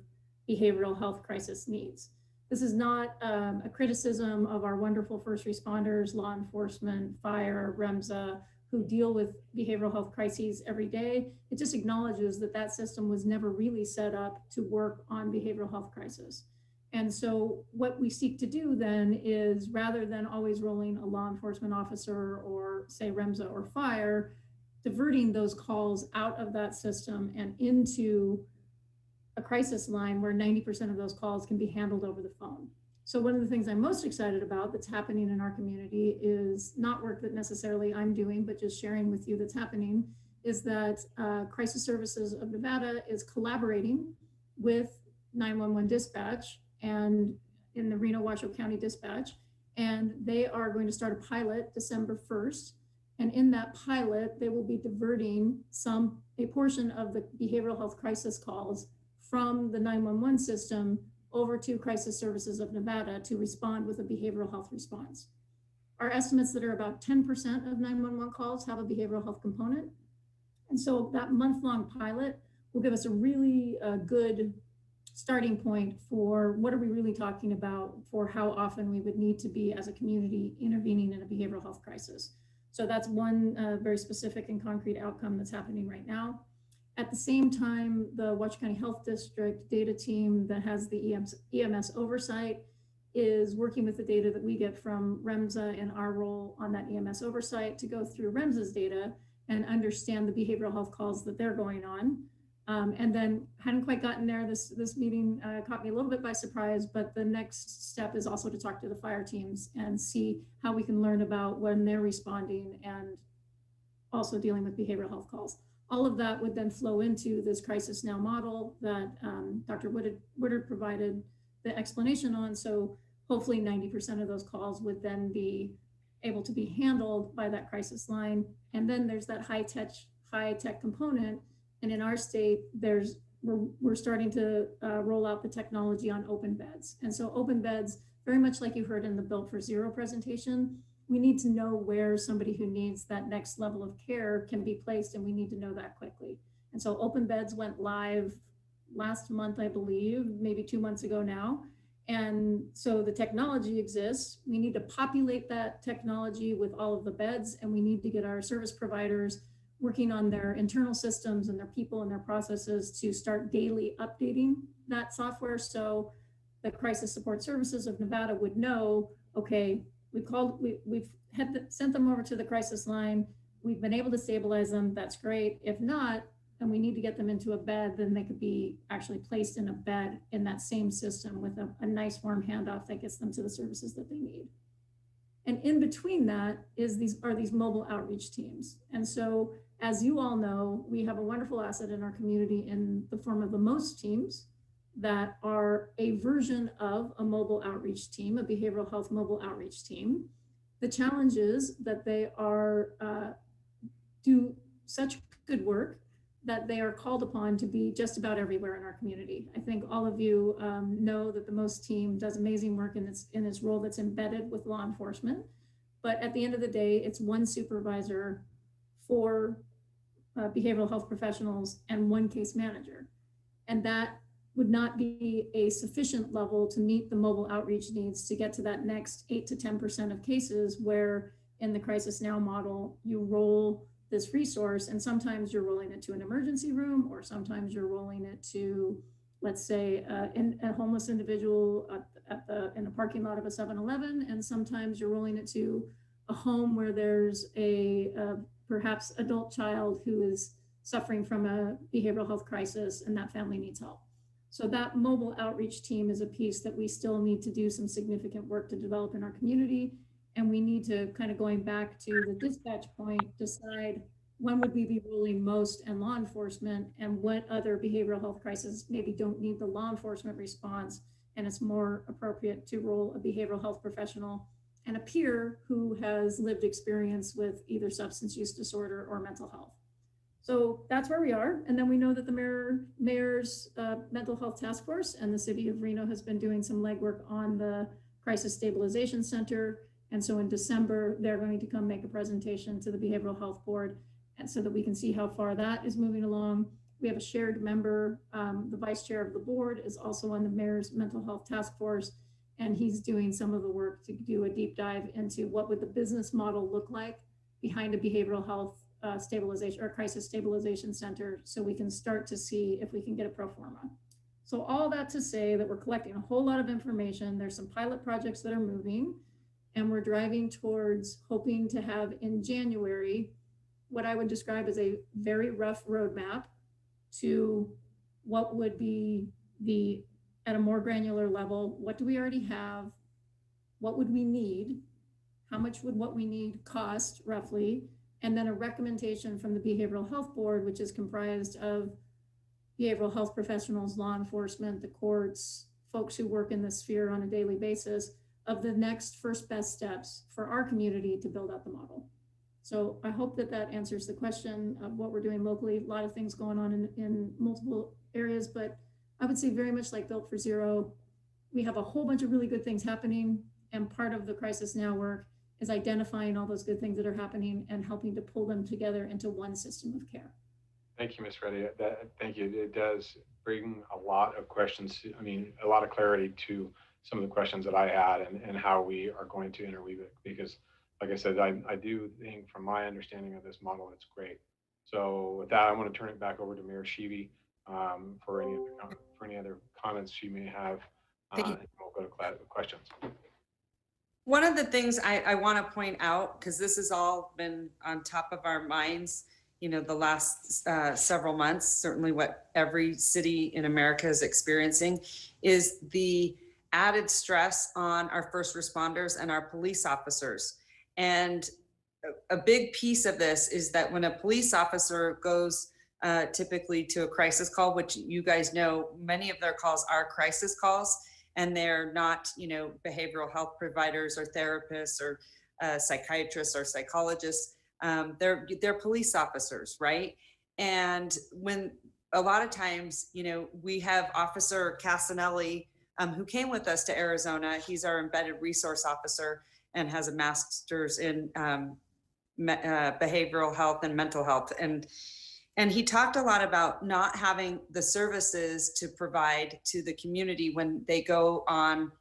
behavioral health crisis needs. this is not a criticism of our wonderful first responders, law enforcement, fire, REMSA, who deal with behavioral health crises every day. It just acknowledges that that system was never really set up to work on behavioral health crisis. And so what we seek to do then is, rather than always rolling a law enforcement officer or say REMSA or fire, diverting those calls out of that system and into a crisis line where 90% of those calls can be handled over the phone. So one of the things I'm most excited about that's happening in our community is not work that necessarily I'm doing, but just sharing with you that's happening, is that Crisis Services of Nevada is collaborating with 911 dispatch and in the Reno Washoe County dispatch, and they are going to start a pilot December 1st. And in that pilot, they will be diverting a portion of the behavioral health crisis calls from the 911 system over to Crisis Services of Nevada to respond with a behavioral health response. Our estimates that are about 10% of 911 calls have a behavioral health component. And so that month-long pilot will give us a really good starting point for what are we really talking about for how often we would need to be as a community intervening in a behavioral health crisis. So that's one very specific and concrete outcome that's happening right now. At the same time, the Washoe County Health District data team that has the EMS oversight is working with the data that we get from REMSA and our role on that EMS oversight to go through REMSA's data and understand the behavioral health calls that they're going on. And then hadn't quite gotten there. This meeting caught me a little bit by surprise, but the next step is also to talk to the fire teams and see how we can learn about when they're responding and also dealing with behavioral health calls. All of that would then flow into this Crisis Now model that Dr. Woodard provided the explanation on. So hopefully 90% of those calls would then be able to be handled by that crisis line. And then there's that high tech component. And in our state, we're starting to roll out the technology on open beds. And so open beds, very much like you heard in the Built for Zero presentation, we need to know where somebody who needs that next level of care can be placed, and we need to know that quickly. And so open beds went live last month, I believe, maybe 2 months ago now. And so the technology exists. We need to populate that technology with all of the beds, and we need to get our service providers working on their internal systems and their people and their processes to start daily updating that software. So the Crisis Support Services of Nevada would know, okay, we've sent them over to the crisis line. We've been able to stabilize them. That's great. If not, and we need to get them into a bed, then they could be actually placed in a bed in that same system with a nice warm handoff that gets them to the services that they need. And in between that are these mobile outreach teams. And so, as you all know, we have a wonderful asset in our community in the form of the MOST teams that are a version of a mobile outreach team, a behavioral health mobile outreach team. The challenge is that they do such good work that they are called upon to be just about everywhere in our community. I think all of you know that the MOST team does amazing work in its role that's embedded with law enforcement. But at the end of the day, it's one supervisor for behavioral health professionals and one case manager. And that would not be a sufficient level to meet the mobile outreach needs to get to that next 8 to 10% of cases where in the Crisis Now model, you roll this resource and sometimes you're rolling it to an emergency room, or sometimes you're rolling it to, let's say, a homeless individual in the parking lot of a 7-Eleven, and sometimes you're rolling it to a home where there's a perhaps adult child who is suffering from a behavioral health crisis and that family needs help. So that mobile outreach team is a piece that we still need to do some significant work to develop in our community. And we need to, kind of going back to the dispatch point, decide when would we be rolling MOST and law enforcement, and what other behavioral health crises maybe don't need the law enforcement response, and it's more appropriate to roll a behavioral health professional and a peer who has lived experience with either substance use disorder or mental health. So that's where we are. And then we know that the mayor's mental health task force and the city of Reno has been doing some legwork on the crisis stabilization center. And so in December, they're going to come make a presentation to the behavioral health board, and so that we can see how far that is moving along. We have a shared member, the vice chair of the board is also on the mayor's mental health task force. and he's doing some of the work to do a deep dive into what would the business model look like behind a behavioral health stabilization or crisis stabilization center, so we can start to see if we can get a pro forma. So all that to say that we're collecting a whole lot of information. There's some pilot projects that are moving, and we're driving towards hoping to have in January what I would describe as a very rough roadmap to what would be the, at a more granular level, what do we already have? What would we need? How much would what we need cost roughly? And then a recommendation from the Behavioral Health Board, which is comprised of behavioral health professionals, law enforcement, the courts, folks who work in this sphere on a daily basis, of the next first best steps for our community to build out the model. So I hope that that answers the question of what we're doing locally. A lot of things going on in multiple areas, but I would say very much like Built for Zero, we have a whole bunch of really good things happening, and part of the Crisis Now work is identifying all those good things that are happening and helping to pull them together into one system of care. Thank you, Ms. Reddy. Thank you. It does bring a lot of questions, a lot of clarity to some of the questions that I had and how we are going to interweave it. Because like I said, I do think from my understanding of this model, it's great. So with that, I want to turn it back over to Mayor Sheevy for any other comments she may have. And we'll go to questions. One of the things I want to point out, because this has all been on top of our minds, the last several months, certainly what every city in America is experiencing, is the added stress on our first responders and our police officers. And a big piece of this is that when a police officer goes typically to a crisis call, which you guys know, many of their calls are crisis calls, and they're not, behavioral health providers or therapists or psychiatrists or psychologists. They're police officers, right? And when a lot of times, we have Officer Casanelli, who came with us to Arizona. He's our embedded resource officer and has a master's in behavioral health and mental health. And he talked a lot about not having the services to provide to the community when they go on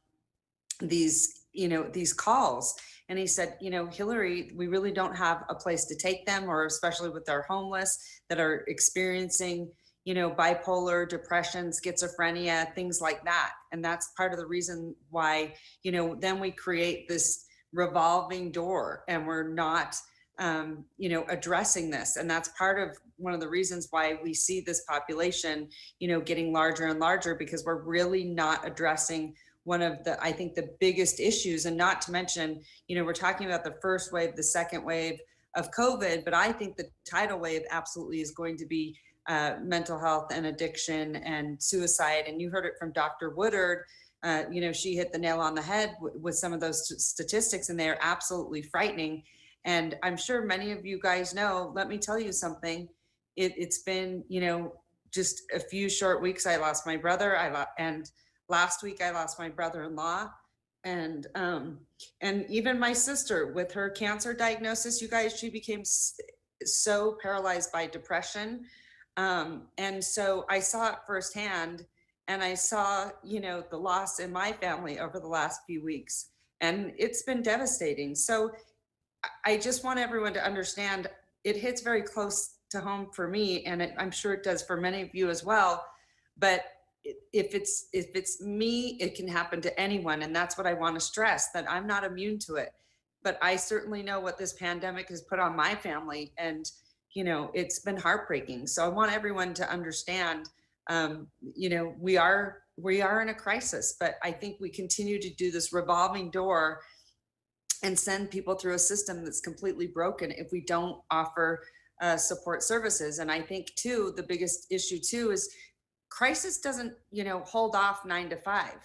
these, these calls. And he said, Hillary, we really don't have a place to take them, or especially with our homeless that are experiencing, bipolar, depression, schizophrenia, things like that. And that's part of the reason why, then we create this revolving door and we're not, addressing this. And that's part of one of the reasons why we see this population, getting larger and larger, because we're really not addressing one of the, I think, the biggest issues. And not to mention, we're talking about the first wave, the second wave of COVID, but I think the tidal wave absolutely is going to be mental health and addiction and suicide. And you heard it from Dr. Woodard. She hit the nail on the head with some of those statistics, and they are absolutely frightening. And I'm sure many of you guys know, let me tell you something. It's been, just a few short weeks. I lost my brother. And last week I lost my brother-in-law, and even my sister with her cancer diagnosis. You guys, she became so paralyzed by depression. And so I saw it firsthand, and I saw, the loss in my family over the last few weeks, and it's been devastating. So I just want everyone to understand it hits very close to home for me, and I'm sure it does for many of you as well. But if it's me, it can happen to anyone. And that's what I want to stress, that I'm not immune to it. But I certainly know what this pandemic has put on my family, and it's been heartbreaking. So I want everyone to understand, we are in a crisis, but I think we continue to do this revolving door and send people through a system that's completely broken if we don't offer support services. And I think too, the biggest issue too is crisis doesn't, hold off 9 to 5. It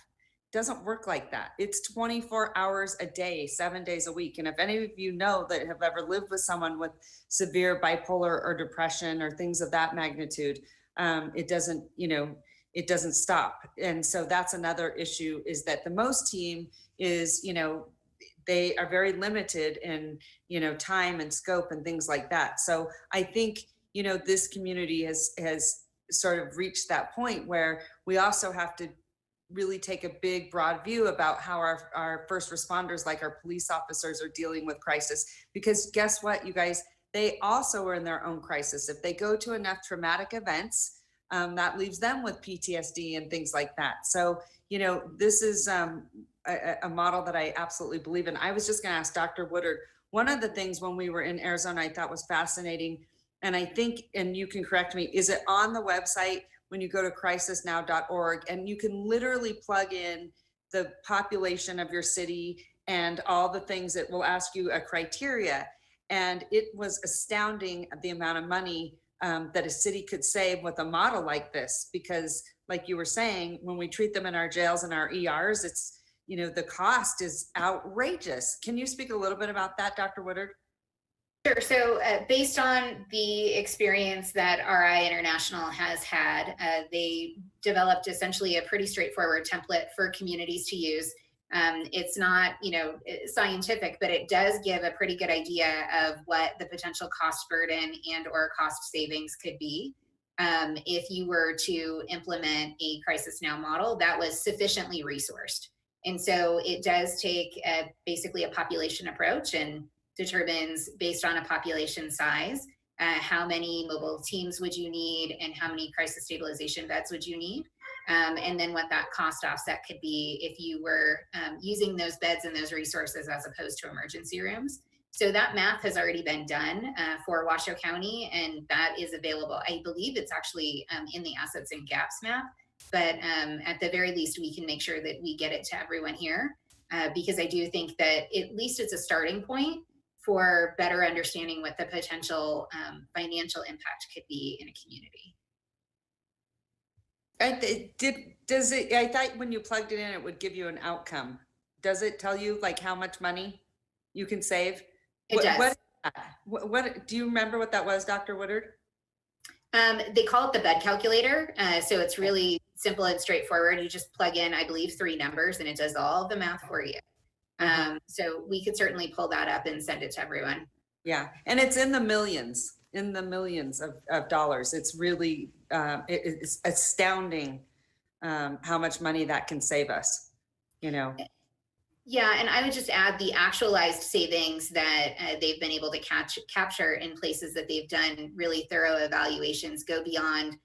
doesn't work like that. It's 24 hours a day, 7 days a week. And if any of you know that have ever lived with someone with severe bipolar or depression or things of that magnitude, it doesn't stop. And so that's another issue, is that the MOST team is, they are very limited in, time and scope and things like that. So I think, this community has sort of reached that point where we also have to really take a big, broad view about how our first responders, like our police officers, are dealing with crisis. Because guess what, you guys, they also are in their own crisis. If they go to enough traumatic events, that leaves them with PTSD and things like that. So, you know, this is a model that I absolutely believe in. I was just going to ask Dr. Woodard, one of the things when we were in Arizona I thought was fascinating, and I think, and you can correct me, is it on the website when you go to crisisnow.org, and you can literally plug in the population of your city and all the things that will ask you a criteria. And it was astounding the amount of money that a city could save with a model like this, because like you were saying, when we treat them in our jails and our ERs, it's, you know, the cost is outrageous. Can you speak a little bit about that, Dr. Woodard? Sure. So based on the experience that RI International has had, they developed essentially a pretty straightforward template for communities to use. It's not, you know, scientific, but it does give a pretty good idea of what the potential cost burden and or cost savings could be if you were to implement a Crisis Now model that was sufficiently resourced. And so it does take basically a population approach and determines, based on a population size, how many mobile teams would you need and how many crisis stabilization beds would you need, and then what that cost offset could be if you were using those beds and those resources as opposed to emergency rooms. So that math has already been done for Washoe County, and that is available. I believe it's actually in the assets and gaps map, but at the very least, we can make sure that we get it to everyone here, because I do think that at least it's a starting point for better understanding what the potential financial impact could be in a community. I thought when you plugged it in, it would give you an outcome. Does it tell you like how much money you can save? It does. What do you remember what that was, Dr. Woodard? They call it the bed calculator. So it's really simple and straightforward. You just plug in, I believe, 3 numbers and it does all of the math for you. So we could certainly pull that up and send it to everyone. Yeah, and it's in the millions of dollars. It's really, it's astounding how much money that can save us, you know. Yeah, and I would just add the actualized savings that they've been able to capture in places that they've done really thorough evaluations go beyond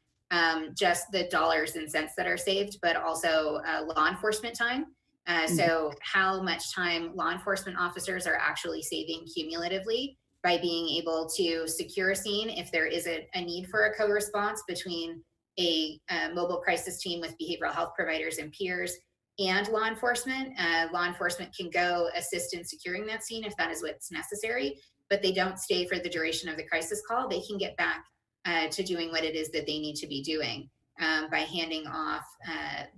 just the dollars and cents that are saved, but also law enforcement time. So how much time law enforcement officers are actually saving cumulatively by being able to secure a scene if there is a need for a co-response between a mobile crisis team with behavioral health providers and peers and law enforcement. Law enforcement can go assist in securing that scene if that is what's necessary, but they don't stay for the duration of the crisis call. They can get back to doing what it is that they need to be doing by handing off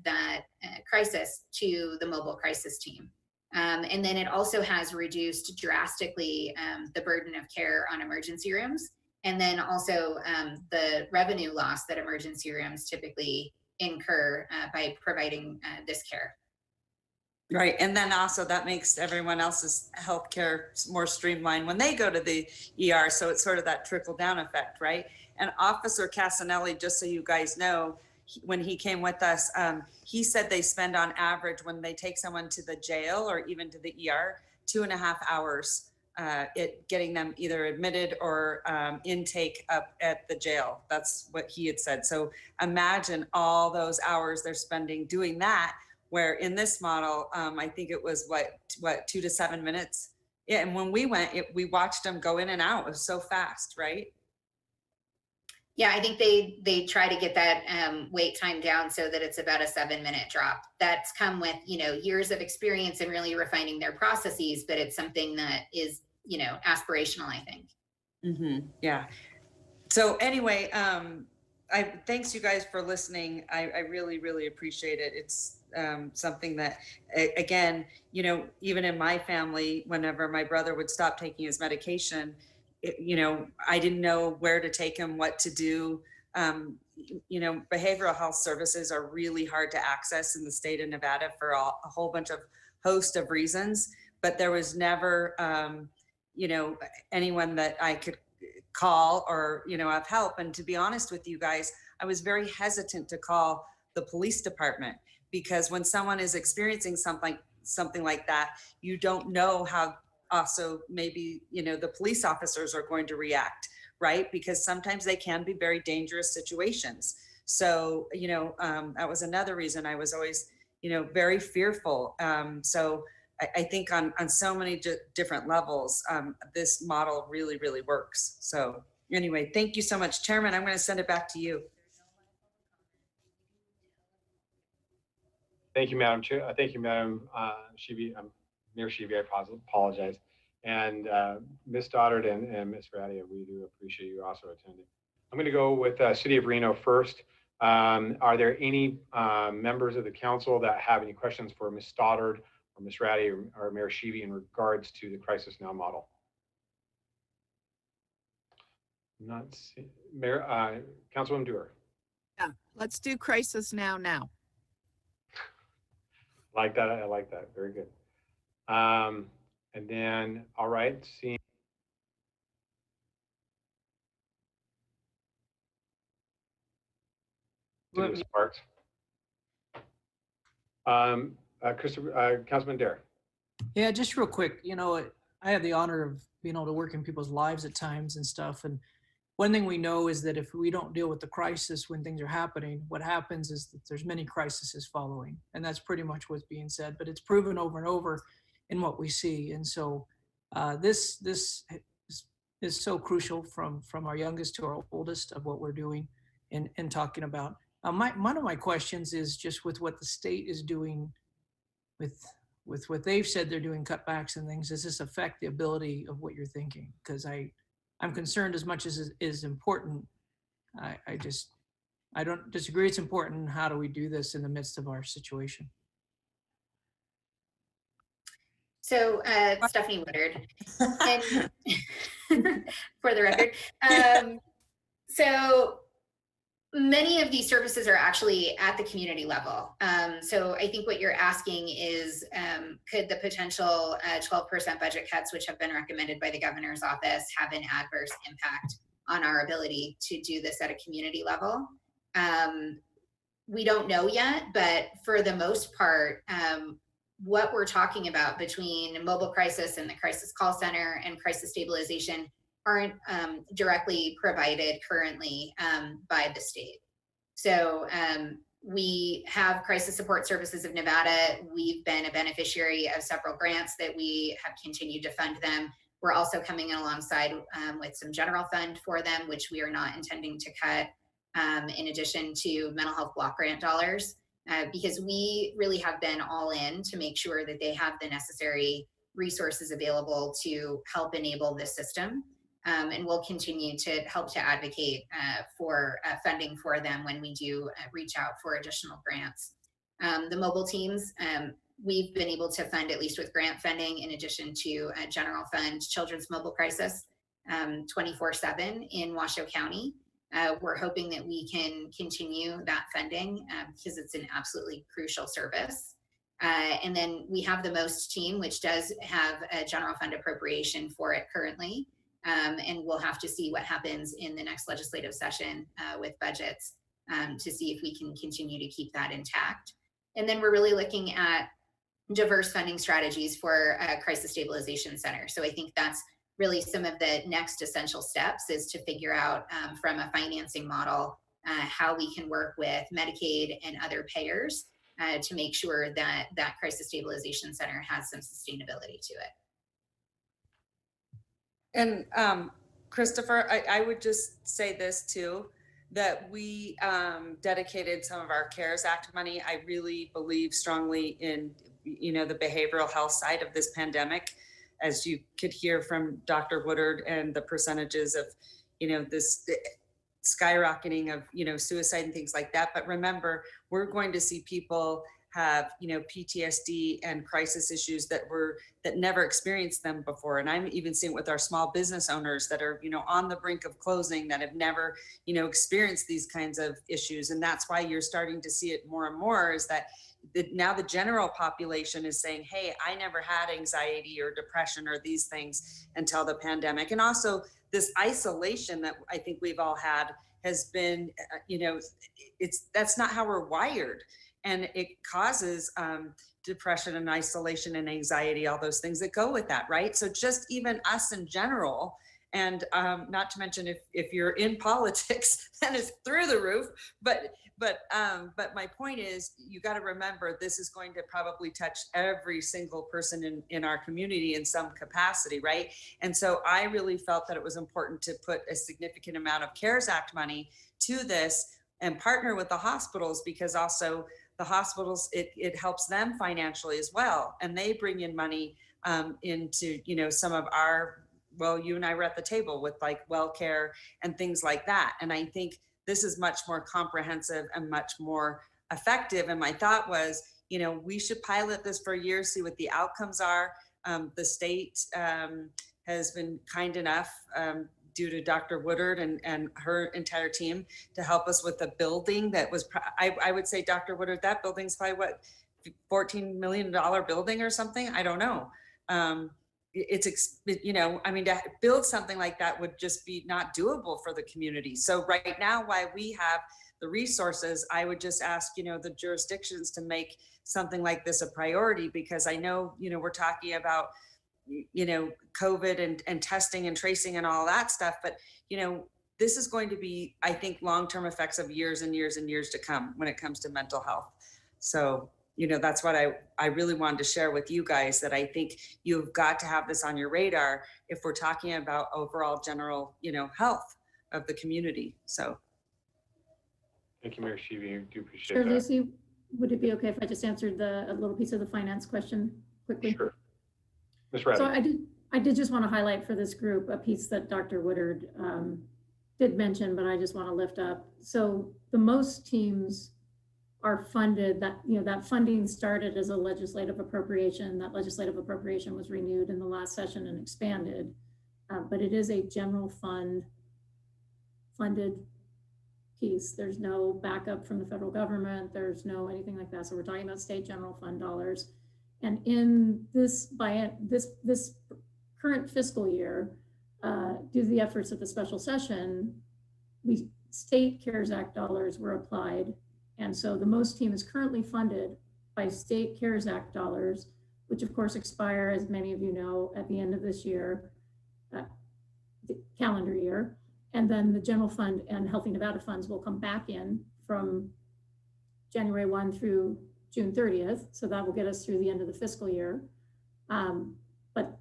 that crisis to the mobile crisis team. And then it also has reduced drastically the burden of care on emergency rooms, and then also the revenue loss that emergency rooms typically incur by providing this care. Right, and then also that makes everyone else's healthcare more streamlined when they go to the ER, so it's sort of that trickle down effect, right? And Officer Casanelli, just so you guys know, when he came with us, he said they spend on average when they take someone to the jail or even to the ER, 2.5 hours getting them either admitted or intake up at the jail. That's what he had said. So imagine all those hours they're spending doing that, where in this model, I think it was what 2 to 7 minutes. Yeah, and when we went, we watched them go in and out. It was so fast, right? Yeah, I think they try to get that wait time down so that it's about a 7-minute drop. That's come with, you know, years of experience and really refining their processes, but it's something that is, you know, aspirational, I think. Mm-hmm. Yeah. So anyway, thanks you guys for listening. I really, really appreciate it. It's something that, again, you know, even in my family, whenever my brother would stop taking his medication, you know, I didn't know where to take him, what to do. You know, behavioral health services are really hard to access in the state of Nevada for a whole bunch of host of reasons, but there was never, you know, anyone that I could call or, you know, have help. And to be honest with you guys, I was very hesitant to call the police department because when someone is experiencing something like that, you don't know how also maybe, the police officers are going to react, right? Because sometimes they can be very dangerous situations. So, that was another reason I was always, very fearful. So I think on so many different levels, this model really, really works. So anyway, thank you so much, Chairman. I'm going to send it back to you. Thank you, Madam Chair. Thank you, Madam Shivi, Mayor Shivi, I apologize. And Ms. Stoddard and Ms. Radia, we do appreciate you also attending. I'm going to go with City of Reno first. Are there any members of the council that have any questions for Ms. Stoddard or Ms. Radia or Mayor Shivi in regards to the Crisis Now model? Not see, Mayor, Councilwoman Dewar. Yeah, let's do Crisis Now. Like that, I like that. Very good. And then, all right, seeing. Sparks. Councilman Dare. Yeah, just real quick, I have the honor of being able to work in people's lives at times and stuff. And one thing we know is that if we don't deal with the crisis when things are happening, what happens is that there's many crises following. And that's pretty much what's being said, but it's proven over and over in what we see. And so this is so crucial from our youngest to our oldest of what we're doing and talking about. One of my questions is just with what the state is doing with what they've said they're doing cutbacks and things. Does this affect the ability of what you're thinking? Because I'm concerned as much as it is important. I don't disagree it's important. How do we do this in the midst of our situation? So Stephanie Woodard, and for the record. So many of these services are actually at the community level. So I think what you're asking is, could the potential 12% budget cuts, which have been recommended by the governor's office, have an adverse impact on our ability to do this at a community level? We don't know yet, but for the most part, what we're talking about between mobile crisis and the crisis call center and crisis stabilization aren't directly provided currently by the state. So we have Crisis Support Services of Nevada. We've been a beneficiary of several grants that we have continued to fund them. We're also coming in alongside with some general fund for them, which we are not intending to cut, in addition to mental health block grant dollars, because we really have been all in to make sure that they have the necessary resources available to help enable this system. And we'll continue to help to advocate for funding for them when we do reach out for additional grants. The mobile teams, we've been able to fund, at least with grant funding, in addition to general fund Children's Mobile Crisis 24/7 in Washoe County. We're hoping that we can continue that funding because it's an absolutely crucial service. And then we have the MOST team, which does have a general fund appropriation for it currently. And we'll have to see what happens in the next legislative session with budgets to see if we can continue to keep that intact. And then we're really looking at diverse funding strategies for a crisis stabilization center. So I think that's really some of the next essential steps, is to figure out from a financing model how we can work with Medicaid and other payers to make sure that that crisis stabilization center has some sustainability to it. And Christopher, I would just say this too, that we dedicated some of our CARES Act money. I really believe strongly in, the behavioral health side of this pandemic, as you could hear from Dr. Woodard, and the percentages of, this skyrocketing of, suicide and things like that. But remember, we're going to see people have, PTSD and crisis issues that never experienced them before. And I'm even seeing it with our small business owners that are, on the brink of closing, that have never, experienced these kinds of issues. And that's why you're starting to see it more and more, is that now the general population is saying, hey, I never had anxiety or depression or these things until the pandemic. And also this isolation that I think we've all had has been, that's not how we're wired. and it causes depression and isolation and anxiety, all those things that go with that, right? So just even us in general, and not to mention if you're in politics, then it's through the roof. But my point is, you got to remember, this is going to probably touch every single person in our community in some capacity, right? And so I really felt that it was important to put a significant amount of CARES Act money to this and partner with the hospitals, because also the hospitals, it helps them financially as well. And they bring in money into, you know, some of our, well, you and I were at the table with like WellCare and things like that. And I think this is much more comprehensive and much more effective. And my thought was, you know, we should pilot this for a year, see what the outcomes are. The state has been kind enough, due to Dr. Woodard and her entire team, to help us with the building that was, I would say, Dr. Woodard, that building's probably what, $14 million building or something? I don't know. You know, I mean, to build something like that would just be not doable for the community. So right now, while we have the resources, I would just ask, you know, the jurisdictions to make something like this a priority, because I know, you know, we're talking about, you know, COVID and testing and tracing and all that stuff. But, you know, this is going to be, I think, long-term effects of years and years and years to come when it comes to mental health. So, you know, that's what I really wanted to share with you guys, that I think you've got to have this on your radar if we're talking about overall general, you know, health of the community. So. Thank you, Mayor Sheevy. I do appreciate Sure, that. Lucy, would it be okay if I just answered a little piece of the finance question quickly? Sure. Ms. Reddy. So I did just want to highlight for this group a piece that Dr. Woodard did mention, but I just want to lift up. So the most teams are funded, that, you know, that funding started as a legislative appropriation. That legislative appropriation was renewed in the last session and expanded, but it is a general fund funded piece. There's no backup from the federal government. There's no anything like that. So we're talking about state general fund dollars. And in this current fiscal year, due to the efforts of the special session, state CARES Act dollars were applied. And so the most team is currently funded by state CARES Act dollars, which of course expire, as many of you know, at the end of this year, the calendar year. And then the general fund and Healthy Nevada funds will come back in from January 1 through June 30th. So that will get us through the end of the fiscal year. But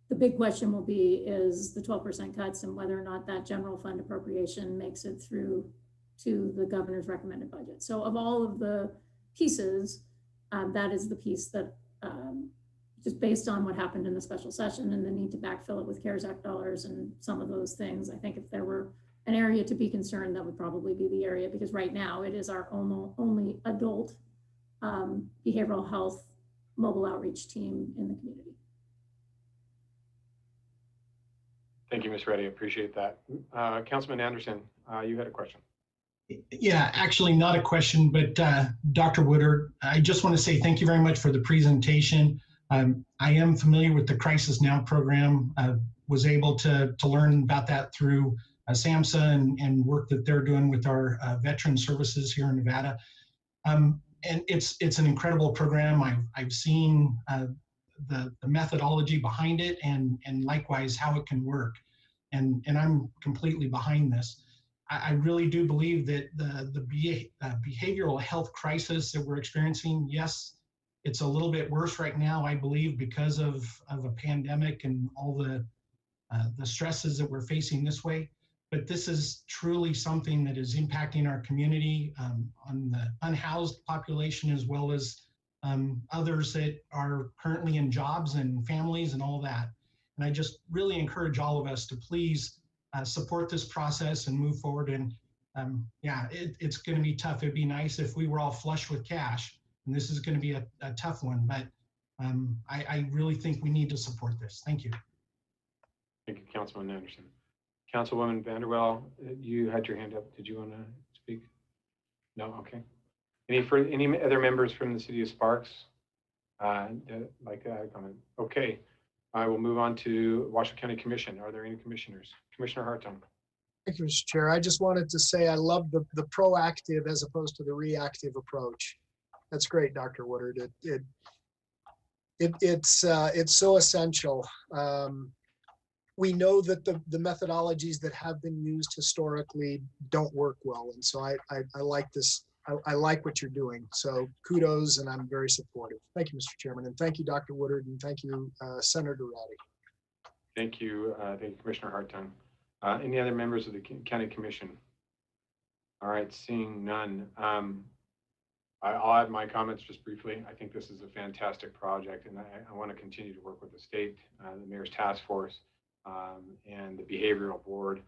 the big question will be is the 12% cuts and whether or not that general fund appropriation makes it through to the governor's recommended budget. So of all of the pieces, that is the piece that just based on what happened in the special session and the need to backfill it with CARES Act dollars and some of those things, I think if there were an area to be concerned, that would probably be the area, because right now it is our only adult behavioral health mobile outreach team in the community. Thank you, Ms. Reddy. I appreciate that. Councilman Anderson, you had a question. Yeah, actually not a question, but Dr. Woodard, I just want to say thank you very much for the presentation. I am familiar with the Crisis Now program. Was able to learn about that through SAMHSA and work that they're doing with our veteran services here in Nevada. And it's an incredible program. I've seen the methodology behind it and likewise how it can work. And I'm completely behind this. I really do believe that the behavioral health crisis that we're experiencing, yes, it's a little bit worse right now, I believe, because of a pandemic and all the stresses that we're facing this way. But this is truly something that is impacting our community on the unhoused population, as well as others that are currently in jobs and families and all that. And I just really encourage all of us to please support this process and move forward. And yeah, it's going to be tough. It'd be nice if we were all flush with cash, and this is going to be a tough one, but I really think we need to support this. Thank you. Thank you, Councilman Anderson. Councilwoman Vanderwell, you had your hand up. Did you want to speak? No, okay. Any other members from the city of Sparks like to add a comment? Okay, I will move on to Washoe County Commission. Are there any commissioners? Commissioner Hartung. Thank you, Mr. Chair. I just wanted to say I love the proactive as opposed to the reactive approach. That's great, Dr. Woodard. It's so essential. We know that the methodologies that have been used historically don't work well. And so I like this. I like what you're doing. So kudos, and I'm very supportive. Thank you, Mr. Chairman. And thank you, Dr. Woodard. And thank you, Senator Ratty. Thank you, Commissioner Hartung. Any other members of the County Commission? All right, seeing none. I'll add my comments just briefly. I think this is a fantastic project, and I want to continue to work with the state, the Mayor's Task Force, and the Behavioral Board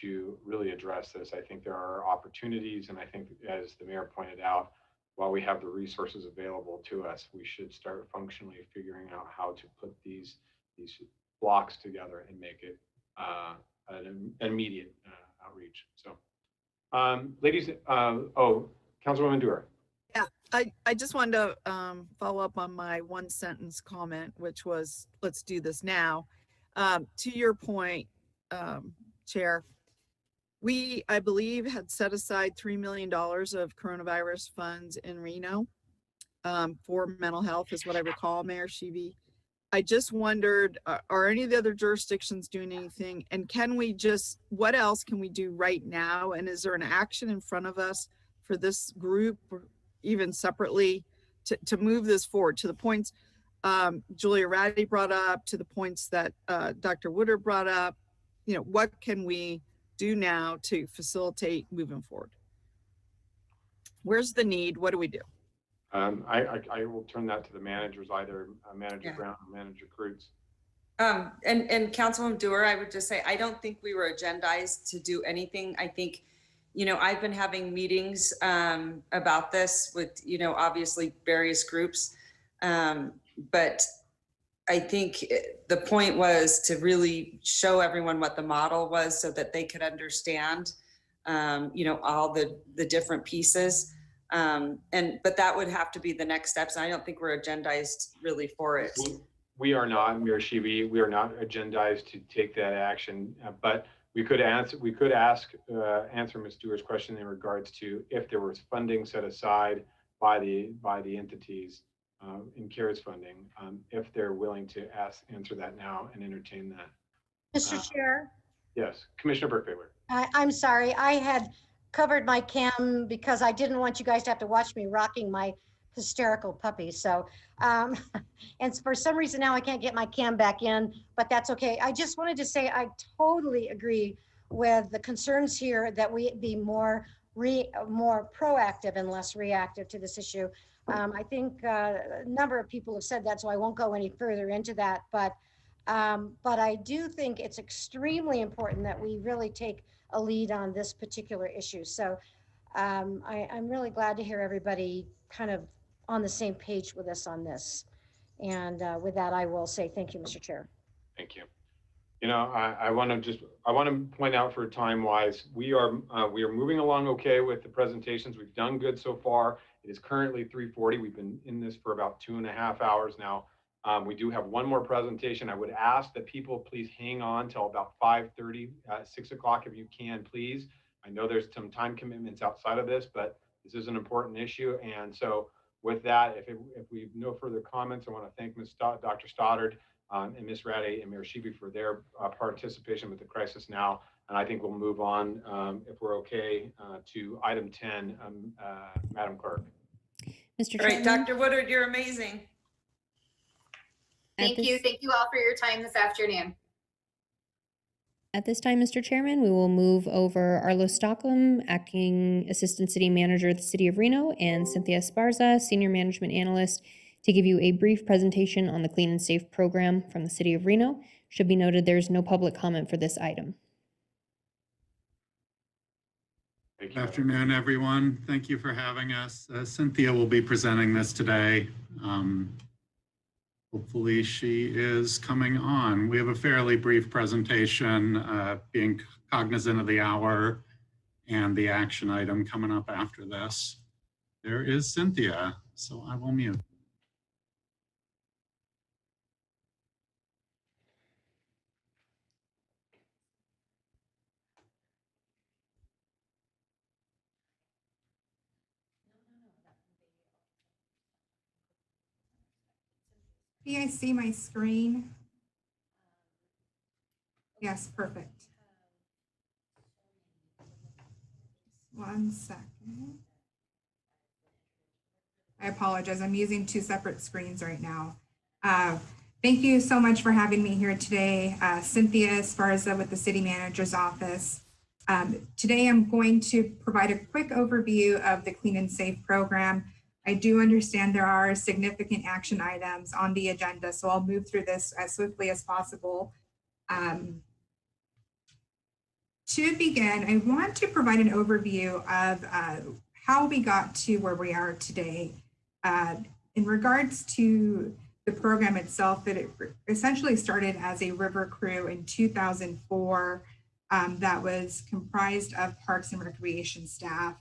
to really address this. I think there are opportunities, and I think, as the Mayor pointed out, while we have the resources available to us, we should start functionally figuring out how to put these blocks together and make it an immediate outreach. So, ladies, Councilwoman Dewar. Yeah, I just wanted to follow up on my one sentence comment, which was, let's do this now. To your point, Chair, we, I believe, had set aside $3 million of coronavirus funds in Reno for mental health, is what I recall, Mayor Sheevy. I just wondered, are any of the other jurisdictions doing anything? And can we just, what else can we do right now? And is there an action in front of us for this group, or even separately, to move this forward to the points Julia Ratty brought up, to the points that Dr. Woodard brought up? You know, what can we do now to facilitate moving forward? Where's the need? What do we do? I will turn that to the managers, either Manager Brown or Manager Kreutz. And Councilwoman Dewar, I would just say, I don't think we were agendized to do anything. I think, you know, I've been having meetings about this with, you know, obviously various groups. But I think the point was to really show everyone what the model was so that they could understand, you know, all the different pieces. But that would have to be the next steps. And I don't think we're agendized really for it. We are not, Mayor Sheevy, we are not agendized to take that action, but we could answer Ms. Dewar's question in regards to if there was funding set aside by the entities in CARES funding, if they're willing to answer that now and entertain that. Mr. Chair. Yes, Commissioner Burke-Baylor. I'm sorry, I had covered my cam because I didn't want you guys to have to watch me rocking my hysterical puppy. So, and for some reason now I can't get my cam back in, but that's okay. I just wanted to say I totally agree with the concerns here that we be more proactive and less reactive to this issue. I think a number of people have said that, so I won't go any further into that. But I do think it's extremely important that we really take a lead on this particular issue. So I'm really glad to hear everybody kind of on the same page with us on this. And with that, I will say thank you, Mr. Chair. Thank you. You know, I want to point out, for time wise, we are moving along okay with the presentations. We've done good so far. It is currently 3:40. We've been in this for about 2.5 hours now. We do have one more presentation. I would ask that people please hang on till about 5:30, 6 o'clock if you can, please. I know there's some time commitments outside of this, but this is an important issue. And so with that, if we have no further comments, I want to thank Dr. Stoddard and Ms. Ratty and Mayor Sheevy for their participation with the Crisis Now. And I think we'll move on, if we're okay, to item 10, Madam Clerk. Mr. All right, Chairman? Dr. Woodard, you're amazing. Thank you. Thank you all for your time this afternoon. At this time, Mr. Chairman, we will move over Arlo Stockham, Acting Assistant City Manager of the City of Reno, and Cynthia Esparza, Senior Management Analyst, to give you a brief presentation on the Clean and Safe program from the City of Reno. Should be noted there's no public comment for this item. Good afternoon, everyone. Thank you for having us. Cynthia will be presenting this today. Hopefully she is coming on. We have a fairly brief presentation, being cognizant of the hour and the action item coming up after this. There is Cynthia, so I will mute. Do you guys see my screen? Yes, perfect. 1 second. I apologize. I'm using 2 separate screens right now. Thank you so much for having me here today. Cynthia Esparza with the City Manager's Office. Today I'm going to provide a quick overview of the Clean and Safe program. I do understand there are significant action items on the agenda, so I'll move through this as swiftly as possible. To begin, I want to provide an overview of how we got to where we are today. In regards to the program itself, it essentially started as a river crew in 2004 that was comprised of Parks and Recreation staff.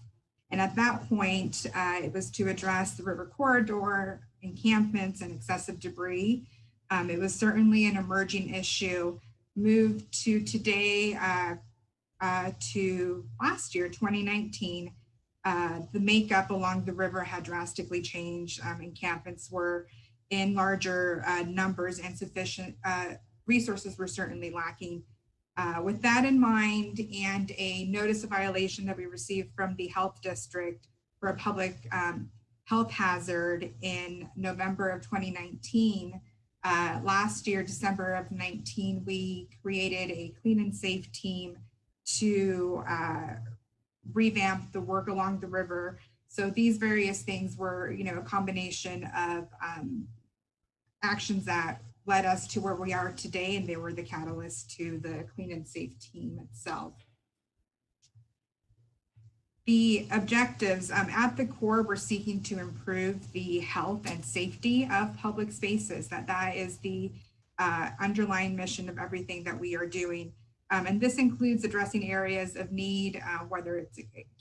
And at that point, it was to address the river corridor, encampments, and excessive debris. It was certainly an emerging issue. Moved to today, to last year, 2019, the makeup along the river had drastically changed. Encampments were in larger numbers, and sufficient resources were certainly lacking. With that in mind, and a notice of violation that we received from the health district for a public health hazard in November of 2019, last year, December of 19, we created a clean and safe team to revamp the work along the river. So these various things were, a combination of actions that led us to where we are today, and they were the catalyst to the clean and safe team itself. The objectives, at the core, we're seeking to improve the health and safety of public spaces. That is the underlying mission of everything that we are doing. And this includes addressing areas of need, whether it's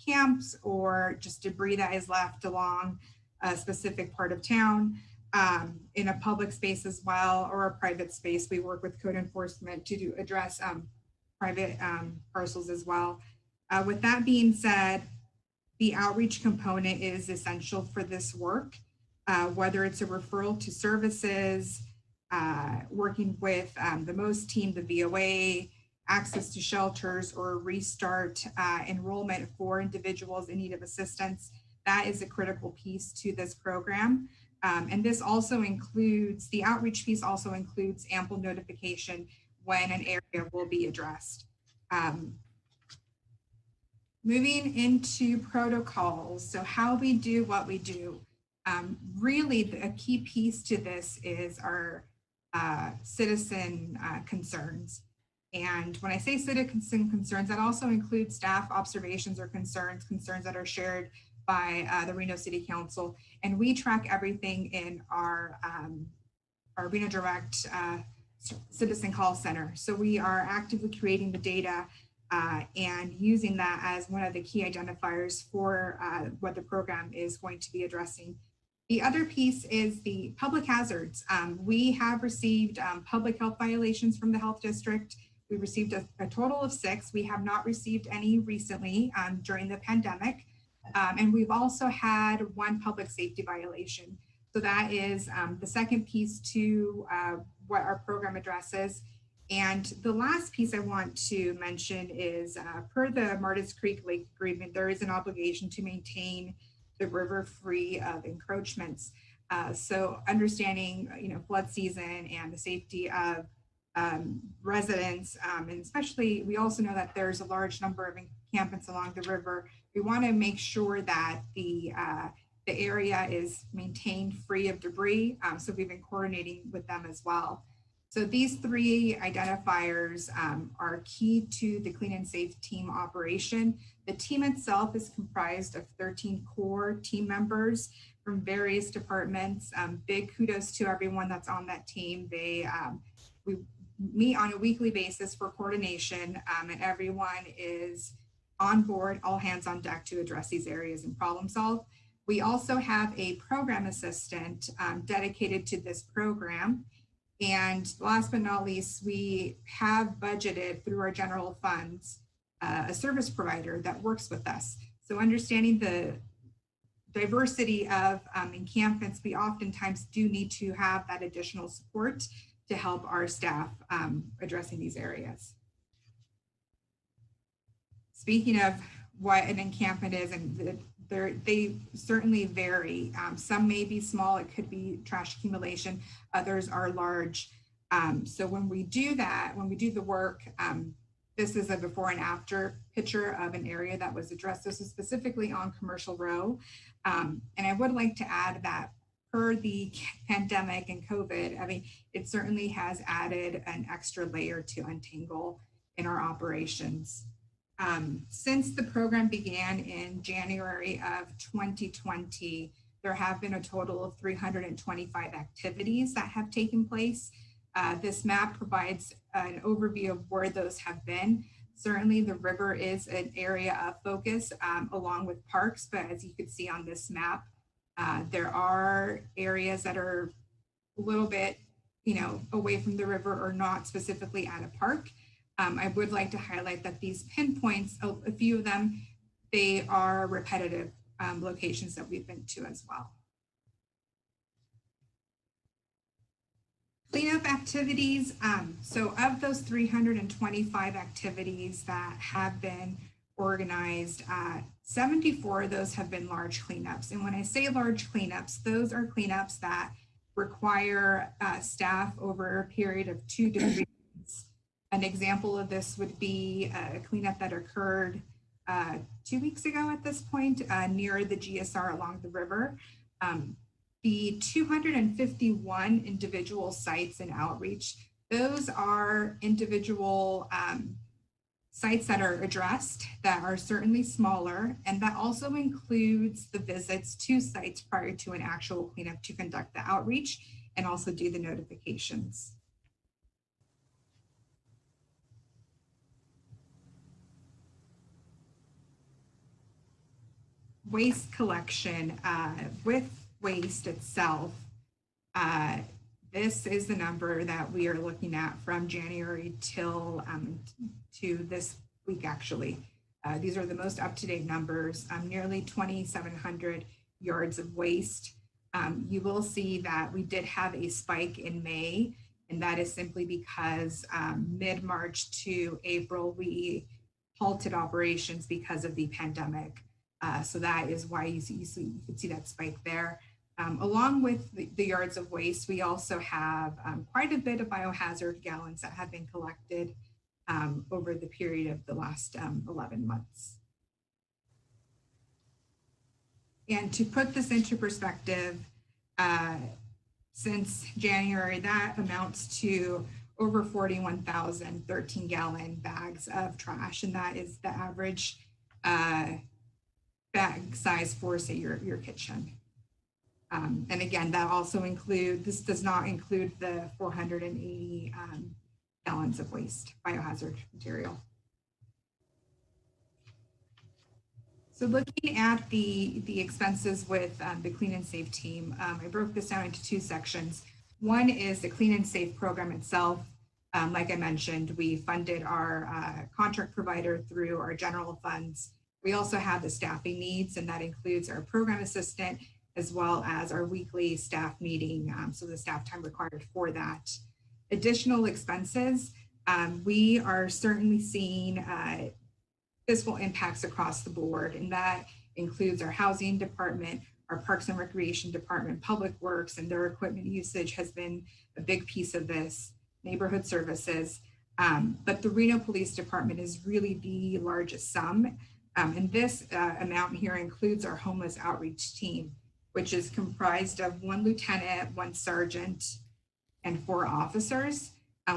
camps or just debris that is left along a specific part of town, in a public space as well, or a private space. We work with code enforcement to address private parcels as well. With that being said, the outreach component is essential for this work, whether it's a referral to services, working with the MOST team, the VOA, access to shelters, or restart enrollment for individuals in need of assistance. That is a critical piece to this program. And this also includes, the outreach piece also includes ample notification when an area will be addressed. Moving into protocols, so how we do what we do. Really, a key piece to this is our citizen concerns. And when I say citizen concerns, that also includes staff observations or concerns that are shared by the Reno City Council. And we track everything in our Reno Direct Citizen Call Center. So we are actively creating the data and using that as one of the key identifiers for what the program is going to be addressing. The other piece is the public hazards. We have received public health violations from the health district. We received a total of 6. We have not received any recently during the pandemic. And we've also had 1 public safety violation. So that is the second piece to what our program addresses. And the last piece I want to mention is per the Martis Creek Lake Agreement, there is an obligation to maintain the river free of encroachments. So understanding, flood season and the safety of residents, and especially, we also know that there's a large number of encampments along the river. We want to make sure that the area is maintained free of debris. So we've been coordinating with them as well. So these 3 identifiers are key to the clean and safe team operation. The team itself is comprised of 13 core team members from various departments. Big kudos to everyone that's on that team. We meet on a weekly basis for coordination, and everyone is on board, all hands on deck to address these areas and problem solve. We also have a program assistant dedicated to this program. And last but not least, we have budgeted through our general funds a service provider that works with us. So understanding diversity of encampments, we oftentimes do need to have that additional support to help our staff addressing these areas. Speaking of what an encampment is, and they certainly vary. Some may be small, it could be trash accumulation, others are large. So when we do that, when we do the work, this is a before and after picture of an area that was addressed. This is specifically on Commercial Row. And I would like to add that per the pandemic and COVID, I mean, it certainly has added an extra layer to untangle in our operations. Since the program began in January of 2020, there have been a total of 325 activities that have taken place. This map provides an overview of where those have been. Certainly the river is an area of focus along with parks, but as you can see on this map, there are areas that are a little bit, away from the river or not specifically at a park. I would like to highlight that these pinpoints, a few of them, they are repetitive locations that we've been to as well. Cleanup activities. So of those 325 activities that have been organized, 74 of those have been large cleanups. And when I say large cleanups, those are cleanups that require staff over a period of 2 to 3 weeks. An example of this would be a cleanup that occurred 2 weeks ago at this point near the GSR along the river. The 251 individual sites and outreach, those are individual sites that are addressed that are certainly smaller, and that also includes the visits to sites prior to an actual cleanup to conduct the outreach and also do the notifications. Waste collection with waste itself. This is the number that we are looking at from January till to this week, actually. These are the most up-to-date numbers, nearly 2,700 yards of waste. You will see that we did have a spike in May, and that is simply because mid-March to April, we halted operations because of the pandemic. So that is why you could see that spike there. Along with the yards of waste, we also have quite a bit of biohazard gallons that have been collected over the period of the last 11 months. And to put this into perspective, since January, that amounts to over 41,000 13-gallon bags of trash, and that is the average bag size for, say, your kitchen. And again, that also this does not include the 480 gallons of waste, biohazard material. So looking at the expenses with the Clean and Safe team, I broke this down into 2 sections. One is the Clean and Safe program itself. Like I mentioned, we funded our contract provider through our general funds. We also have the staffing needs, and that includes our program assistant, as well as our weekly staff meeting, so the staff time required for that. Additional expenses, we are certainly seeing fiscal impacts across the board, and that includes our housing department, our parks and recreation department, public works, and their equipment usage has been a big piece of this, neighborhood services. But the Reno Police Department is really the largest sum. And this amount here includes our homeless outreach team, which is comprised of 1 lieutenant, 1 sergeant, and 4 officers.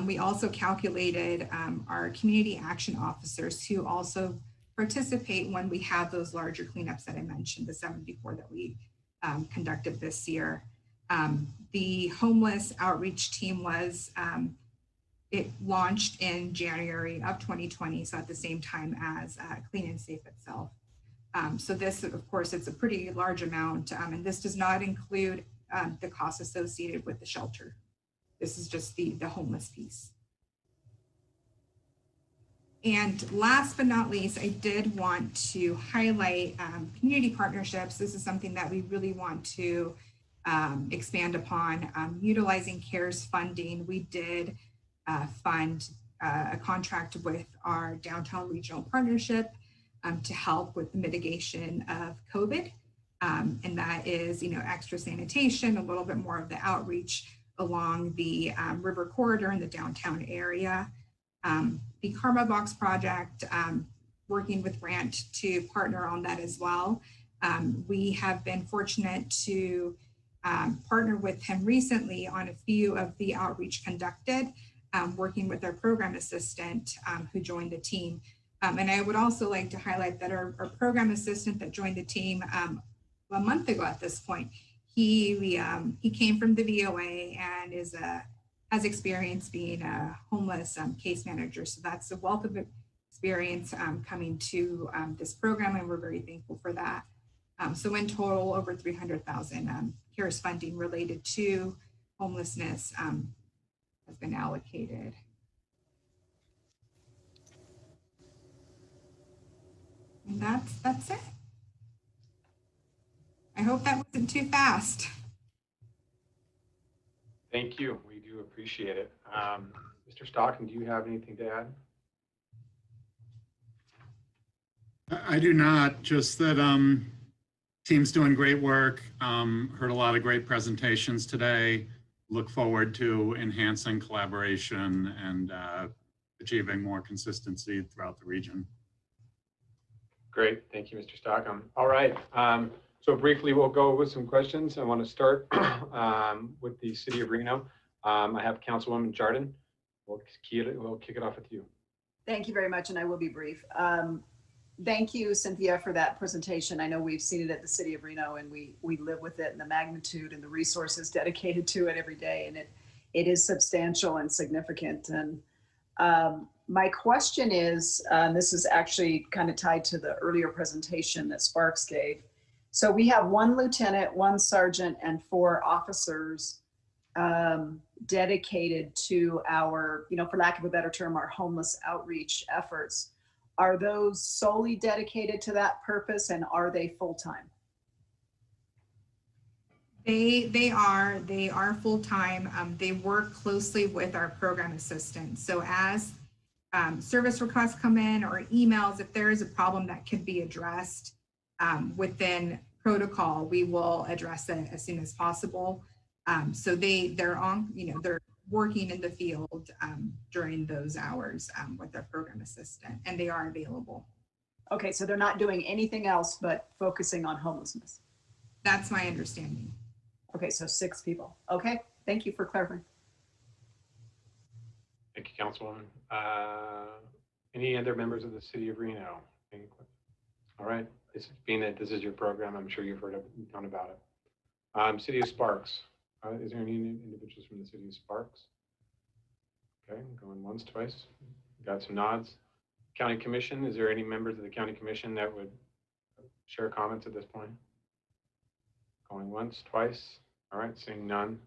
We also calculated our community action officers who also participate when we have those larger cleanups that I mentioned, the 74 that we conducted this year. The homeless outreach team it launched in January of 2020, so at the same time as Clean and Safe itself. So this, of course, it's a pretty large amount, and this does not include the costs associated with the shelter. This is just the homeless piece. And last but not least, I did want to highlight community partnerships. This is something that we really want to expand upon. Utilizing CARES funding, we did fund a contract with our downtown regional partnership to help with the mitigation of COVID. And that is, extra sanitation, a little bit more of the outreach along the river corridor in the downtown area. The Karma Box project, working with Grant to partner on that as well. We have been fortunate to partner with him recently on a few of the outreach conducted, working with our program assistant who joined the team. And I would also like to highlight that our program assistant that joined the team a month ago at this point, he came from the VOA and has experience being a homeless case manager. So that's a wealth of experience coming to this program, and we're very thankful for that. So in total, over 300,000 CARES funding related to homelessness has been allocated. And that's it. I hope that wasn't too fast. Thank you. We do appreciate it. Mr. Stockton, do you have anything to add? I do not, just that team's doing great work. Heard a lot of great presentations today. Look forward to enhancing collaboration and achieving more consistency throughout the region. Great. Thank you, Mr. Stockham. All right. So briefly, we'll go with some questions. I want to start with the City of Reno. I have Councilwoman Jardin. We'll kick it off with you. Thank you very much, and I will be brief. Thank you, Cynthia, for that presentation. I know we've seen it at the City of Reno, and we live with it and the magnitude and the resources dedicated to it every day, and it is substantial and significant. And my question is, this is actually kind of tied to the earlier presentation that Sparks gave. So we have 1 lieutenant, 1 sergeant, and 4 officers dedicated to our, for lack of a better term, our homeless outreach efforts. Are those solely dedicated to that purpose, and are they full-time? They are full-time. They work closely with our program assistants. So as service requests come in or emails, if there is a problem that could be addressed within protocol, we will address it as soon as possible. So they're on, they're working in the field during those hours with their program assistant, and they are available. Okay, so they're not doing anything else but focusing on homelessness. That's my understanding. Okay, so 6 people. Okay, thank you for clarifying. Thank you, Councilwoman. Any other members of the City of Reno? All right, being that this is your program, I'm sure you've heard a ton about it. City of Sparks. Is there any individuals from the City of Sparks? Okay, going once, twice. Got some nods. County Commission, is there any members of the County Commission that would share comments at this point? Going once, twice. All right, seeing none,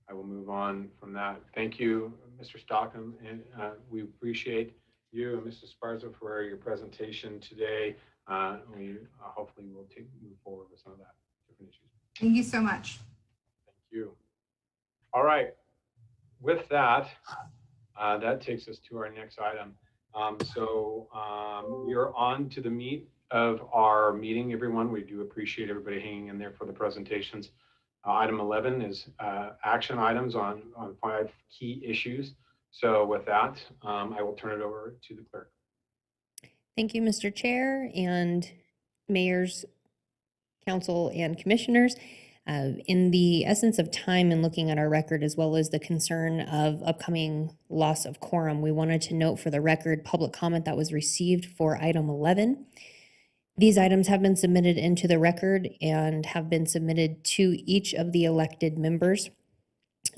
I will move on from that. Thank you, Mr. Stockham, and we appreciate you and Mrs. Sparza for your presentation today. We hopefully will move forward with some of that different issues. Thank you so much. You. All right. With that, that takes us to our next item. We are on to the meat of our meeting, everyone. We do appreciate everybody hanging in there for the presentations. Item 11 is action items on 5 key issues. So with that, I will turn it over to the clerk. Thank you, Mr. Chair and mayors, council, and commissioners. In the essence of time and looking at our record, as well as the concern of upcoming loss of quorum, we wanted to note for the record public comment that was received for item 11. These items have been submitted into the record and have been submitted to each of the elected members.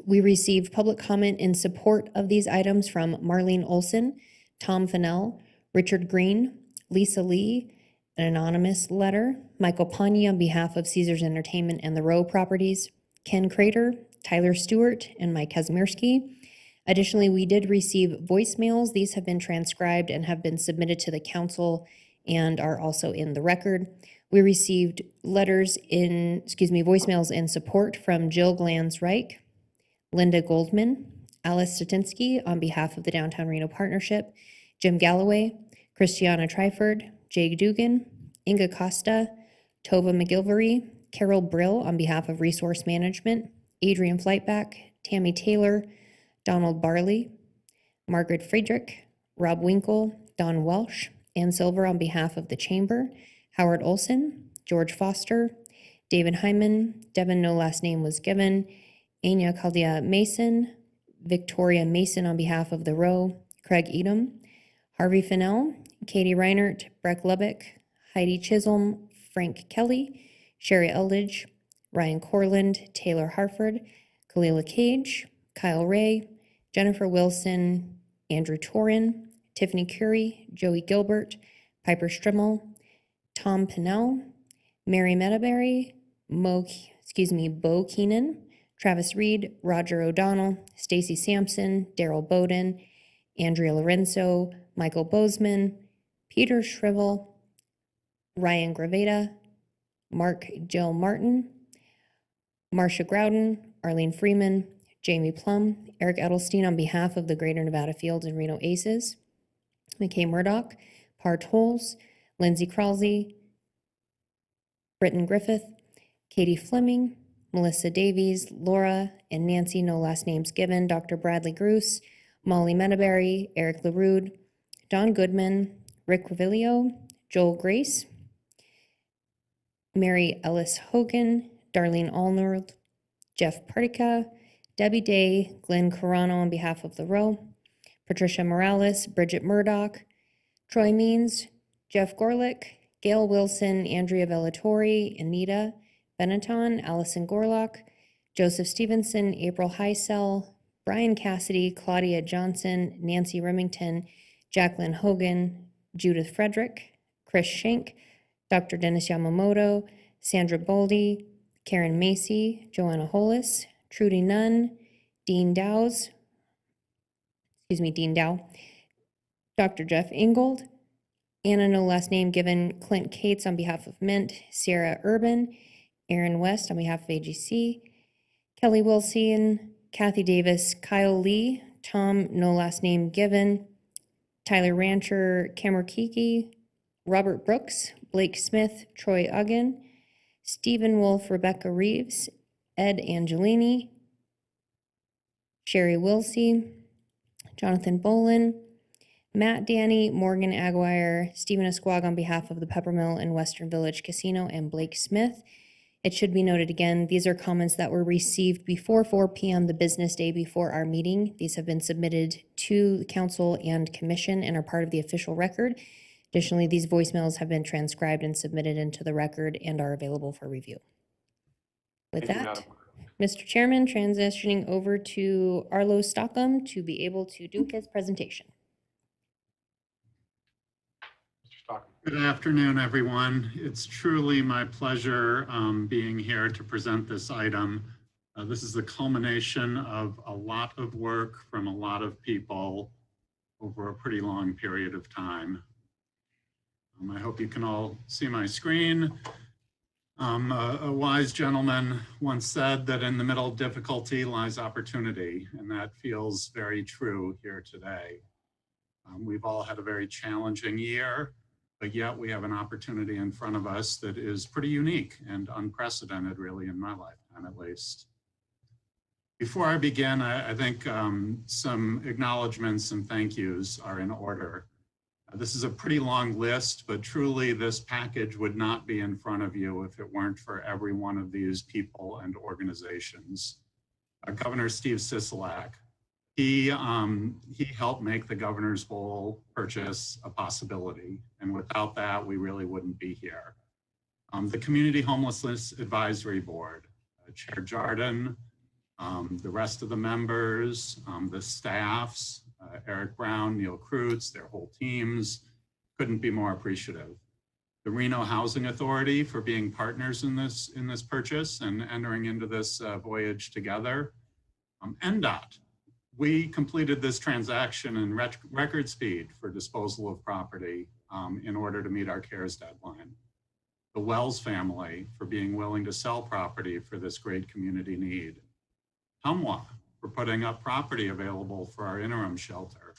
We received public comment in support of these items from Marlene Olson, Tom Fennell, Richard Green, Lisa Lee, an anonymous letter, Michael Pani on behalf of Caesars Entertainment and the Rowe Properties, Ken Crater, Tyler Stewart, and Mike Kazmierski. Additionally, we did receive voicemails. These have been transcribed and have been submitted to the council and are also in the record. We received voicemails in support from Jill Glanz-Reich, Linda Goldman, Alice Statinsky on behalf of the Downtown Reno Partnership, Jim Galloway, Christiana Tryford, Jay Dugan, Inga Costa, Tova McGilvery, Carol Brill on behalf of Resource Management, Adrian Flightback, Tammy Taylor, Donald Barley, Margaret Friedrich, Rob Winkle, Don Welsh, Ann Silver on behalf of the Chamber, Howard Olson, George Foster, David Hyman, Devin, no last name was given, Anya Caldia Mason, Victoria Mason on behalf of the Row, Craig Edom, Harvey Fennell, Katie Reinert, Breck Lubbock, Heidi Chisholm, Frank Kelly, Sherry Eldridge, Ryan Corland, Taylor Harford, Kalila Cage, Kyle Ray, Jennifer Wilson, Andrew Torin, Tiffany Curry, Joey Gilbert, Piper Strimmel, Tom Pinnell, Mary Medaberry, Bo Keenan, Travis Reed, Roger O'Donnell, Stacy Sampson, Daryl Bowden, Andrea Lorenzo, Michael Bozeman, Peter Shrivel, Ryan Graveda, Mark Jill Martin, Marcia Grouden, Arlene Freeman, Jamie Plum, Eric Edelstein on behalf of the Greater Nevada Fields and Reno Aces, McKay Murdoch, Par Tolles, Lindsay Kralsey, Britton Griffith, Katie Fleming, Melissa Davies, Laura and Nancy, no last names given, Dr. Bradley Gruce, Molly Medaberry, Eric LaRude, Don Goodman, Rick Revilio, Joel Grace, Mary Ellis Hogan, Darlene Allnord, Jeff Partica, Debbie Day, Glenn Carano on behalf of the Row, Patricia Morales, Bridget Murdoch, Troy Means, Jeff Gorlick, Gail Wilson, Andrea Vellatori, Anita Benetton, Allison Gorlock, Joseph Stevenson, April Heisel, Brian Cassidy, Claudia Johnson, Nancy Remington, Jacqueline Hogan, Judith Frederick, Chris Schenk, Dr. Dennis Yamamoto, Sandra Boldy, Karen Macy, Joanna Hollis, Trudy Nunn, Dean Dow, Dr. Jeff Ingold, Anna, no last name given, Clint Cates on behalf of Mint, Sierra Urban, Aaron West on behalf of AGC, Kelly Wilson, Kathy Davis, Kyle Lee, Tom, no last name given, Tyler Rancher, Kamerkiki, Robert Brooks, Blake Smith, Troy Uggan, Stephen Wolf, Rebecca Reeves, Ed Angelini, Sherry Wilsey, Jonathan Bolin, Matt Danny, Morgan Aguirre, Stephen Esquag on behalf of the Peppermill and Western Village Casino, and Blake Smith. It should be noted again, these are comments that were received before 4 p.m. the business day before our meeting. These have been submitted to the council and commission and are part of the official record. Additionally, these voicemails have been transcribed and submitted into the record and are available for review. With that, Mr. Chairman, transitioning over to Arlo Stockham to be able to do his presentation. Good afternoon, everyone. It's truly my pleasure being here to present this item. This is the culmination of a lot of work from a lot of people over a pretty long period of time. I hope you can all see my screen. A wise gentleman once said that in the middle of difficulty lies opportunity, and that feels very true here today. We've all had a very challenging year, but yet we have an opportunity in front of us that is pretty unique and unprecedented, really, in my lifetime at least. Before I begin, I think some acknowledgements and thank yous are in order. This is a pretty long list, but truly this package would not be in front of you if it weren't for every one of these people and organizations. Governor Steve Sisolak, he helped make the Governor's Bowl purchase a possibility, and without that, we really wouldn't be here. The Community Homelessness Advisory Board, Chair Jardin, the rest of the members, the staffs, Eric Brown, Neil Kreutz, their whole teams, couldn't be more appreciative. The Reno Housing Authority for being partners in this purchase and entering into this voyage together. NDOT, We completed this transaction in record speed for disposal of property in order to meet our CARES deadline. The Wells family for being willing to sell property for this great community need. Tumwa for putting up property available for our interim shelter.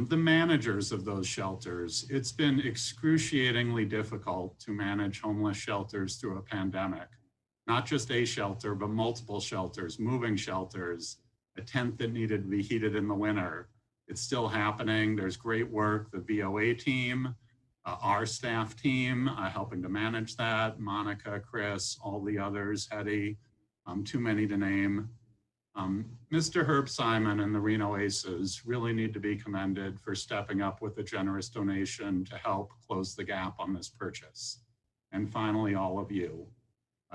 The managers of those shelters, it's been excruciatingly difficult to manage homeless shelters through a pandemic. Not just a shelter, but multiple shelters, moving shelters, a tent that needed to be heated in the winter. It's still happening. There's great work, the VOA team, our staff team helping to manage that, Monica, Chris, all the others, Hetty, too many to name. Mr. Herb Simon and the Reno Aces really need to be commended for stepping up with a generous donation to help close the gap on this purchase. And finally, all of you.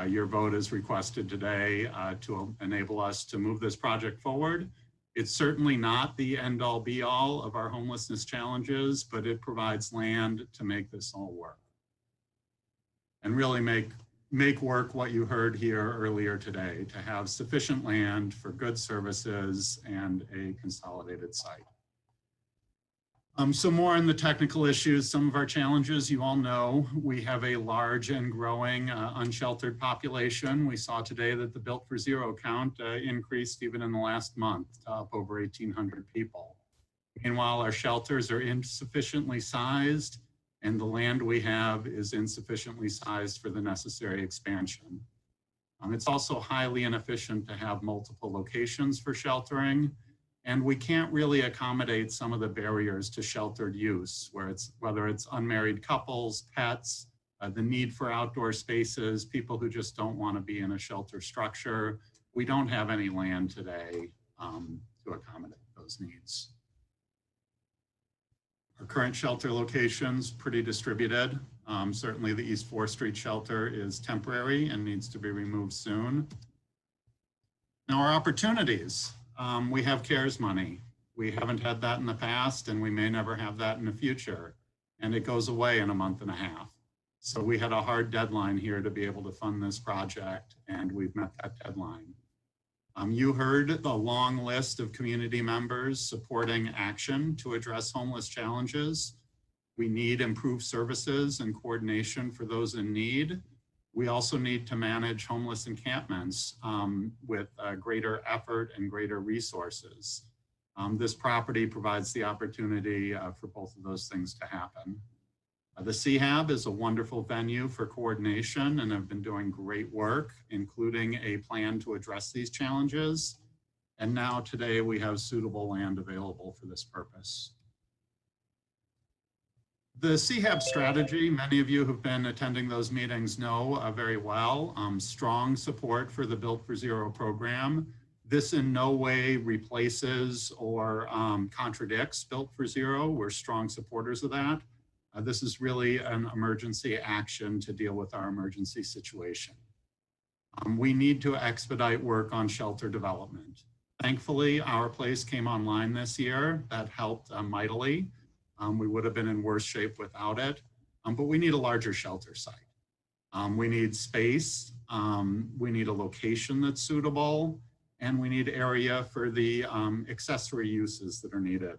Your vote is requested today to enable us to move this project forward. It's certainly not the end-all be-all of our homelessness challenges, but it provides land to make this all work. And really make work what you heard here earlier today, to have sufficient land for good services and a consolidated site. So more on the technical issues, some of our challenges, you all know, we have a large and growing unsheltered population. We saw today that the Built for Zero count increased even in the last month to up over 1,800 people. Meanwhile, our shelters are insufficiently sized and the land we have is insufficiently sized for the necessary expansion. It's also highly inefficient to have multiple locations for sheltering. And we can't really accommodate some of the barriers to sheltered use, whether it's unmarried couples, pets, the need for outdoor spaces, people who just don't want to be in a shelter structure. We don't have any land today to accommodate those needs. Our current shelter locations pretty distributed. Certainly the East 4th Street shelter is temporary and needs to be removed soon. Now our opportunities. We have CARES money. We haven't had that in the past and we may never have that in the future. And it goes away in a month and a half. So we had a hard deadline here to be able to fund this project and we've met that deadline. You heard the long list of community members supporting action to address homeless challenges. We need improved services and coordination for those in need. We also need to manage homeless encampments with greater effort and greater resources. This property provides the opportunity for both of those things to happen. The CHAB is a wonderful venue for coordination and have been doing great work, including a plan to address these challenges. And now today we have suitable land available for this purpose. The CHAB strategy, many of you who've been attending those meetings know very well. Strong support for the Built for Zero program. This in no way replaces or contradicts Built for Zero. We're strong supporters of that. This is really an emergency action to deal with our emergency situation. We need to expedite work on shelter development. Thankfully, our place came online this year. That helped mightily. We would have been in worse shape without it, but we need a larger shelter site. We need space, we need a location that's suitable, and we need area for the accessory uses that are needed.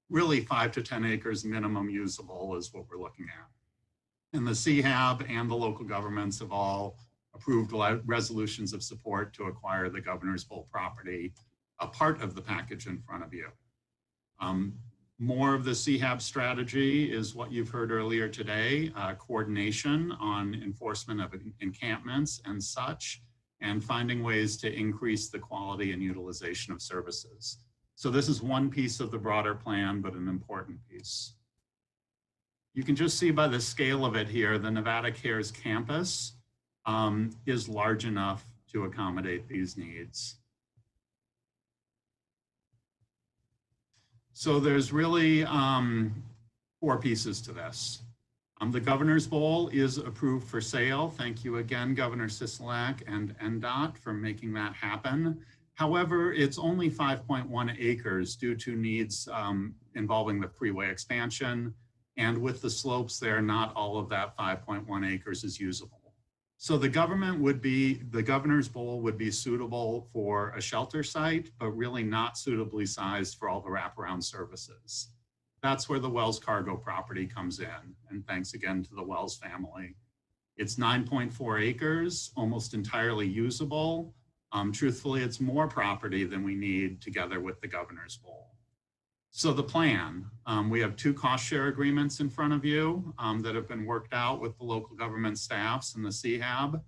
Really 5 to 10 acres minimum usable is what we're looking at. And the CHAB and the local governments have all approved resolutions of support to acquire the Governor's Bowl property, a part of the package in front of you. More of the CHAB strategy is what you've heard earlier today, coordination on enforcement of encampments and such, and finding ways to increase the quality and utilization of services. So this is one piece of the broader plan, but an important piece. You can just see by the scale of it here, the Nevada Cares campus is large enough to accommodate these needs. So there's really 4 pieces to this. The Governor's Bowl is approved for sale. Thank you again, Governor Sisolak and NDOT for making that happen. However, it's only 5.1 acres due to needs involving the freeway expansion. And with the slopes there, not all of that 5.1 acres is usable. So the governor's bowl would be suitable for a shelter site, but really not suitably sized for all the wraparound services. That's where the Wells Cargo property comes in. And thanks again to the Wells family. It's 9.4 acres, almost entirely usable. Truthfully, it's more property than we need together with the governor's bowl. So the plan, we have 2 cost share agreements in front of you that have been worked out with the local government staffs and the CHAB.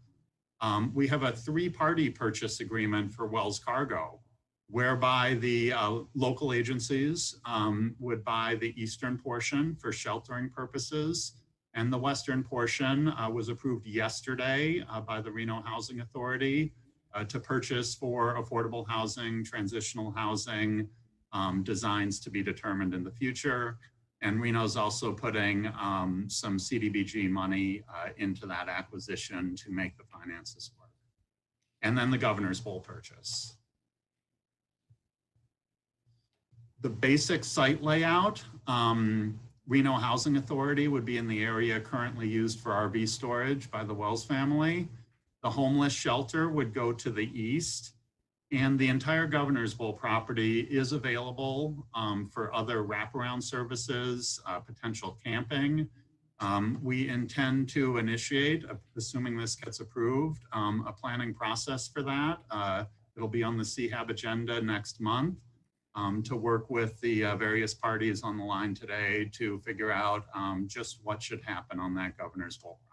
We have a 3-party purchase agreement for Wells Cargo, whereby the local agencies would buy the eastern portion for sheltering purposes, and the western portion was approved yesterday by the Reno Housing Authority to purchase for affordable housing, transitional housing, designs to be determined in the future. And Reno's also putting some CDBG money into that acquisition to make the finances work. And then the governor's bowl purchase. The basic site layout, Reno Housing Authority would be in the area currently used for RV storage by the Wells family. The homeless shelter would go to the east. And the entire Governor's Bowl property is available for other wraparound services, potential camping. We intend to initiate, assuming this gets approved, a planning process for that. It'll be on the CHAB agenda next month to work with the various parties on the line today to figure out just what should happen on that Governor's Bowl property.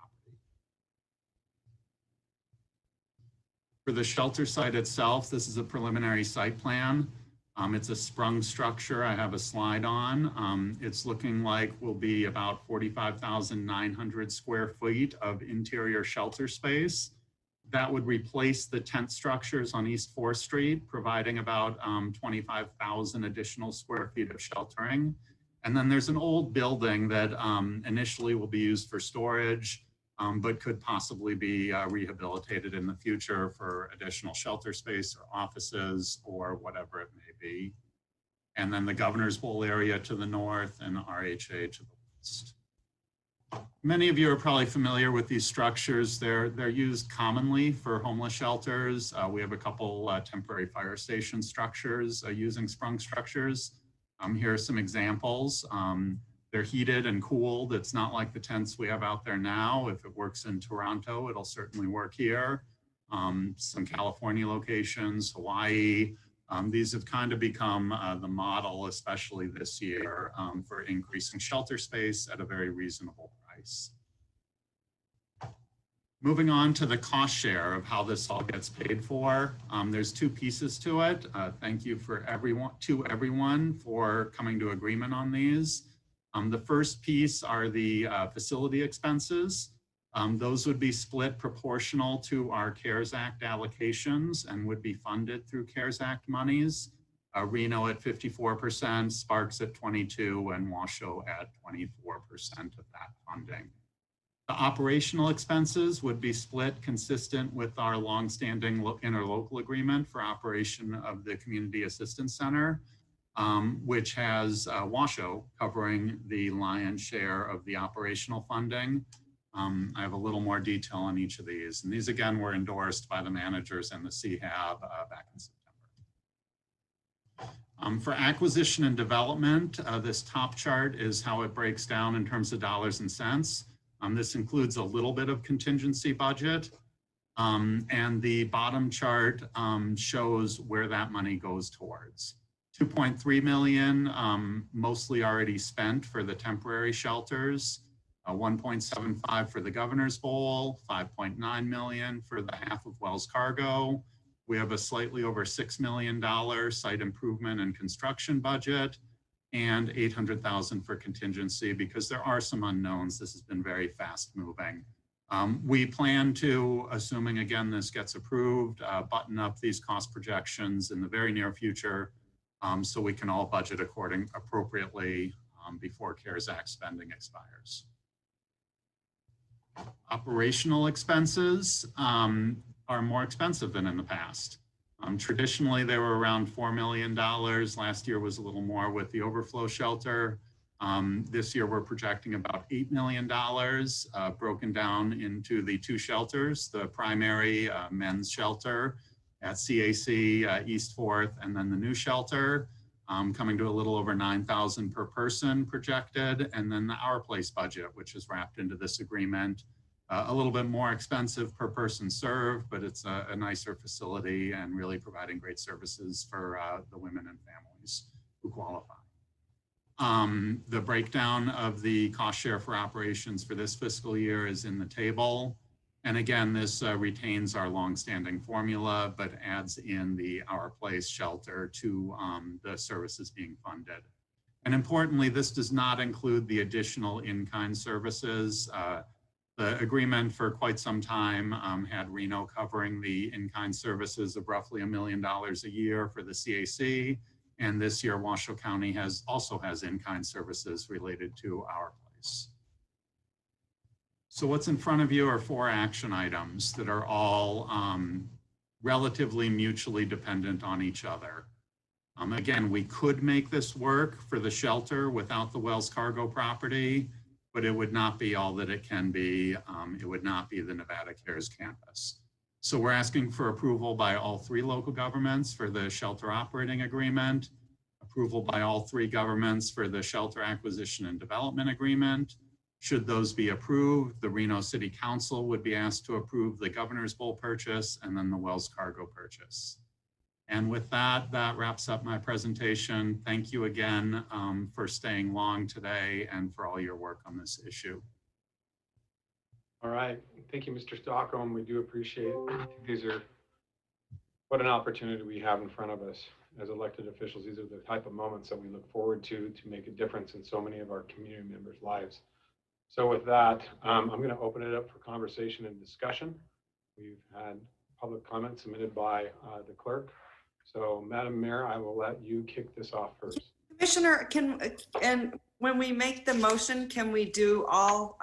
For the shelter site itself, this is a preliminary site plan. It's a sprung structure I have a slide on. It's looking like will be about 45,900 square feet of interior shelter space. That would replace the tent structures on East 4th Street, providing about 25,000 additional square feet of sheltering. And then there's an old building that initially will be used for storage, but could possibly be rehabilitated in the future for additional shelter space or offices or whatever it may be. And then the Governor's Bowl area to the north and RHA to the west. Many of you are probably familiar with these structures. They're used commonly for homeless shelters. We have a couple temporary fire station structures using sprung structures. Here are some examples. They're heated and cooled. It's not like the tents we have out there now. If it works in Toronto, it'll certainly work here. Some California locations, Hawaii. These have kind of become the model, especially this year, for increasing shelter space at a very reasonable price. Moving on to the cost share of how this all gets paid for. There's 2 pieces to it. Thank you for everyone for coming to agreement on these. The first piece are the facility expenses. Those would be split proportional to our CARES Act allocations and would be funded through CARES Act monies. Reno at 54%, Sparks at 22%, and Washoe at 24% of that funding. The operational expenses would be split consistent with our longstanding interlocal agreement for operation of the Community Assistance Center, which has Washoe covering the lion's share of the operational funding. I have a little more detail on each of these. And these, again, were endorsed by the managers and the CHAB back in September. For acquisition and development, this top chart is how it breaks down in terms of dollars and cents. This includes a little bit of contingency budget. And the bottom chart shows where that money goes towards. 2.3 million, mostly already spent for the temporary shelters. 1.75 for the Governor's Bowl, 5.9 million for the half of Wells Cargo. We have a slightly over $6 million site improvement and construction budget, and 800,000 for contingency because there are some unknowns. This has been very fast moving. We plan to, assuming again this gets approved, button up these cost projections in the very near future so we can all budget appropriately before CARES Act spending expires. Operational expenses are more expensive than in the past. Traditionally, they were around $4 million. Last year was a little more with the overflow shelter. This year, we're projecting about $8 million, broken down into the 2 shelters, the primary men's shelter at CAC East 4th, and then the new shelter, coming to a little over $9,000 per person projected, and then the Our Place budget, which is wrapped into this agreement. A little bit more expensive per person served, but it's a nicer facility and really providing great services for the women and families who qualify. The breakdown of the cost share for operations for this fiscal year is in the table. And again, this retains our longstanding formula, but adds in the Our Place shelter to the services being funded. And importantly, this does not include the additional in-kind services. The agreement for quite some time had Reno covering the in-kind services of roughly $1 million a year for the CAC. And this year, Washoe County also has in-kind services related to Our Place. So what's in front of you are 4 action items that are all relatively mutually dependent on each other. Again, we could make this work for the shelter without the Wells Cargo property, but it would not be all that it can be. It would not be the Nevada Cares campus. So we're asking for approval by all 3 local governments for the shelter operating agreement, approval by all 3 governments for the shelter acquisition and development agreement. Should those be approved, the Reno City Council would be asked to approve the Governor's Bowl purchase and then the Wells Cargo purchase. And with that, that wraps up my presentation. Thank you again for staying long today and for all your work on this issue. All right. Thank you, Mr. Stockholm. We do appreciate these are what an opportunity we have in front of us as elected officials. These are the type of moments that we look forward to make a difference in so many of our community members' lives. So with that, I'm going to open it up for conversation and discussion. We've had public comment submitted by the clerk. So Madam Mayor, I will let you kick this off first. Commissioner, and when we make the motion, can we do all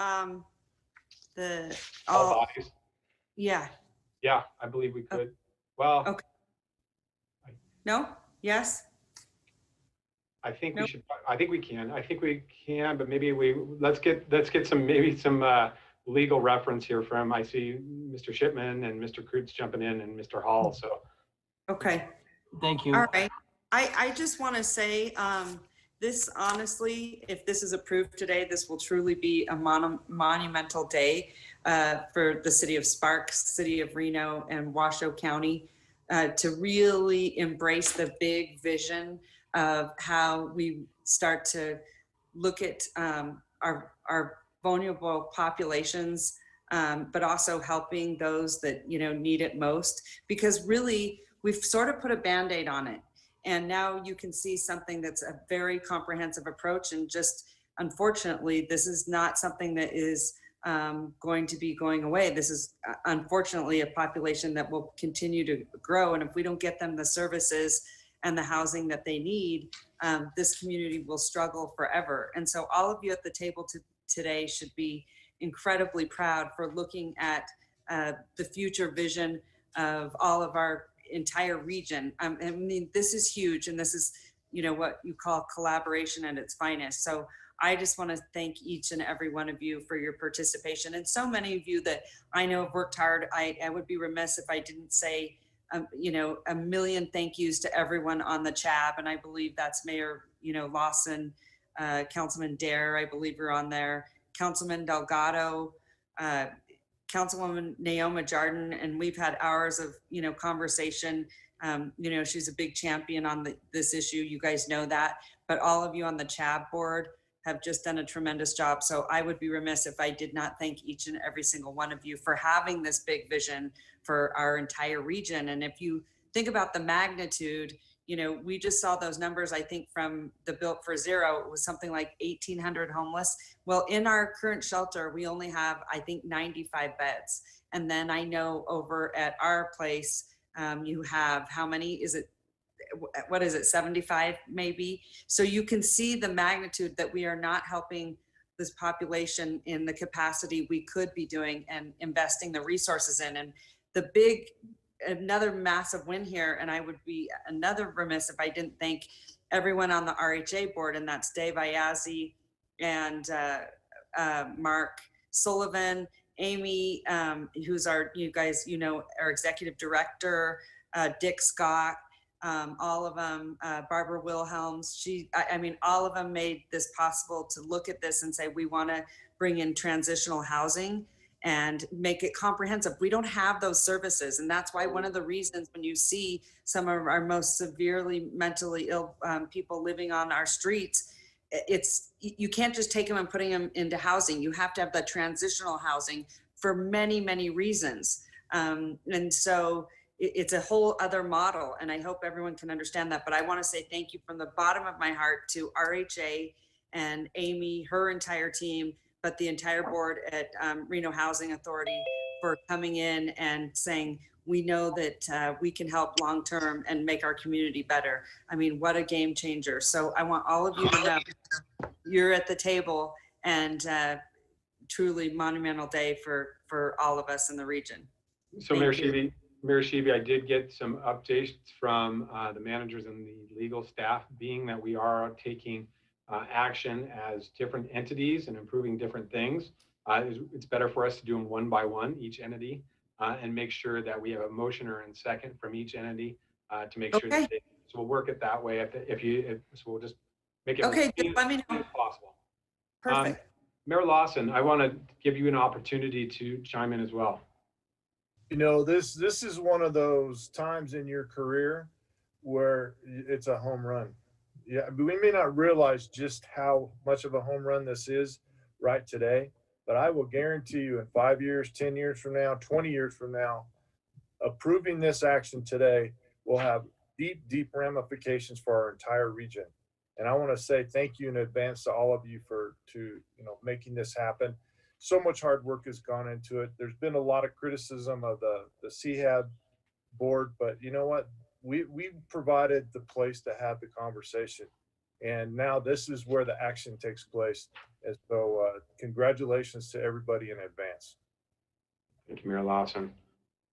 all bodies? Yeah. Yeah, I believe we could. Well, okay. No? Yes? I think we should. I think we can. I think we can, but maybe let's get some legal reference here from. I see Mr. Shipman and Mr. Kreutz jumping in and Mr. Hall. So. Okay. Thank you. All right. I just want to say this honestly, if this is approved today, this will truly be a monumental day for the city of Sparks, city of Reno, and Washoe County to really embrace the big vision of how we start to look at our vulnerable populations, but also helping those that need it most. Because really, we've sort of put a Band-Aid on it, and now you can see something that's a very comprehensive approach. And just unfortunately, this is not something that is going to be going away. This is unfortunately a population that will continue to grow, and if we don't get them the services and the housing that they need, this community will struggle forever. And so all of you at the table today should be incredibly proud for looking at the future vision of all of our entire region. I mean, this is huge, and this is, what you call collaboration at its finest. So I just want to thank each and every one of you for your participation. And so many of you that I know have worked hard. I would be remiss if I didn't say a million thank yous to everyone on the CHAB. And I believe that's Mayor, Lawson, Councilman Dare, I believe you're on there, Councilman Delgado, Councilwoman Naoma Jardin, and we've had hours of, conversation. She's a big champion on this issue. You guys know that, but all of you on the CHAB board have just done a tremendous job. So I would be remiss if I did not thank each and every single one of you for having this big vision for our entire region. And if you think about the magnitude, we just saw those numbers, I think from the Built for Zero, it was something like 1,800 homeless. Well, in our current shelter, we only have, I think, 95 beds. And then I know over at our place, you have, how many is it? What is it, 75 maybe? So you can see the magnitude that we are not helping this population in the capacity we could be doing and investing the resources in. And the another massive win here, and I would be another remiss if I didn't thank everyone on the RHA board, and that's Dave Ayazi, and Mark Sullivan, Amy, who's our, you guys, our executive director, Dick Scott, all of them, Barbara Wilhelms, I mean, all of them made this possible to look at this and say, we want to bring in transitional housing and make it comprehensive. We don't have those services. And that's why one of the reasons when you see some of our most severely mentally ill people living on our streets, you can't just take them and putting them into housing. You have to have the transitional housing for many, many reasons. And so it's a whole other model. And I hope everyone can understand that. But I want to say thank you from the bottom of my heart to RHA and Amy, her entire team, but the entire board at Reno Housing Authority for coming in and saying, we know that we can help long-term and make our community better. I mean, what a game changer. So I want all of you to know you're at the table, and truly monumental day for all of us in the region. So Mayor Sheevy, I did get some updates from the managers and the legal staff, being that we are taking action as different entities and improving different things. It's better for us to do them one by one, each entity, and make sure that we have a motioner and second from each entity to make sure that so we'll work it that way. So we'll just make it let me know. as possible. Perfect. Mayor Lawson, I want to give you an opportunity to chime in as well. This is one of those times in your career where it's a home run. Yeah, we may not realize just how much of a home run this is right today, but I will guarantee you in 5 years, 10 years from now, 20 years from now, approving this action today will have deep, deep ramifications for our entire region. And I want to say thank you in advance to all of you for making this happen. So much hard work has gone into it. There's been a lot of criticism of the CHAB board, but you know what? We provided the place to have the conversation. And now this is where the action takes place. And so congratulations to everybody in advance. Thank you, Mayor Lawson.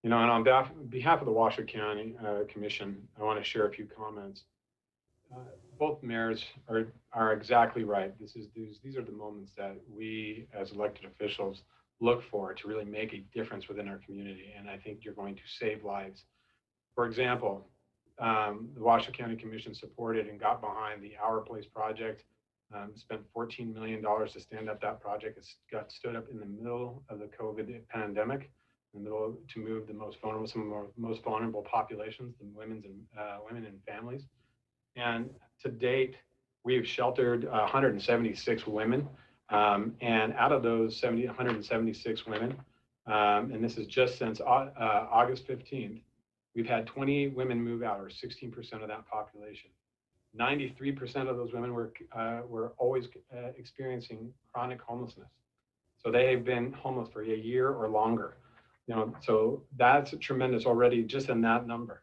And on behalf of the Washoe County Commission, I want to share a few comments. Both mayors are exactly right. These are the moments that we as elected officials look for to really make a difference within our community. And I think you're going to save lives. For example, the Washoe County Commission supported and got behind the Our Place project, spent $14 million to stand up that project. It got stood up in the middle of the COVID pandemic, in the middle to move the most vulnerable, some of our most vulnerable populations, the women and families. And to date, we have sheltered 176 women. And out of those 176 women, and this is just since August 15th, we've had 20 women move out, or 16% of that population. 93% of those women were always experiencing chronic homelessness. So they have been homeless for a year or longer. So that's tremendous already just in that number.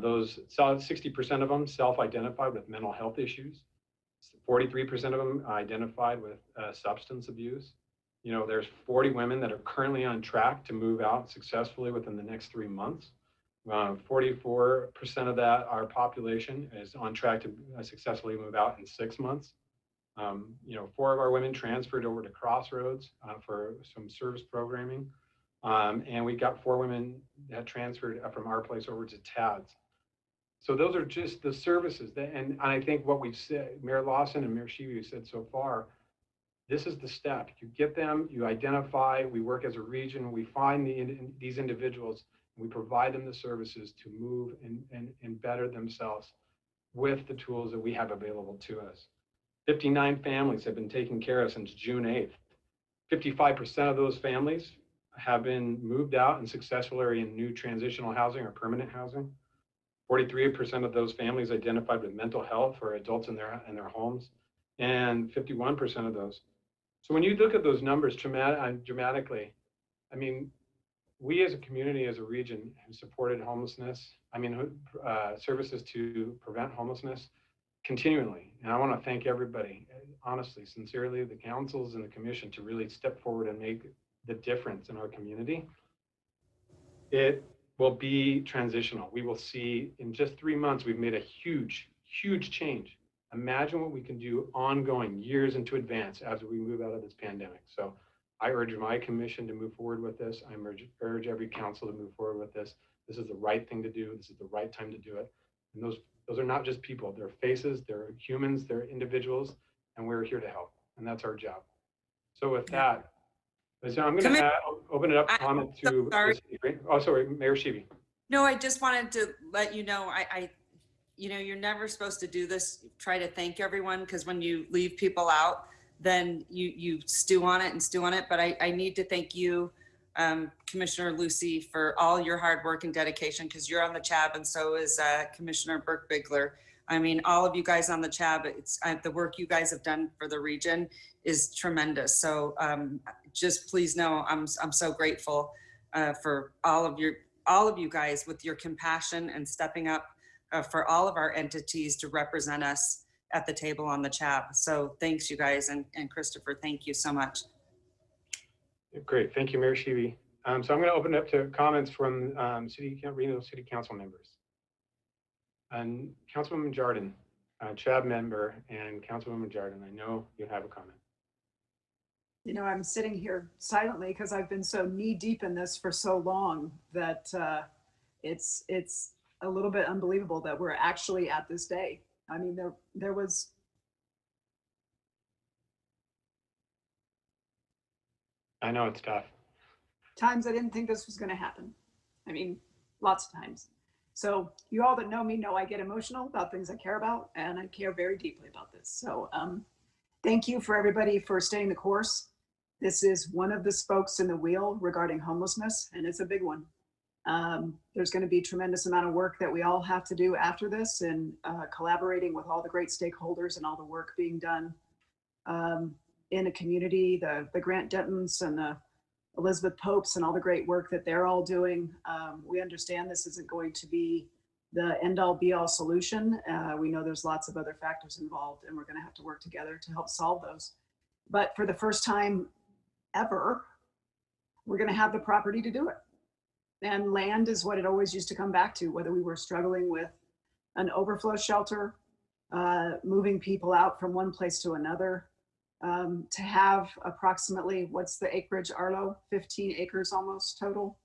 Those 60% of them self-identified with mental health issues. 43% of them identified with substance abuse. There's 40 women that are currently on track to move out successfully within the next 3 months. 44% of that, our population, is on track to successfully move out in 6 months. 4 of our women transferred over to Crossroads for some service programming. And we got 4 women that transferred from Our Place over to TADS. So those are just the services. And I think what we've said, Mayor Lawson and Mayor Sheevy said so far, this is the step. You get them, you identify, we work as a region, we find these individuals, and we provide them the services to move and better themselves with the tools that we have available to us. 59 families have been taken care of since June 8th. 55% of those families have been moved out and successfully are in new transitional housing or permanent housing. 43% of those families identified with mental health for adults in their homes, and 51% of those. So when you look at those numbers dramatically, I mean, we as a community, as a region, have supported homelessness, services to prevent homelessness continually. And I want to thank everybody, honestly, sincerely, the councils and the commission, to really step forward and make the difference in our community. It will be transitional. We will see in just 3 months, we've made a huge, huge change. Imagine what we can do ongoing, years into advance after we move out of this pandemic. So I urge my commission to move forward with this. I urge every council to move forward with this. This is the right thing to do. This is the right time to do it. And those are not just people. They're faces, they're humans, they're individuals, and we're here to help. And that's our job. So with that, so I'm going to open it up comment to, oh, sorry, Mayor Sheevy. No, I just wanted to let you know, you know, you're never supposed to do this, try to thank everyone, because when you leave people out, then you stew on it and stew on it. But I need to thank you, Commissioner Lucy, for all your hard work and dedication, because you're on the CHAB and so is Commissioner Burke-Bigler. I mean, all of you guys on the CHAB, it's the work you guys have done for the region is tremendous. So just please know I'm so grateful for all of you guys with your compassion and stepping up for all of our entities to represent us at the table on the CHAB. So thanks, you guys, and Christopher, thank you so much. Great, thank you, Mayor Sheevy. So I'm going to open it up to comments from Reno City Council members. And Councilwoman Jardin, CHAB member, and Councilwoman Jardin, I know you have a comment. You know, I'm sitting here silently because I've been so knee deep in this for so long that it's a little bit unbelievable that we're actually at this day. I mean, there was I know it's tough. times I didn't think this was going to happen. I mean, lots of times. So you all that know me know I get emotional about things I care about, and I care very deeply about this. So thank you for everybody for staying the course. This is one of the spokes in the wheel regarding homelessness, and it's a big one. There's going to be a tremendous amount of work that we all have to do after this, and collaborating with all the great stakeholders and all the work being done in a community, the Grant Dentons and the Elizabeth Popes and all the great work that they're all doing. We understand this isn't going to be the end-all be-all solution. We know there's lots of other factors involved, and we're going to have to work together to help solve those. But for the first time ever, we're going to have the property to do it. And land is what it always used to come back to, whether we were struggling with an overflow shelter, moving people out from one place to another, to have approximately, what's the acreage, Arlo? 15 acres almost total,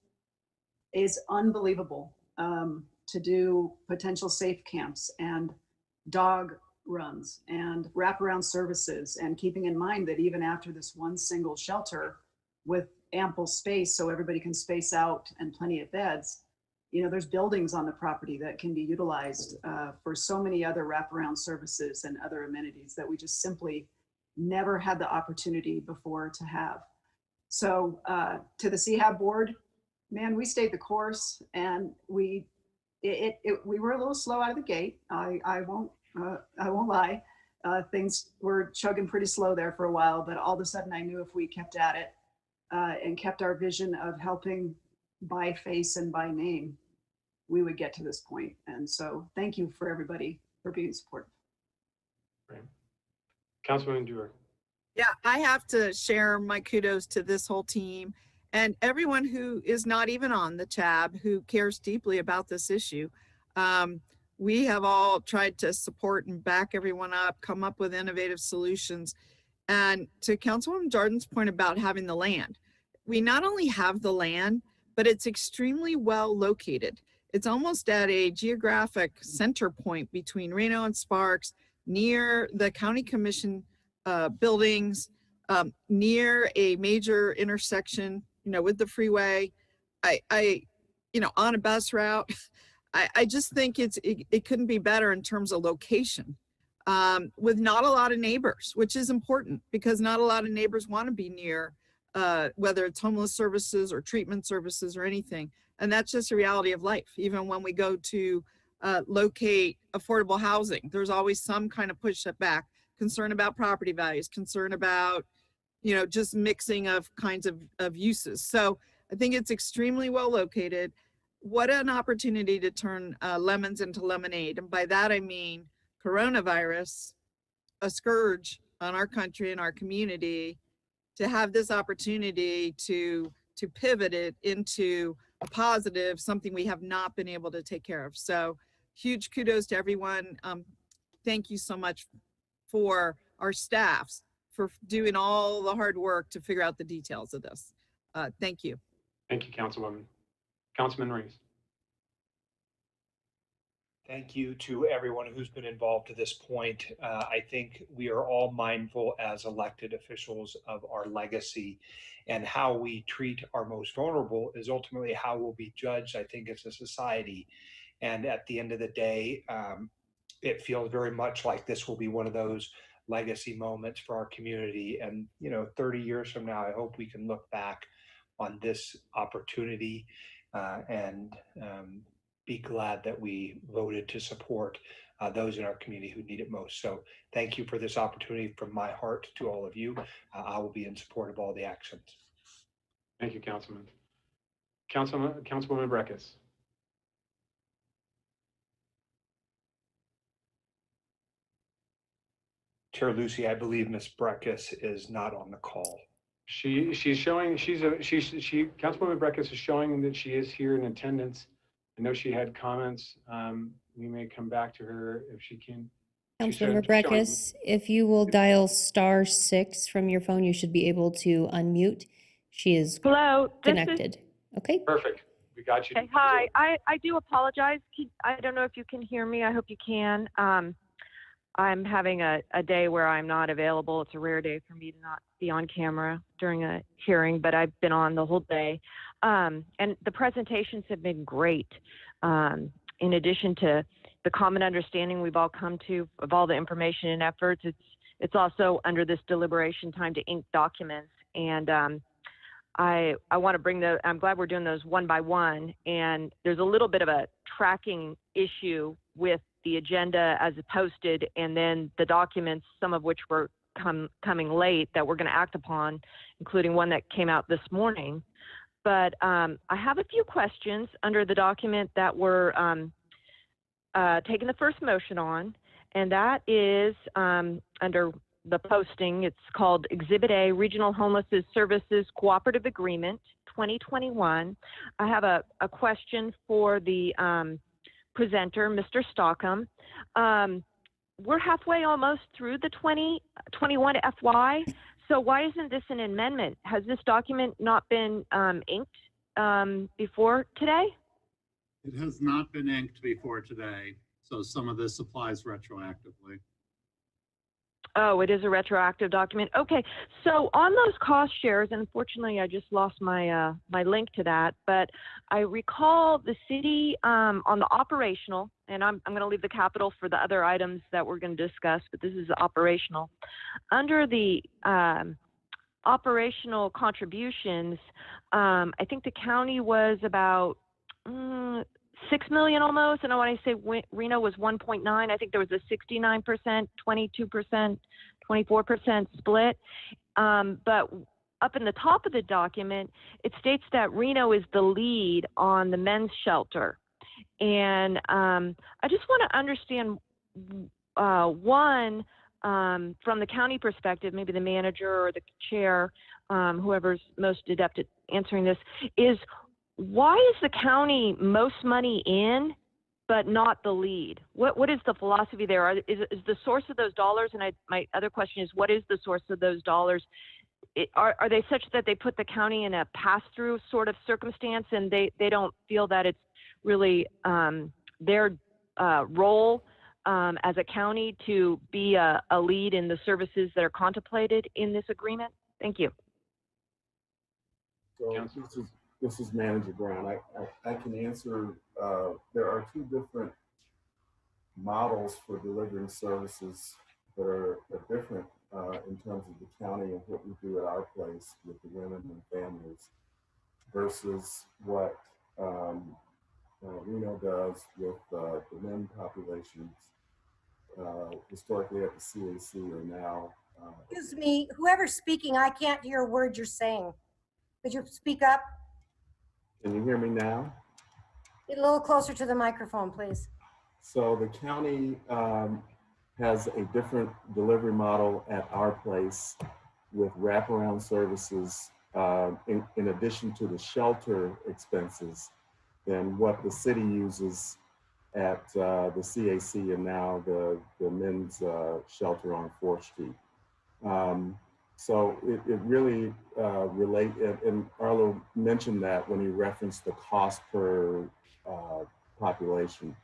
is unbelievable. To do potential safe camps and dog runs and wraparound services, and keeping in mind that even after this one single shelter with ample space so everybody can space out and plenty of beds, you know, there's buildings on the property that can be utilized for so many other wraparound services and other amenities that we just simply never had the opportunity before to have. So to the CHAB board, man, we stayed the course, and we were a little slow out of the gate. I won't lie. Things were chugging pretty slow there for a while, but all of a sudden I knew if we kept at it and kept our vision of helping by face and by name, we would get to this point. And so thank you for everybody for being supportive. Right. Councilwoman Dewar. Yeah, I have to share my kudos to this whole team and everyone who is not even on the CHAB who cares deeply about this issue. We have all tried to support and back everyone up, come up with innovative solutions. And to Councilwoman Jardin's point about having the land, we not only have the land, but it's extremely well located. It's almost at a geographic center point between Reno and Sparks, near the county commission buildings, near a major intersection, you know, with the freeway. You know, on a bus route. I just think it couldn't be better in terms of location, with not a lot of neighbors, which is important because not a lot of neighbors want to be near, whether it's homeless services or treatment services or anything. And that's just a reality of life. Even when we go to locate affordable housing, there's always some kind of pushback, concern about property values, concern about, you know, just mixing of kinds of uses. So I think it's extremely well located. What an opportunity to turn lemons into lemonade. And by that, I mean coronavirus, a scourge on our country and our community, to have this opportunity to pivot it into a positive, something we have not been able to take care of. So huge kudos to everyone. thank you so much for our staffs for doing all the hard work to figure out the details of this. Thank you. Thank you, Councilwoman. Councilman Reese. Thank you to everyone who's been involved to this point. I think we are all mindful as elected officials of our legacy, and how we treat our most vulnerable is ultimately how we'll be judged, I think, as a society. And at the end of the day, it feels very much like this will be one of those legacy moments for our community. And, 30 years from now, I hope we can look back on this opportunity and be glad that we voted to support those in our community who need it most. So thank you for this opportunity from my heart to all of you. I will be in support of all the actions. Thank you, Councilman. Councilwoman Breckus. Chair Lucy, I believe Ms. Breckus is not on the call. She's showing, Councilwoman Breckus is showing that she is here in attendance. I know she had comments. We may come back to her if she can. Councilmember Breckus, if you will dial *6 from your phone, you should be able to unmute. She is connected. Okay. Perfect. We got you. Okay, hi. I do apologize. I don't know if you can hear me. I hope you can. I'm having a day where I'm not available. It's a rare day for me to not be on camera during a hearing, but I've been on the whole day. And the presentations have been great. In addition to the common understanding we've all come to of all the information and efforts, it's also under this deliberation time to ink documents. And I want to bring I'm glad we're doing those one by one. And there's a little bit of a tracking issue with the agenda as posted, and then the documents, some of which were coming late that we're going to act upon, including one that came out this morning. But I have a few questions under the document that we're taking the first motion on, and that is under the posting. It's called Exhibit A, Regional Homeless Services Cooperative Agreement 2021. I have a question for the presenter, Mr. Stockham. We're halfway almost through the 2021 FY. So why isn't this an amendment? Has this document not been inked before today? It has not been inked before today, so some of this applies retroactively. Oh, it is a retroactive document. Okay, so on those cost shares, unfortunately, I just lost my my link to that, but I recall the city on the operational, and I'm going to leave the capital for the other items that we're going to discuss, but this is operational. Under the operational contributions, I think the county was about 6 million almost, and I want to say Reno was 1.9. I think there was a 69%, 22%, 24% split. But up in the top of the document, it states that Reno is the lead on the men's shelter. And I just want to understand, one, from the county perspective, maybe the manager or the chair, whoever's most adept at answering this, is why is the county most money in, but not the lead? What is the philosophy there? Is the source of those dollars, and my other question is, what is the source of those dollars? Are they such that they put the county in a pass-through sort of circumstance, and they don't feel that it's really their role as a county to be a lead in the services that are contemplated in this agreement? Thank you. So this is Manager Brown. I can answer. There are two different models for delivering services that are different in terms of the county and what we do at our place with the women and families versus what Reno does with the men populations historically at the CAC or now. Excuse me, whoever's speaking, I can't hear a word you're saying. Could you speak up? Can you hear me now? Get a little closer to the microphone, please. So the county has a different delivery model at our place with wraparound services in addition to the shelter expenses than what the city uses at the CAC and now the men's shelter on 4th Street. So it really relate, and Arlo mentioned that when he referenced the cost per population.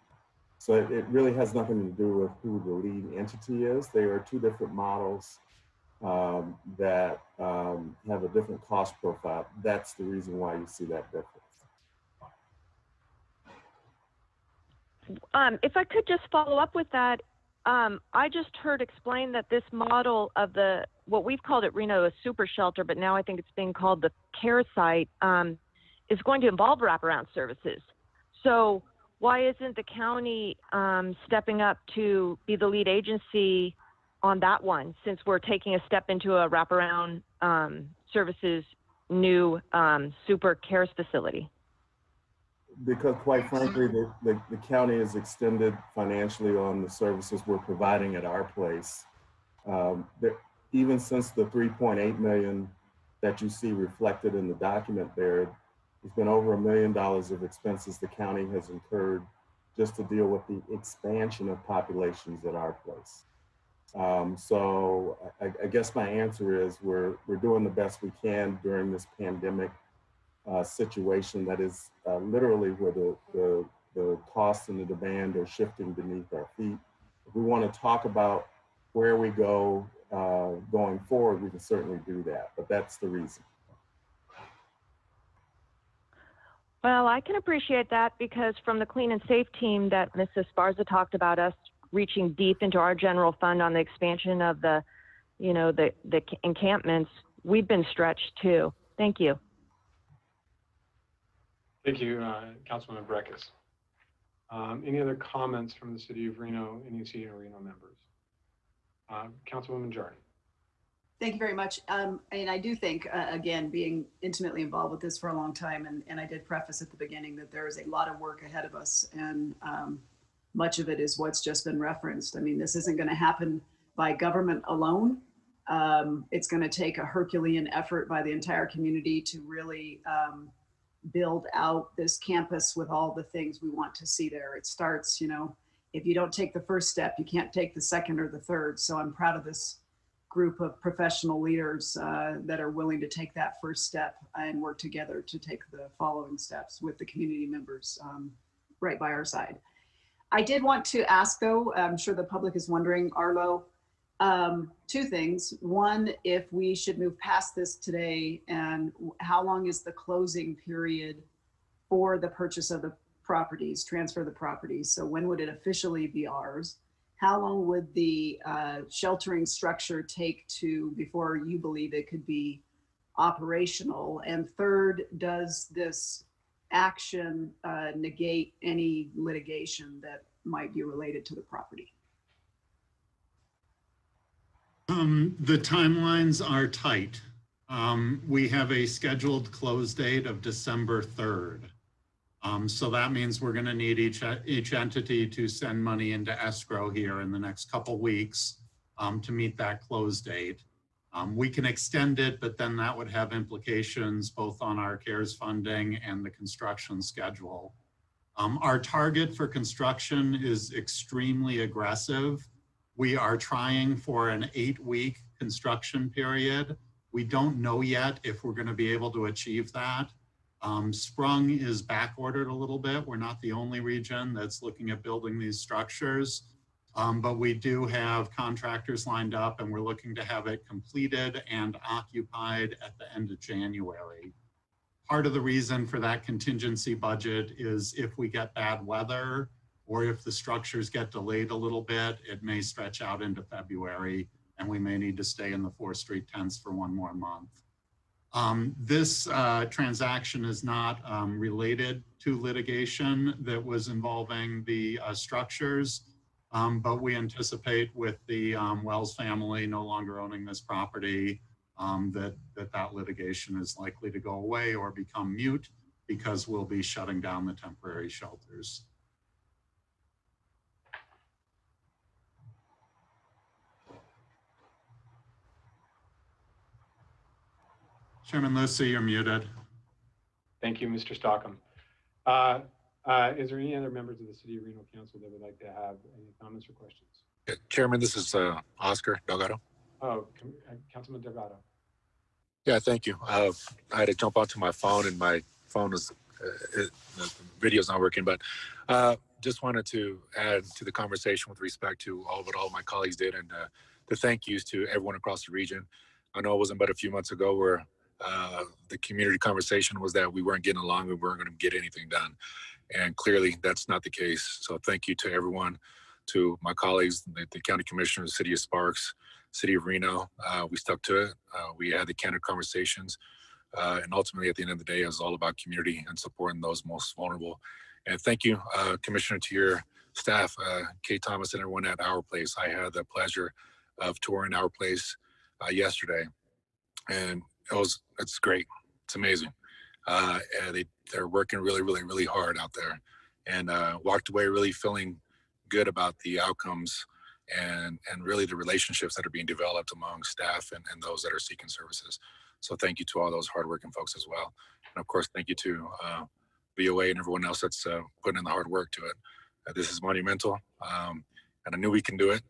So it really has nothing to do with who the lead entity is. They are two different models that have a different cost profile. That's the reason why you see that difference. If I could just follow up with that, I just heard explained that this model of what we've called at Reno a super shelter, but now I think it's being called the care site, is going to involve wraparound services. So why isn't the county stepping up to be the lead agency on that one, since we're taking a step into a wraparound services new super cares facility? Because quite frankly, the county is extended financially on the services we're providing at our place. Even since the 3.8 million that you see reflected in the document there, there's been over $1 million of expenses the county has incurred just to deal with the expansion of populations at our place. So I guess my answer is we're doing the best we can during this pandemic situation that is literally where the cost and the demand are shifting beneath our feet. If we want to talk about where we go going forward, we can certainly do that, but that's the reason. Well, I can appreciate that, because from the Clean and Safe team that Ms. Esparza talked about, us reaching deep into our general fund on the expansion of the encampments, we've been stretched too. Thank you. Thank you, Councilwoman Breckus. Any other comments from the City of Reno, any City of Reno members? Councilwoman Jardine. Thank you very much. And I do think, again, being intimately involved with this for a long time, and I did preface at the beginning that there is a lot of work ahead of us, and much of it is what's just been referenced. I mean, this isn't going to happen by government alone. It's going to take a Herculean effort by the entire community to really build out this campus with all the things we want to see there. It starts, if you don't take the first step, you can't take the second or the third. So I'm proud of this group of professional leaders that are willing to take that first step and work together to take the following steps with the community members right by our side. I did want to ask, though, I'm sure the public is wondering, Arlo, two things. One, if we should move past this today, and how long is the closing period for the purchase of the properties, transfer of the properties? So when would it officially be ours? How long would the sheltering structure take before you believe it could be operational? And third, does this action negate any litigation that might be related to the property? The timelines are tight. We have a scheduled close date of December 3rd. So that means we're going to need each entity to send money into escrow here in the next couple weeks to meet that close date. We can extend it, but then that would have implications both on our CARES funding and the construction schedule. Our target for construction is extremely aggressive. We are trying for an 8-week construction period. We don't know yet if we're going to be able to achieve that. Sprung is back ordered a little bit. We're not the only region that's looking at building these structures, but we do have contractors lined up, and we're looking to have it completed and occupied at the end of January. Part of the reason for that contingency budget is if we get bad weather or if the structures get delayed a little bit, it may stretch out into February, and we may need to stay in the 4th Street tents for one more month. This transaction is not related to litigation that was involving the structures, but we anticipate with the Wells family no longer owning this property, that litigation is likely to go away or become moot because we'll be shutting down the temporary shelters. Chairman Lucy, you're muted. Thank you, Mr. Stockham. Is there any other members of the City of Reno Council that would like to have any comments or questions? Yeah, Chairman, this is Oscar Delgado. Oh, Councilman Delgado. Yeah, thank you. I had to jump onto my phone, and my phone is the video's not working. But just wanted to add to the conversation with respect to all my colleagues did, and the thank yous to everyone across the region. I know it wasn't but a few months ago where the community conversation was that we weren't getting along, we weren't going to get anything done, and clearly that's not the case. So thank you to everyone, to my colleagues, the county commissioner, the city of Sparks, city of Reno. We stuck to it. We had the candid conversations, and ultimately at the end of the day, it was all about community and supporting those most vulnerable. And thank you, Commissioner, to your staff, Kate Thomas and everyone at Our Place. I had the pleasure of touring Our Place yesterday, and it's great. It's amazing. And they're working really hard out there, and walked away really feeling good about the outcomes and really the relationships that are being developed among staff and those that are seeking services. So thank you to all those hardworking folks as well. And of course, thank you to VOA and everyone else that's putting in the hard work to it. This is monumental, and I knew we can do it.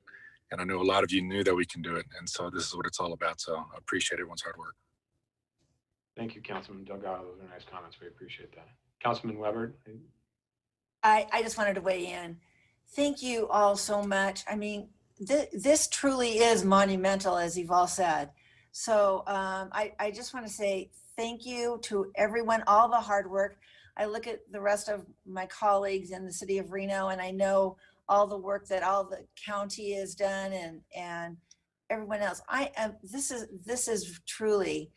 And I know a lot of you knew that we can do it. And so this is what it's all about. So I appreciate everyone's hard work. Thank you, Councilman Delgado. Those are nice comments. We appreciate that. Councilman Weber. I just wanted to weigh in. Thank you all so much. I mean, this truly is monumental, as you've all said. So I just want to say thank you to everyone, all the hard work. I look at the rest of my colleagues in the city of Reno, and I know all the work that all the county has done and everyone else. This is truly,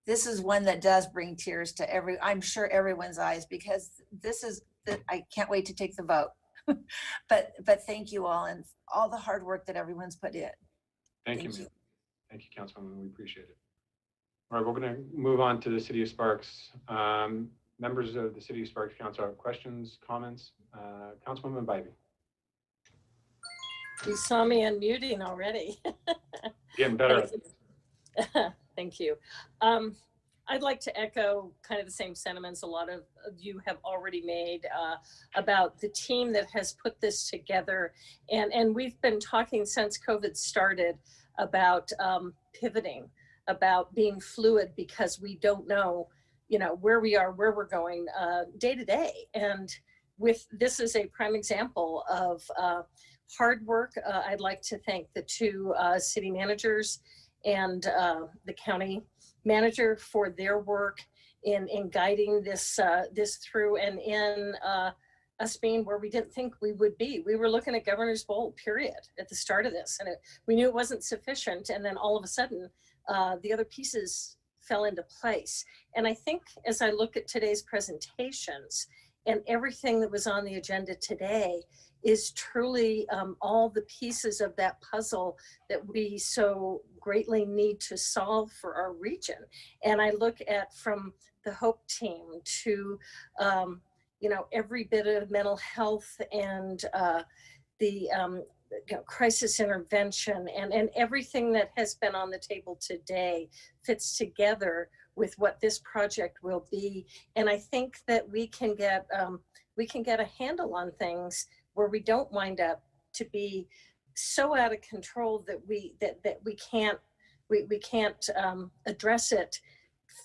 this is one that does bring tears to I'm sure everyone's eyes, because I can't wait to take the vote. but thank you all, and all the hard work that everyone's put in. Thank you, ma'am. Thank you, Councilwoman. We appreciate it. All right, we're going to move on to the City of Sparks. Members of the City of Sparks Council have questions, comments. Councilwoman Bybee. You saw me unmuting already. Getting better. Thank you. I'd like to echo kind of the same sentiments a lot of you have already made about the team that has put this together. And we've been talking since COVID started about pivoting, about being fluid, because we don't know, where we are, where we're going day to day. And this is a prime example of hard work. I'd like to thank the two city managers and the county manager for their work in guiding this through, and in us being where we didn't think we would be. We were looking at Governor's Bowl, period, at the start of this, and we knew it wasn't sufficient. And then all of a sudden, the other pieces fell into place. And I think as I look at today's presentations and everything that was on the agenda today is truly all the pieces of that puzzle that we so greatly need to solve for our region. And I look at, from the HOPE team to, every bit of mental health and the crisis intervention and everything that has been on the table today fits together with what this project will be. And I think that we can get a handle on things where we don't wind up to be so out of control that we can't address it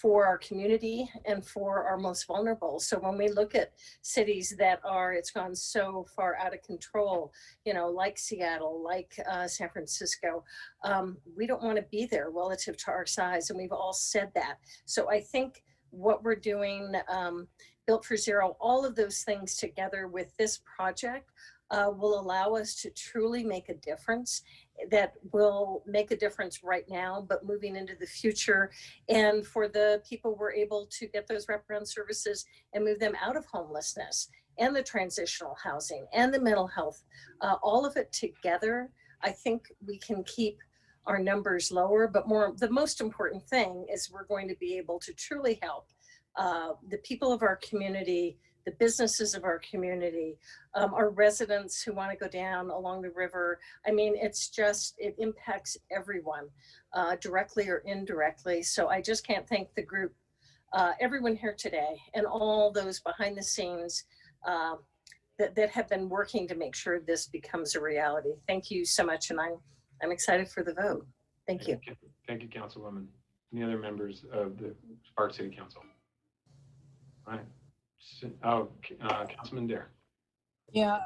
for our community and for our most vulnerable. So when we look at cities that it's gone so far out of control, like Seattle, like San Francisco, we don't want to be there relative to our size, and we've all said that. So I think what we're doing, Built for Zero, all of those things together with this project will allow us to truly make a difference, that will make a difference right now, but moving into the future. And for the people, we're able to get those wraparound services and move them out of homelessness and the transitional housing and the mental health, all of it together. I think we can keep our numbers lower, but the most important thing is we're going to be able to truly help the people of our community, the businesses of our community, our residents who want to go down along the river. I mean, it impacts everyone directly or indirectly. So I just can't thank the group, everyone here today, and all those behind the scenes that have been working to make sure this becomes a reality. Thank you so much, and I'm excited for the vote. Thank you. Thank you, Councilwoman. Any other members of the Spark City Council? All right. Councilman Dare. Yeah,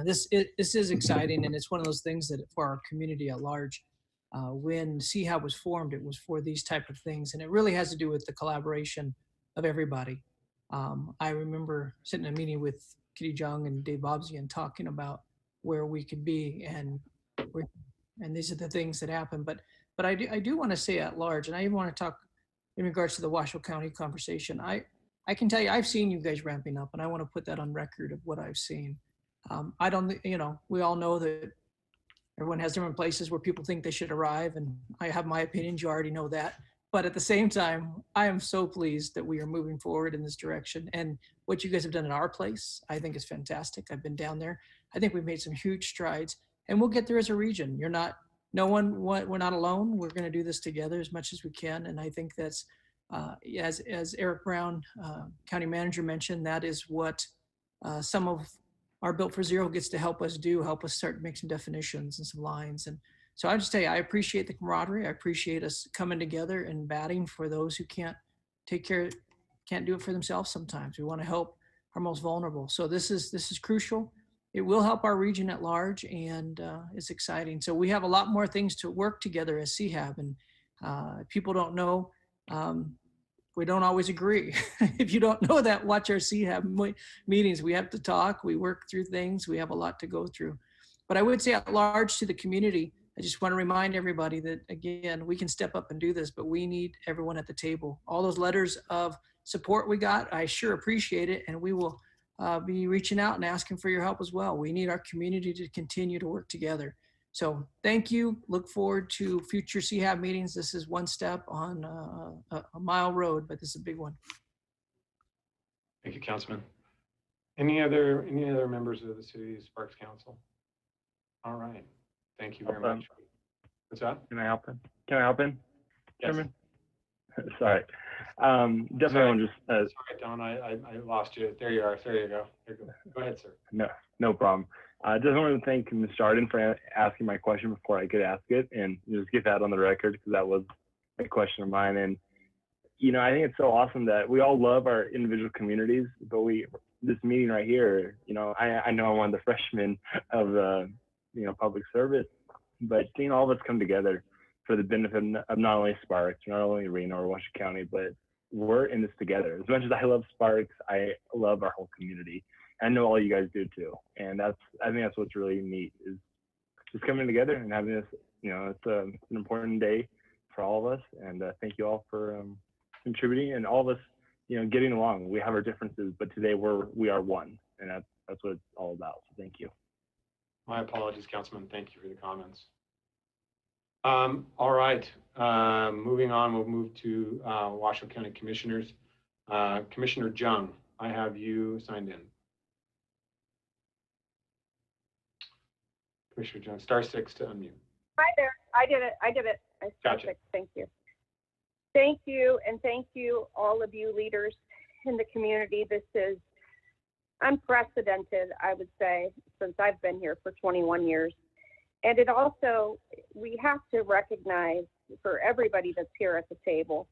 this is exciting, and it's one of those things that for our community at large, when CHAB was formed, it was for these type of things, and it really has to do with the collaboration of everybody. I remember sitting in a meeting with Kitty Jung and Dave Bobsey and talking about where we could be, and these are the things that happen. But I do want to say at large, and I even want to talk in regards to the Washoe County conversation. I can tell you, I've seen you guys ramping up, and I want to put that on record of what I've seen. I don't, we all know that everyone has different places where people think they should arrive, and I have my opinions. You already know that. But at the same time, I am so pleased that we are moving forward in this direction. And what you guys have done in our place, I think is fantastic. I've been down there. I think we've made some huge strides, and we'll get there as a region. We're not alone. We're going to do this together as much as we can. And I think that's, as Eric Brown, County Manager, mentioned, that is what some of our Built for Zero gets to help us do, help us start to make some definitions and some lines. And so I just tell you, I appreciate the camaraderie. I appreciate us coming together and batting for those who can't do it for themselves sometimes. We want to help our most vulnerable. So this is crucial. It will help our region at large, and it's exciting. So we have a lot more things to work together as CHAB, and people don't know, we don't always agree. If you don't know that, watch our CHAB meetings. We have to talk, we work through things, we have a lot to go through. But I would say at large to the community, I just want to remind everybody that, again, we can step up and do this, but we need everyone at the table. All those letters of support we got, I sure appreciate it, and we will be reaching out and asking for your help as well. We need our community to continue to work together. So thank you. Look forward to future CHAB meetings. This is one step on a mile road, but this is a big one. Thank you, Councilman. Any other members of the City Sparks Council? All right. Thank you very much. What's that? Can I help in? Can I help in? Yes. Chairman? Sorry. Definitely want to just. Sorry, Don, I lost you. There you are. There you go. Go ahead, sir. No problem. I just wanted to thank Ms. Jardin for asking my question before I could ask it, and just get that on the record, because that was a question of mine. And I think it's so awesome that we all love our individual communities, but this meeting right here, I know I'm one of the freshmen of the public service, but seeing all of us come together for the benefit of not only Sparks, not only Reno or Washoe County, but we're in this together. As much as I love Sparks, I love our whole community. I know all you guys do too, and I think that's what's really neat, is just coming together and having this. It's an important day for all of us, and thank you all for contributing, and all of us, getting along. We have our differences, but today we are one, and that's what it's all about. So thank you. My apologies, Councilman. Thank you for the comments. All right. Moving on, we'll move to Washoe County Commissioners. Commissioner Jung, I have you signed in. Commissioner Jung, *6 to unmute. Hi there. I did it. I Gotcha. *6. Thank you. Thank you, and thank you, all of you leaders in the community. This is unprecedented, I would say, since I've been here for 21 years. And it also, we have to recognize, for everybody that's here at the table,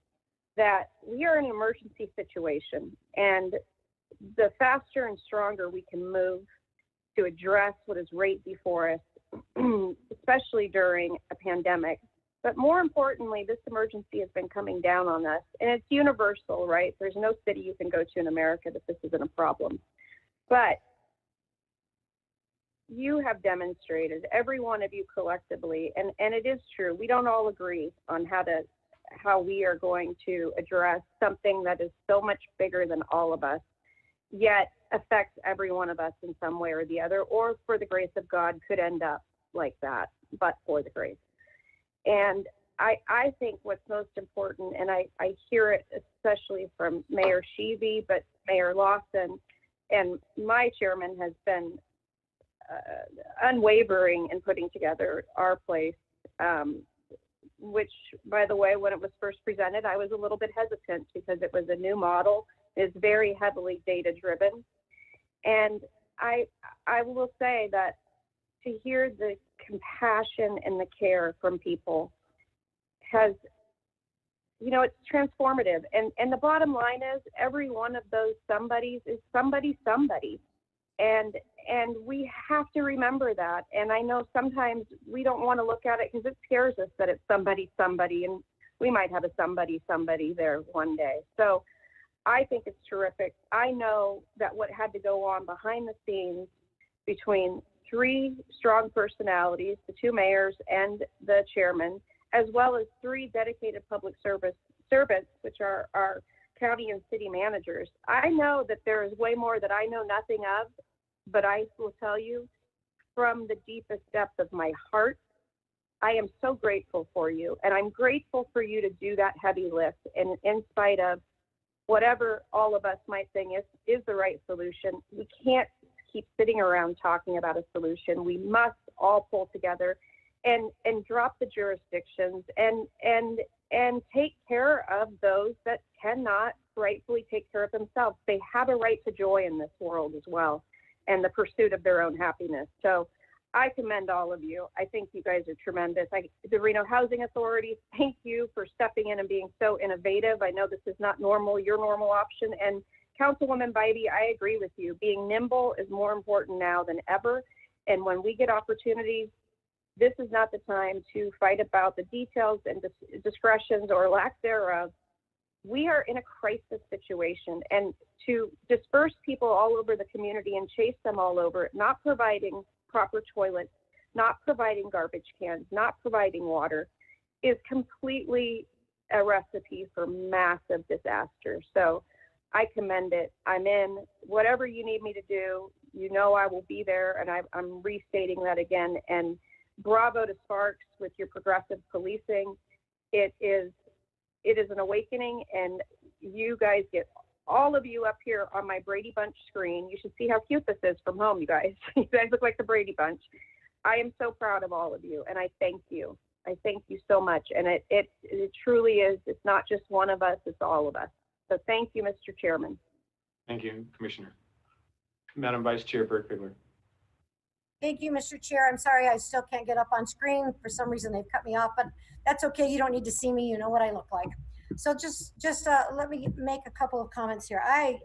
that we are in an emergency situation, and the faster and stronger we can move to address what is right before us, especially during a pandemic. But more importantly, this emergency has been coming down on us, and it's universal, right? There's no city you can go to in America that this isn't a problem. But you have demonstrated, every one of you collectively, and it is true, we don't all agree on how we are going to address something that is so much bigger than all of us, yet affects every one of us in some way or the other, or for the grace of God could end up like that, but for the grace. And I think what's most important, and I hear it especially from Mayor Sheevy, but Mayor Lawson and my chairman has been unwavering in putting together our place, which, by the way, when it was first presented, I was a little bit hesitant because it was a new model. It's very heavily data driven. And I will say that to hear the compassion and the care from people has, you know, it's transformative. And the bottom line is every one of those somebodies is somebody. And we have to remember that. And I know sometimes we don't want to look at it because it scares us that it's somebody, and we might have a somebody there one day. So I think it's terrific. I know that what had to go on behind the scenes between three strong personalities, the two mayors and the chairman, as well as three dedicated public servants, which are our county and city managers. I know that there is way more that I know nothing of, but I will tell you from the deepest depth of my heart, I am so grateful for you. And I'm grateful for you to do that heavy lift. And in spite of whatever all of us might think is the right solution, we can't keep sitting around talking about a solution. We must all pull together and drop the jurisdictions and take care of those that cannot rightfully take care of themselves. They have a right to joy in this world as well, and the pursuit of their own happiness. So I commend all of you. I think you guys are tremendous. The Reno Housing Authority, thank you for stepping in and being so innovative. I know this is not your normal option. And Councilwoman Bybee, I agree with you. Being nimble is more important now than ever. And when we get opportunities, this is not the time to fight about the details and discretions or lack thereof. We are in a crisis situation, and to disperse people all over the community and chase them all over, not providing proper toilets, not providing garbage cans, not providing water, is completely a recipe for massive disaster. So I commend it. I'm in. Whatever you need me to do, you know I will be there, and I'm restating that again. And bravo to Sparks with your progressive policing. It is an awakening, and you guys get all of you up here on my Brady Bunch screen. You should see how cute this is from home, you guys. You guys look like the Brady Bunch. I am so proud of all of you, and I thank you. I thank you so much. And it truly is, it's not just one of us, it's all of us. So thank you, Mr. Chairman. Thank you, Commissioner. Madam Vice Chair Burkfiedler. Thank you, Mr. Chair. I'm sorry I still can't get up on screen. For some reason, they've cut me off, but that's okay. You don't need to see me. You know what I look like. So just let me make a couple of comments here.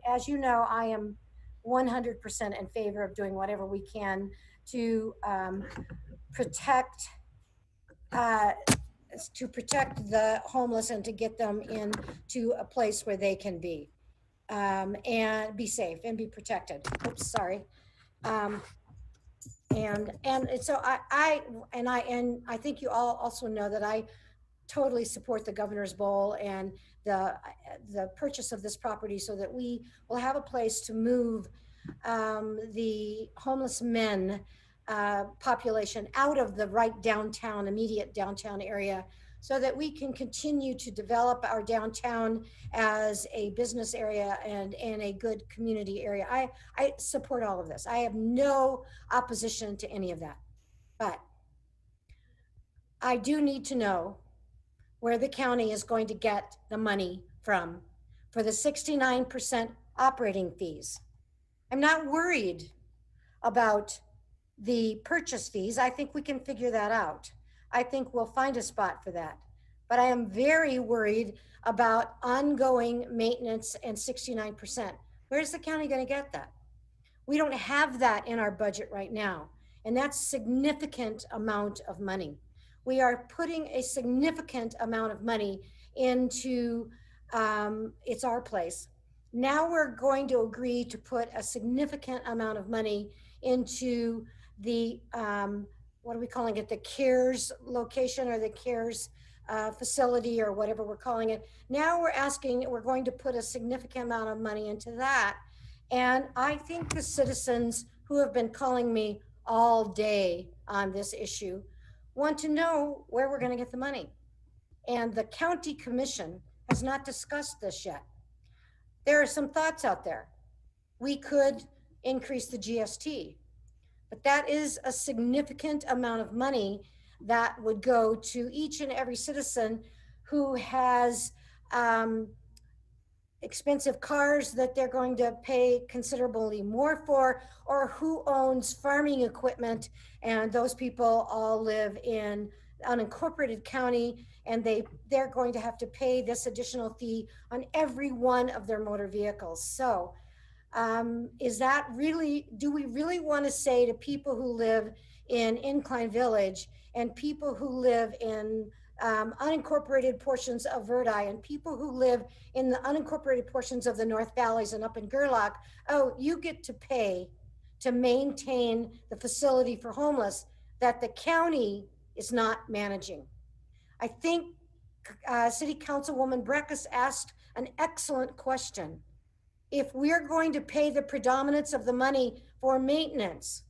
As you know, I am 100% in favor of doing whatever we can to protect the homeless and to get them into a place where they can be and be safe and be protected. Oops, sorry. And so I think you all also know that I totally support the Governor's Bowl and the purchase of this property so that we will have a place to move the homeless men population out of the immediate downtown area, so that we can continue to develop our downtown as a business area and a good community area. I support all of this. I have no opposition to any of that. But I do need to know where the county is going to get the money from for the 69% operating fees. I'm not worried about the purchase fees. I think we can figure that out. I think we'll find a spot for that. But I am very worried about ongoing maintenance and 69%. Where's the county going to get that? We don't have that in our budget right now. And that's a significant amount of money. We are putting a significant amount of money into It's Our Place. Now we're going to agree to put a significant amount of money into the, what are we calling it? The CARES location or the CARES facility or whatever we're calling it. Now we're going to put a significant amount of money into that. And I think the citizens who have been calling me all day on this issue want to know where we're going to get the money. And the county commission has not discussed this yet. There are some thoughts out there. We could increase the GST, but that is a significant amount of money that would go to each and every citizen who has expensive cars that they're going to pay considerably more for, or who owns farming equipment. And those people all live in unincorporated county, and they're going to have to pay this additional fee on every one of their motor vehicles. So is that really, do we really want to say to people who live in Incline Village and people who live in unincorporated portions of Verdi and people who live in the unincorporated portions of the North Valleys and up in Gerlach, oh, you get to pay to maintain the facility for homeless that the county is not managing? I think City Councilwoman Breckus asked an excellent question. If we're going to pay the predominance of the money for maintenance,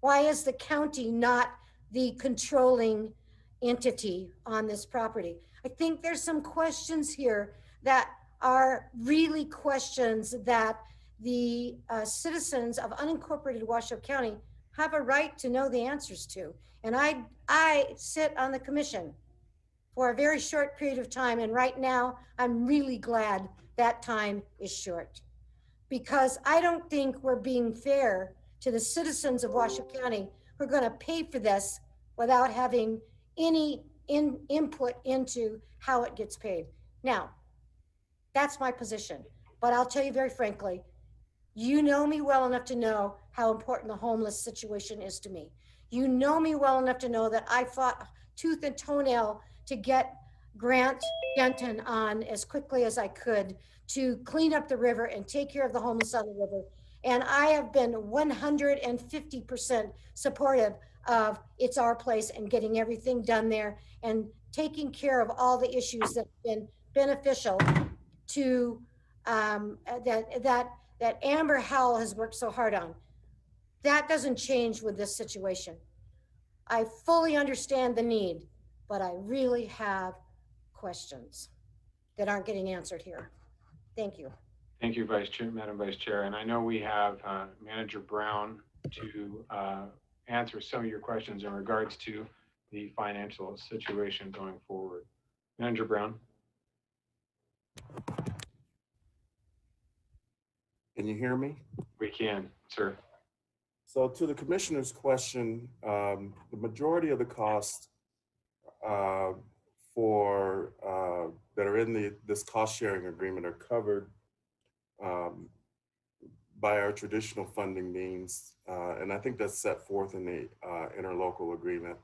why is the county not the controlling entity on this property? I think there's some questions here that are really questions that the citizens of unincorporated Washoe County have a right to know the answers to. And I sit on the commission for a very short period of time, and right now I'm really glad that time is short, because I don't think we're being fair to the citizens of Washoe County who are going to pay for this without having any input into how it gets paid. Now, that's my position. But I'll tell you very frankly, you know me well enough to know how important the homeless situation is to me. You know me well enough to know that I fought tooth and toenail to get Grant Denton on as quickly as I could to clean up the river and take care of the homeless on the river. And I have been 150% supportive of It's Our Place and getting everything done there and taking care of all the issues that have been beneficial to that Amber Howell has worked so hard on. That doesn't change with this situation. I fully understand the need, but I really have questions that aren't getting answered here. Thank you. Thank you, Madam Vice Chair. And I know we have Manager Brown to answer some of your questions in regards to the financial situation going forward. Manager Brown. Can you hear me? We can, sir. So to the commissioner's question, the majority of the costs for that are in this cost sharing agreement are covered by our traditional funding means, and I think that's set forth in the interlocal agreement.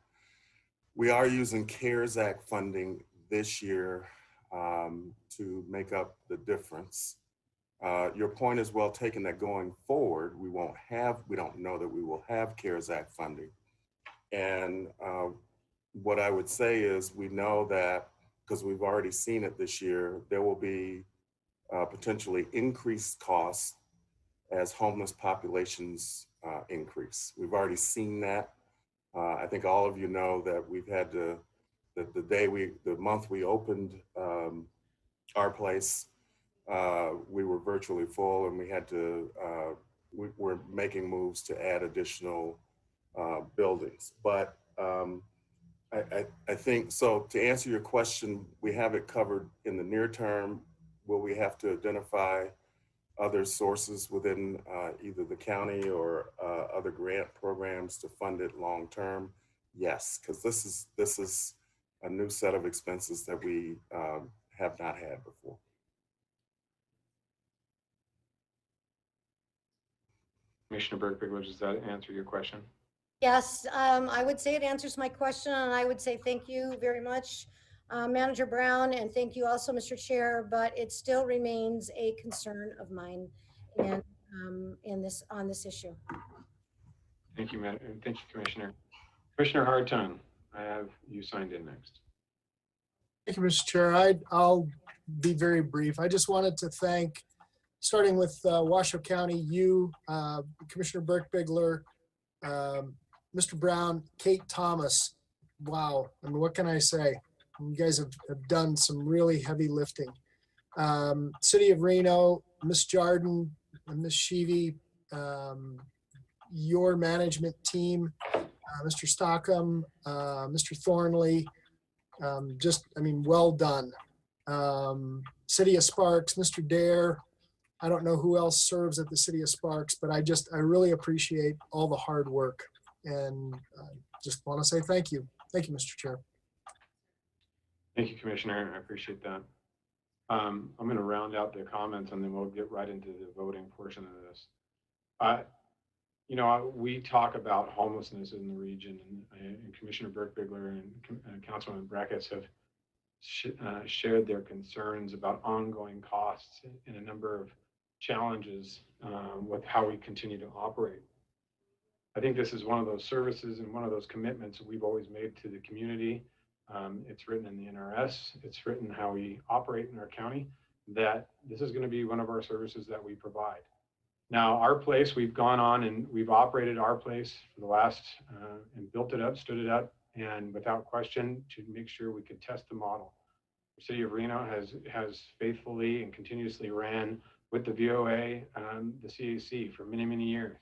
We are using CARES Act funding this year to make up the difference. Your point is well taken that going forward, we don't know that we will have CARES Act funding. And what I would say is we know that because we've already seen it this year, there will be potentially increased costs as homeless populations increase. We've already seen that. I think all of you know that we've had the month we opened Our Place, we were virtually full, and we had to, we're making moves to add additional buildings. But I think, so to answer your question, we have it covered in the near term. Will we have to identify other sources within either the county or other grant programs to fund it long term? Yes, because this is a new set of expenses that we have not had before. Commissioner Berkowitz, does that answer your question? Yes, I would say it answers my question, and I would say thank you very much, Manager Brown, and thank you also, Mr. Chair, but it still remains a concern of mine on this issue. Thank you, Madam, and thank you, Commissioner. Commissioner Hartung, I have you signed in next. Thank you, Mr. Chair. I'll be very brief. I just wanted to thank, starting with Washoe County, you, Commissioner Burke-Bigler, Mr. Brown, Kate Thomas. Wow, I mean, what can I say? You guys have done some really heavy lifting. City of Reno, Ms. Jarden, and Ms. Sheevy, your management team, Mr. Stockham, Mr. Thornley, just, I mean, well done. City of Sparks, Mr. Dare. I don't know who else serves at the City of Sparks, but I really appreciate all the hard work, and just want to say thank you. Thank you, Mr. Chair. Thank you, Commissioner. I appreciate that. I'm going to round out the comments and then we'll get right into the voting portion of this. You know, we talk about homelessness in the region, and Commissioner Burke-Bigler and Councilman Brackets have shared their concerns about ongoing costs and a number of challenges with how we continue to operate. I think this is one of those services and one of those commitments that we've always made to the community. It's written in the NRS, it's written how we operate in our county, that this is going to be one of our services that we provide. Now, our place, we've gone on and we've operated our place for the last, and built it up, stood it up, and without question to make sure we could test the model. The City of Reno has faithfully and continuously ran with the VOA, the CAC for many, many years.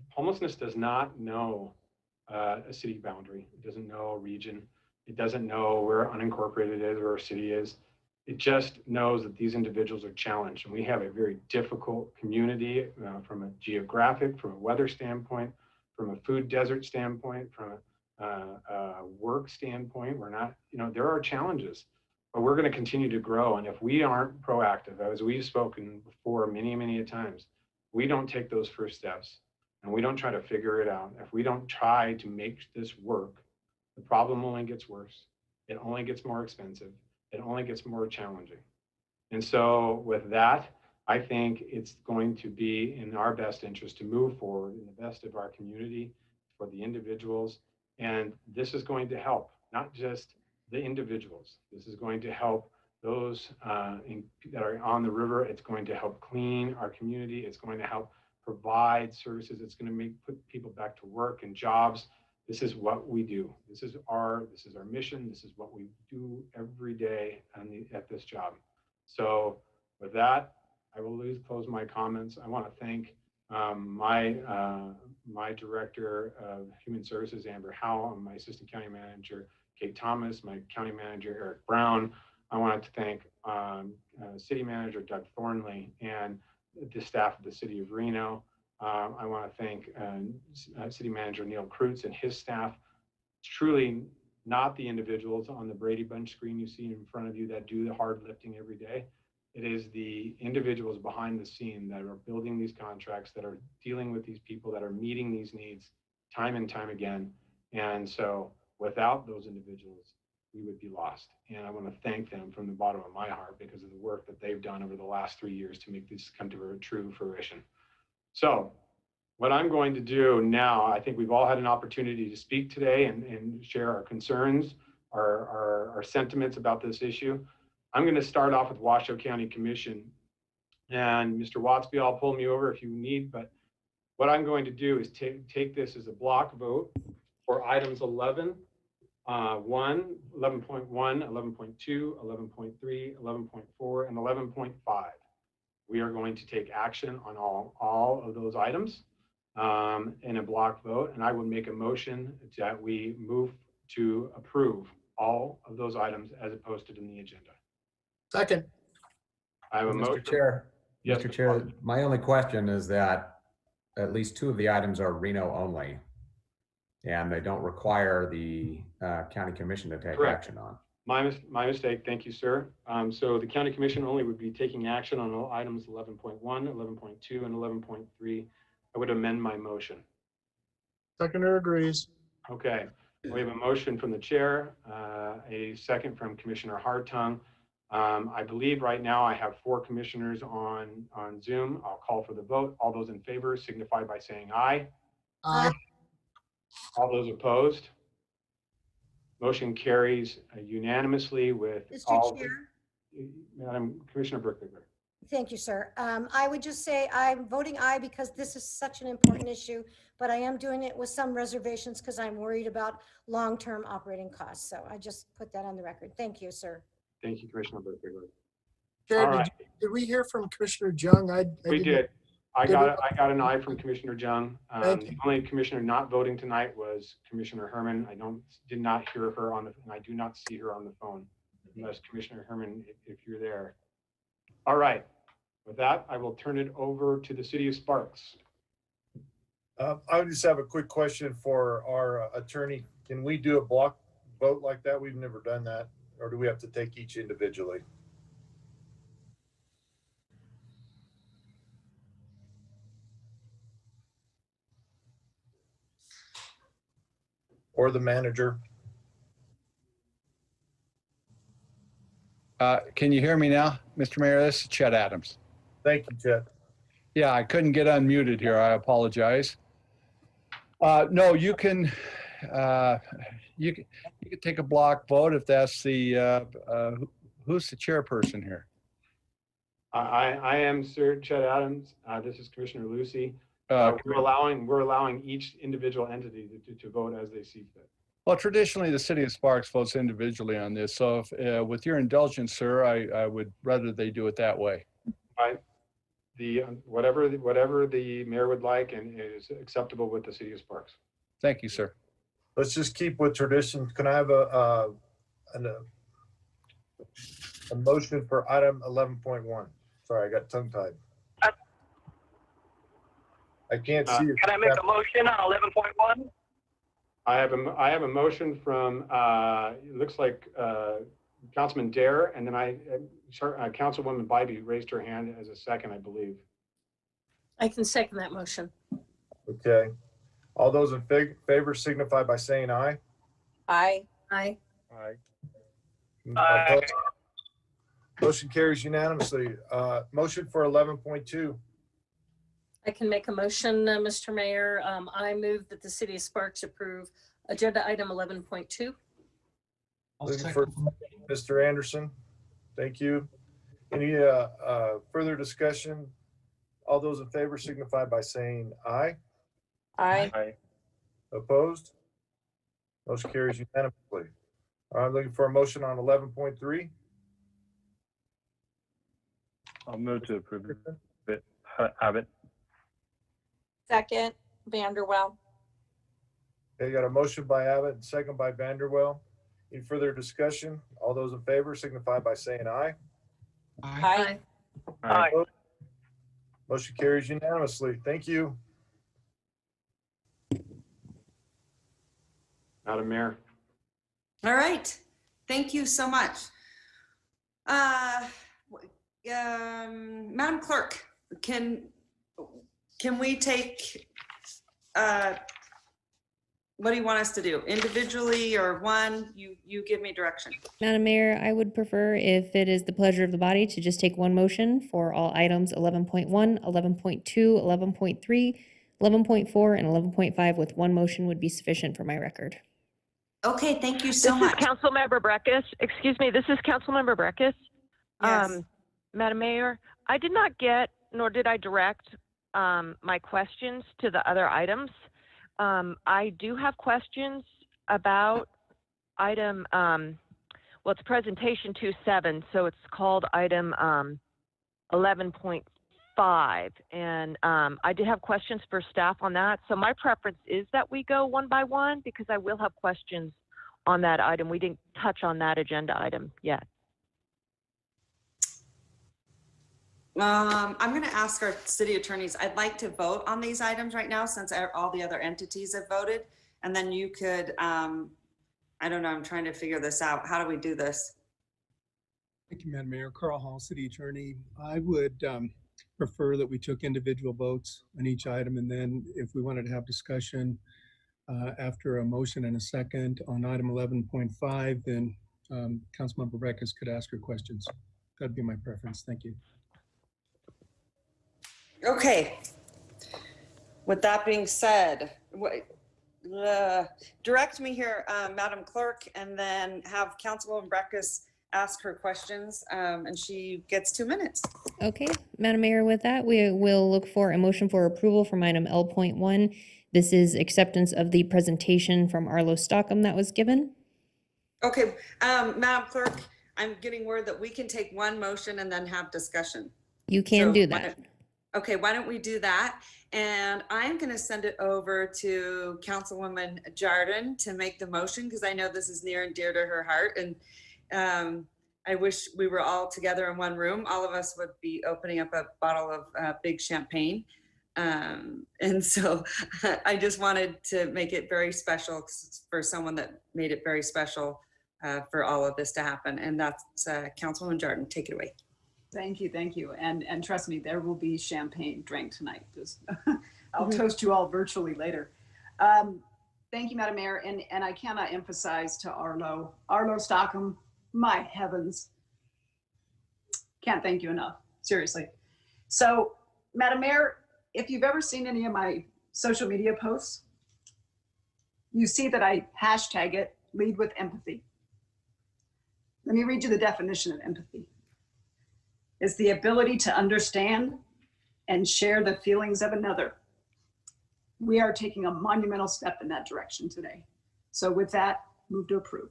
Homelessness does not know a city boundary. It doesn't know a region. It doesn't know where unincorporated is, where our city is. It just knows that these individuals are challenged. And we have a very difficult community from a geographic, from a weather standpoint, from a food desert standpoint, from a work standpoint. We're not, you know, there are challenges, but we're going to continue to grow. And if we aren't proactive, as we've spoken before many, many times, we don't take those first steps and we don't try to figure it out. If we don't try to make this work, the problem only gets worse. It only gets more expensive. It only gets more challenging. And so with that, I think it's going to be in our best interest to move forward in the best of our community for the individuals. And this is going to help, not just the individuals. This is going to help those that are on the river. It's going to help clean our community. It's going to help provide services. It's going to put people back to work and jobs. This is what we do. This is our mission. This is what we do every day at this job. So with that, I will close my comments. I want to thank my Director of Human Services, Amber Howell, and my Assistant County Manager, Kate Thomas, my County Manager, Eric Brown. I wanted to thank City Manager, Doug Thornley, and the staff of the City of Reno. I want to thank City Manager Neil Kreutz and his staff. It's truly not the individuals on the Brady Bunch screen you see in front of you that do the hard lifting every day. It is the individuals behind the scene that are building these contracts, that are dealing with these people, that are meeting these needs time and time again. And so without those individuals, we would be lost. And I want to thank them from the bottom of my heart because of the work that they've done over the last 3 years to make this come to a true fruition. So what I'm going to do now, I think we've all had an opportunity to speak today and share our concerns, our sentiments about this issue. I'm going to start off with Washoe County Commission. And Mr. Watsby, I'll pull me over if you need, but what I'm going to do is take this as a block vote for items 11, 11.1, 11.2, 11.3, 11.4, and 11.5. We are going to take action on all of those items in a block vote, and I would make a motion that we move to approve all of those items as posted in the agenda. Second. I have a motion. Mr. Chair, Yes, Mr. Chair, my only question is that at least 2 of the items are Reno only, and they don't require the county commission to take Correct. action on. My mistake. Thank you, sir. So the county commission only would be taking action on all items 11.1, 11.2, and 11.3. I would amend my motion. Seconder agrees. Okay. We have a motion from the chair, a second from Commissioner Hartung. I believe right now I have 4 commissioners on Zoom. I'll call for the vote. All those in favor signify by saying aye. Aye. All those opposed? Motion carries unanimously with Mr. Chair? Madam Commissioner Burke-Bigler. Thank you, sir. I would just say I'm voting aye because this is such an important issue, but I am doing it with some reservations because I'm worried about long-term operating costs. So I just put that on the record. Thank you, sir. Thank you, Commissioner Burke-Bigler. Chair, All right. did we hear from Commissioner Jung? We did. I got an aye from Commissioner Jung. Thank The you. only commissioner not voting tonight was Commissioner Herman. I did not hear her and I do not see her on the phone. unless Commissioner Herman, if you're there. All right. With that, I will turn it over to the City of Sparks. I would just have a quick question for our attorney. Can we do a block vote like that? We've never done that. Or do we have to take each individually? Or the manager? Can you hear me now, Mr. Mayor? This is Chet Adams. Thank you, Chet. Yeah, I couldn't get unmuted here. I apologize. No, you can take a block vote if that's the who's the chairperson here? I am Sir Chet Adams. This is Commissioner Lucy. We're allowing each individual entity to vote as they see fit. Well, traditionally, the City of Sparks votes individually on this. So if, with your indulgence, sir, I would rather they do it that way. Right. Whatever the mayor would like and is acceptable with the City of Sparks. Thank you, sir. Let's just keep with tradition. Can I have a motion for item 11.1? Sorry, I got tongue tied. I can't see it. Can I make a motion on 11.1? I have a motion from it looks like Councilman Dare, and then Councilwoman Bybee raised her hand as a second, I believe. I can second that motion. Okay. All those in favor signify by saying aye. Aye. Aye. Aye. Motion carries unanimously. Motion for 11.2. I can make a motion, Mr. Mayor. I move that the City of Sparks approve agenda item 11.2. Looking for Mr. Anderson. Thank you. Any further discussion? All those in favor signify by saying aye. Aye. Opposed? Motion carries unanimously. I'm looking for a motion on 11.3. I'll move to approve it. Abbott. Second, Vanderwell. Okay, got a motion by Abbott and second by Vanderwell. Any further discussion? All those in favor signify by saying aye. Aye. Aye. Motion carries unanimously. Thank you. Madam Mayor. All right. Thank you so much. Madam Clerk, can we take, what do you want us to do? Individually or one? You give me direction. Madam Mayor, I would prefer, if it is the pleasure of the body, to just take one motion for all items 11.1, 11.2, 11.3, 11.4, and 11.5 with one motion would be sufficient for my record. Okay, thank you so much. This is Councilmember Breckus. Excuse me, this is Councilmember Breckus. Yes. Madam Mayor, I did not get, nor did I direct my questions to the other items. I do have questions about item, well, it's presentation 2.7, so it's called item 11.5. And I did have questions for staff on that. So my preference is that we go one by one because I will have questions on that item. We didn't touch on that agenda item yet. I'm going to ask our city attorneys. I'd like to vote on these items right now since all the other entities have voted. And then you could, I don't know, I'm trying to figure this out. How do we do this? Thank you, Madam Mayor. Carl Hall, City Attorney. I would prefer that we took individual votes on each item. And then if we wanted to have discussion after a motion and a second on item 11.5, then Councilmember Breckus could ask her questions. That'd be my preference. Thank you. Okay. With that being said, direct me here, Madam Clerk, and then have Councilwoman Breckus ask her questions, and she gets 2 minutes. Okay, Madam Mayor, with that, we will look for a motion for approval from item L.1. This is acceptance of the presentation from Arlo Stockham that was given. Okay, Madam Clerk, I'm getting word that we can take one motion and then have discussion. You can do that. Okay, why don't we do that? And I'm going to send it over to Councilwoman Jardin to make the motion because I know this is near and dear to her heart. And I wish we were all together in one room. All of us would be opening up a bottle of big champagne. And so I just wanted to make it very special for someone that made it very special for all of this to happen. And that's Councilwoman Jordan. Take it away. Thank you, thank you. And trust me, there will be champagne drank tonight. Just I'll toast you all virtually later. Thank you, Madam Mayor. And I cannot emphasize to Arlo Stockham, my heavens. Can't thank you enough, seriously. So, Madam Mayor, if you've ever seen any of my social media posts, you see that I hashtag it, lead with empathy. Let me read you the definition of empathy. It's the ability to understand and share the feelings of another. We are taking a monumental step in that direction today. So with that, move to approve.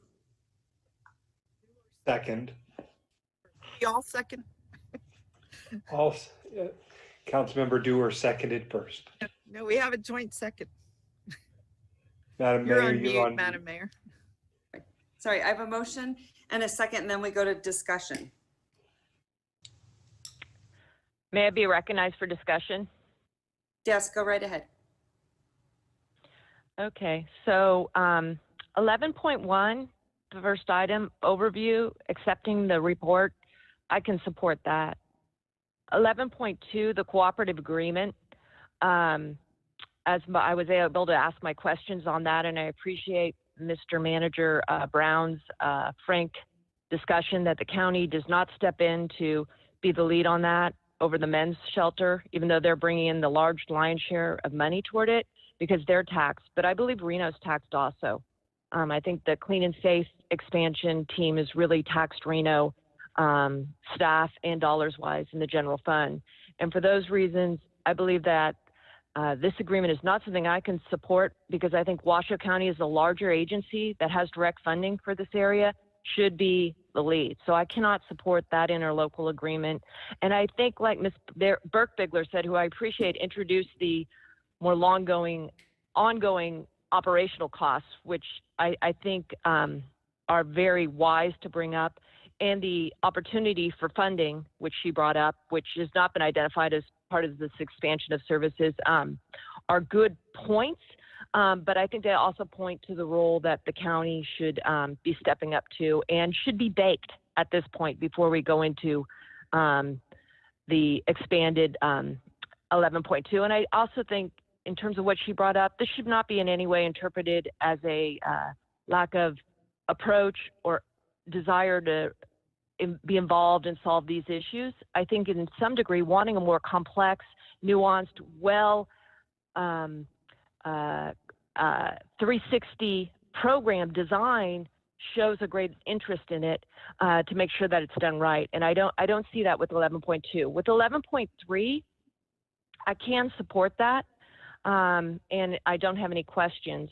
Second. Y'all second. All, Councilmember Dewar seconded first. No, we have a joint second. Madam You're Mayor, on you're mute, on Madam Mayor. Sorry, I have a motion and a second, and then we go to discussion. May I be recognized for discussion? Yes, go right ahead. Okay, so 11.1, the first item, overview, accepting the report, I can support that. 11.2, the cooperative agreement, as I was able to ask my questions on that, and I appreciate Mr. Manager Brown's frank discussion that the county does not step in to be the lead on that over the men's shelter, even though they're bringing in the large lion's share of money toward it because they're taxed. But I believe Reno's taxed also. I think the Clean and Safe expansion team has really taxed Reno staff and dollars-wise in the general fund. And for those reasons, I believe that this agreement is not something I can support because I think Washoe County is a larger agency that has direct funding for this area, should be the lead. So I cannot support that interlocal agreement. And I think like Ms. Burke-Bigler said, who I appreciate, introduced the more ongoing operational costs, which I think are very wise to bring up, and the opportunity for funding, which she brought up, which has not been identified as part of this expansion of services, are good points. But I think they also point to the role that the county should be stepping up to and should be baked at this point before we go into the expanded 11.2. And I also think in terms of what she brought up, this should not be in any way interpreted as a lack of approach or desire to be involved and solve these issues. I think in some degree, wanting a more complex, nuanced, 360 program design shows a great interest in it to make sure that it's done right. And I don't see that with 11.2. With 11.3, I can support that, and I don't have any questions.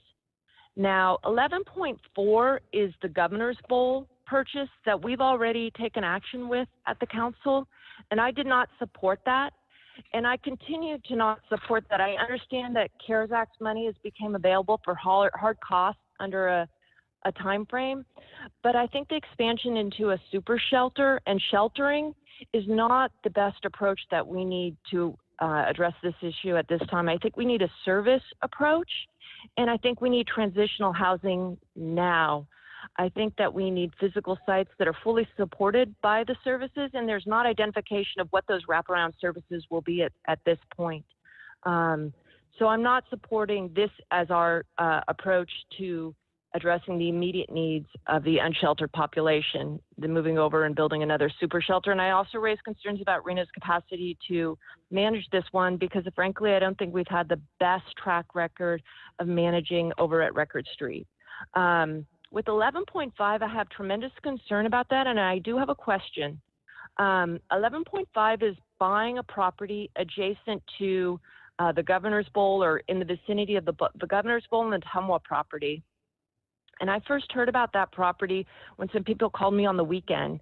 Now, 11.4 is the Governor's Bowl purchase that we've already taken action with at the council, and I did not support that. And I continue to not support that. I understand that CARES Act money has become available for hard costs under a time frame, but I think the expansion into a super shelter and sheltering is not the best approach that we need to address this issue at this time. I think we need a service approach, and I think we need transitional housing now. I think that we need physical sites that are fully supported by the services, and there's not identification of what those wraparound services will be at this point. So I'm not supporting this as our approach to addressing the immediate needs of the unsheltered population, the moving over and building another super shelter. And I also raised concerns about Rena's capacity to manage this one because frankly, I don't think we've had the best track record of managing over at Record Street. With 11.5, I have tremendous concern about that, and I do have a question. 11.5 is buying a property adjacent to the Governor's Bowl or in the vicinity of the Governor's Bowl and the Tumwa property. And I first heard about that property when some people called me on the weekend,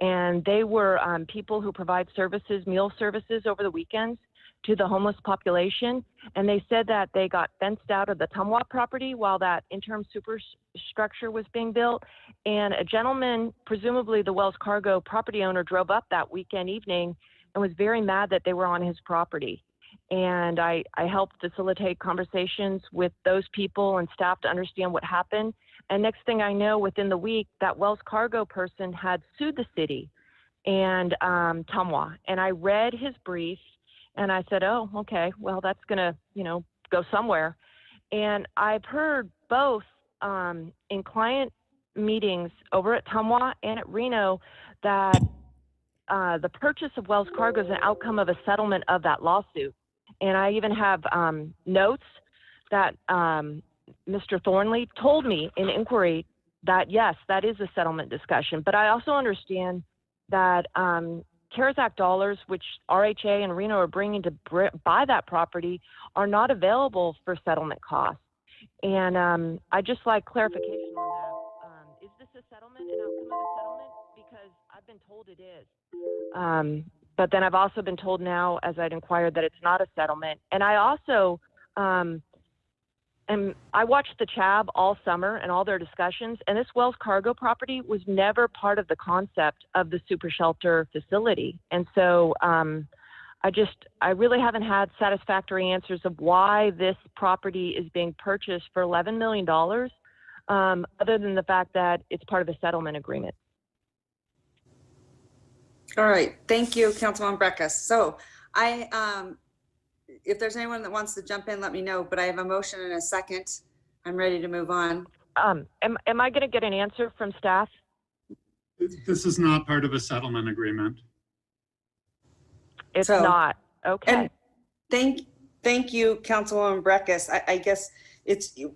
and they were people who provide services, meal services over the weekends to the homeless population. And they said that they got fenced out of the Tumwa property while that interim superstructure was being built. And a gentleman, presumably the Wells Fargo property owner, drove up that weekend evening and was very mad that they were on his property. And I helped facilitate conversations with those people and staff to understand what happened. And next thing I know, within the week, that Wells Fargo person had sued the city and Tumwa. And I read his brief and I said, oh, okay, well, that's going to, go somewhere. And I've heard both in client meetings over at Tumwa and at Reno that the purchase of Wells Fargo is an outcome of a settlement of that lawsuit. And I even have notes that Mr. Thornley told me in inquiry that, yes, that is a settlement discussion. But I also understand that CARES Act dollars, which RHA and Reno are bringing to buy that property, are not available for settlement costs. And I just like clarification on that. Is this a settlement, an outcome of a settlement? Because I've been told it is. But then I've also been told now, as I'd inquired, that it's not a settlement. And I also, and I watched the CHAB all summer and all their discussions, and this Wells Fargo property was never part of the concept of the super shelter facility. And so I really haven't had satisfactory answers of why this property is being purchased for $11 million, other than the fact that it's part of a settlement agreement. All right, thank you, Councilwoman Breckus. So if there's anyone that wants to jump in, let me know, but I have a motion and a second. I'm ready to move on. Am I going to get an answer from staff? This is not part of a settlement agreement. It's not. Okay. And thank you, Councilwoman Breckus. I guess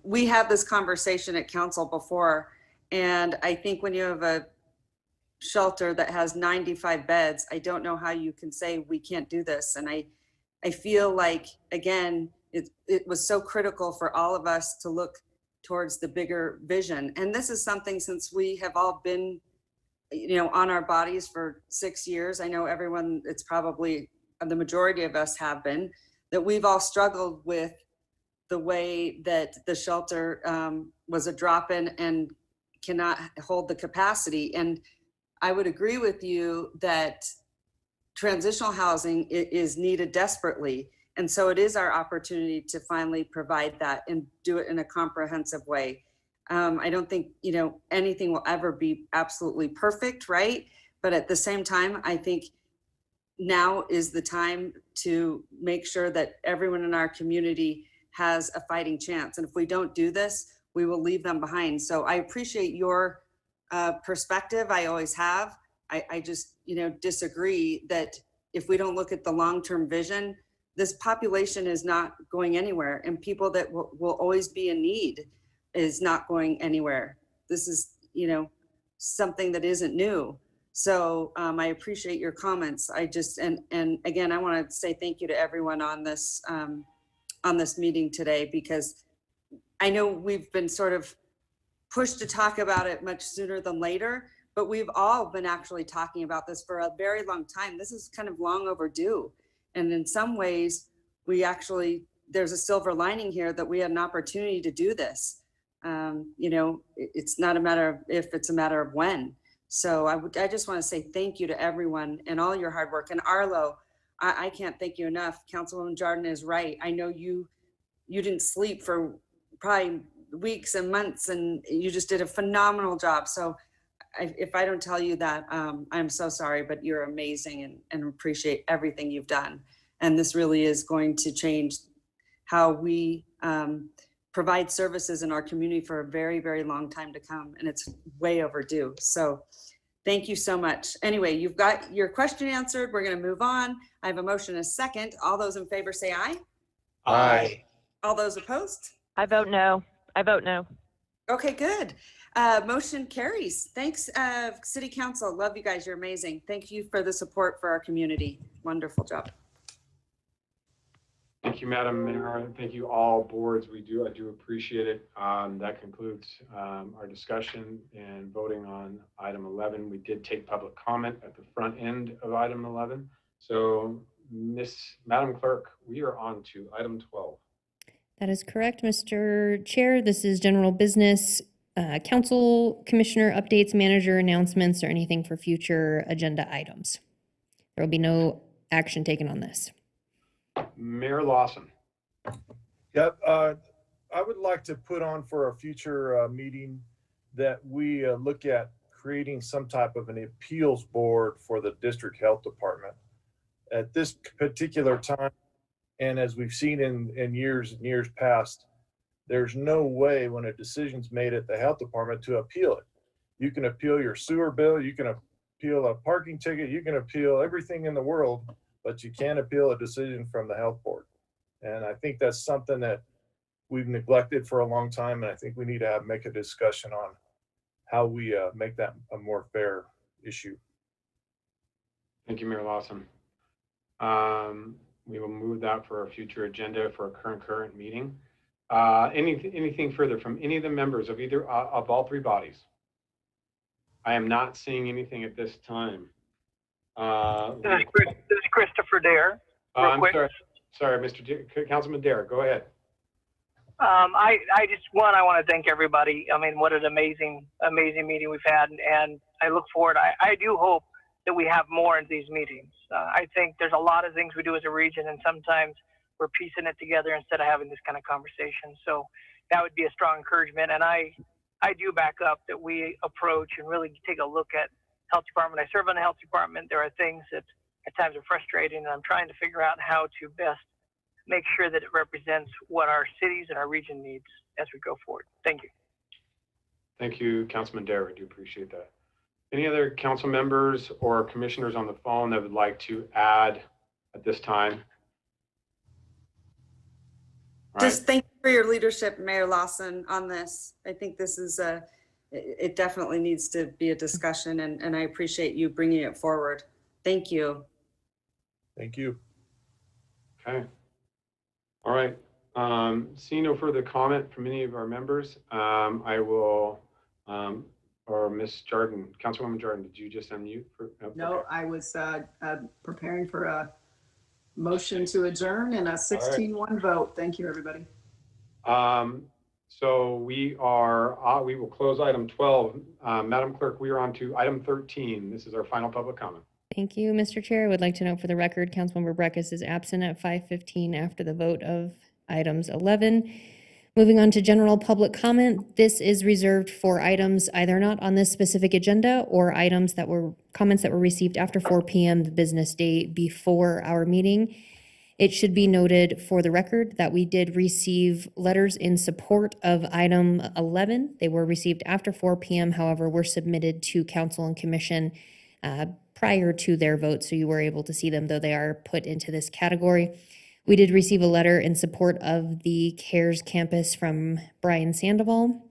we had this conversation at council before, and I think when you have a shelter that has 95 beds, I don't know how you can say we can't do this. And I feel like, again, it was so critical for all of us to look towards the bigger vision. And this is something, since we have all been, on our bodies for 6 years, I know everyone, it's probably the majority of us have been, that we've all struggled with the way that the shelter was a drop-in and cannot hold the capacity. And I would agree with you that transitional housing is needed desperately. And so it is our opportunity to finally provide that and do it in a comprehensive way. I don't think, anything will ever be absolutely perfect, right? But at the same time, I think now is the time to make sure that everyone in our community has a fighting chance. And if we don't do this, we will leave them behind. So I appreciate your perspective. I always have. I just, disagree that if we don't look at the long-term vision, this population is not going anywhere, and people that will always be in need is not going anywhere. This is, something that isn't new. So I appreciate your comments. And again, I want to say thank you to everyone on this meeting today, because I know we've been sort of pushed to talk about it much sooner than later, but we've all been actually talking about this for a very long time. This is kind of long overdue. And in some ways, there's a silver lining here that we had an opportunity to do this. It's not a matter of if, it's a matter of when. So I just want to say thank you to everyone and all your hard work. And Arlo, I can't thank you enough. Councilwoman Jordan is right. I know you didn't sleep for probably weeks and months, and you just did a phenomenal job. So if I don't tell you that, I'm so sorry, but you're amazing, and appreciate everything you've done. And this really is going to change how we provide services in our community for a very, very long time to come. And it's way overdue. So thank you so much. Anyway, you've got your question answered. We're going to move on. I have a motion and a second. All those in favor say aye. Aye. All those opposed? I vote no. Okay, good. Motion carries. Thanks, City Council. Love you guys. You're amazing. Thank you for the support for our community. Wonderful job. Thank you, Madam Mayor, and thank you all boards. I do appreciate it. That concludes our discussion and voting on item 11. We did take public comment at the front end of item 11. So Madam Clerk, we are on to item 12. That is correct, Mr. Chair. This is general business, council, commissioner updates, manager announcements, or anything for future agenda items. There will be no action taken on this. Mayor Lawson. Yep. I would like to put on for a future meeting that we look at creating some type of an appeals board for the district health department. At this particular time, and as we've seen in years and years past, there's no way when a decision's made at the health department to appeal it. You can appeal your sewer bill, you can appeal a parking ticket, you can appeal everything in the world, but you can't appeal a decision from the health board. And I think that's something that we've neglected for a long time, and I think we need to make a discussion on how we make that a more fair issue. Thank you, Mayor Lawson. We will move that for a future agenda for a current meeting. Anything further from any of the members of either of all three bodies? I am not seeing anything at this time. This is Christopher Dare. I'm sorry, Councilman Dare, go ahead. I want to thank everybody. I mean, what an amazing meeting we've had, and I look forward. I do hope that we have more in these meetings. I think there's a lot of things we do as a region, and sometimes we're piecing it together instead of having this kind of conversation. So that would be a strong encouragement, and I do back up that we approach and really take a look at health department. I serve on the health department. There are things that at times are frustrating, and I'm trying to figure out how to best make sure that it represents what our cities and our region needs as we go forward. Thank you. Thank you, Councilman Dare. I do appreciate that. Any other council members or commissioners on the phone that would like to add at this time? Just thank you for your leadership, Mayor Lawson, on this. I think this is it definitely needs to be a discussion, and I appreciate you bringing it forward. Thank you. Thank you. Okay. All right. Seeing no further comment from any of our members, I will, or Ms. Jordan, Councilwoman Jordan, did you just unmute? No, okay. I was preparing for a motion to adjourn and a 16-1 vote. Thank you, everybody. So we will close item 12. Madam Clerk, we are on to item 13. This is our final public comment. Thank you, Mr. Chair. I would like to note for the record, Councilmember Breckus is absent at 5:15 after the vote of items 11. Moving on to general public comment. This is reserved for items either not on this specific agenda or items that were comments that were received after 4 p.m. the business day before our meeting. It should be noted for the record that we did receive letters in support of item 11. They were received after 4 p.m. However, were submitted to council and commission prior to their vote, so you were able to see them, though they are put into this category. We did receive a letter in support of the CARES campus from Brian Sandoval.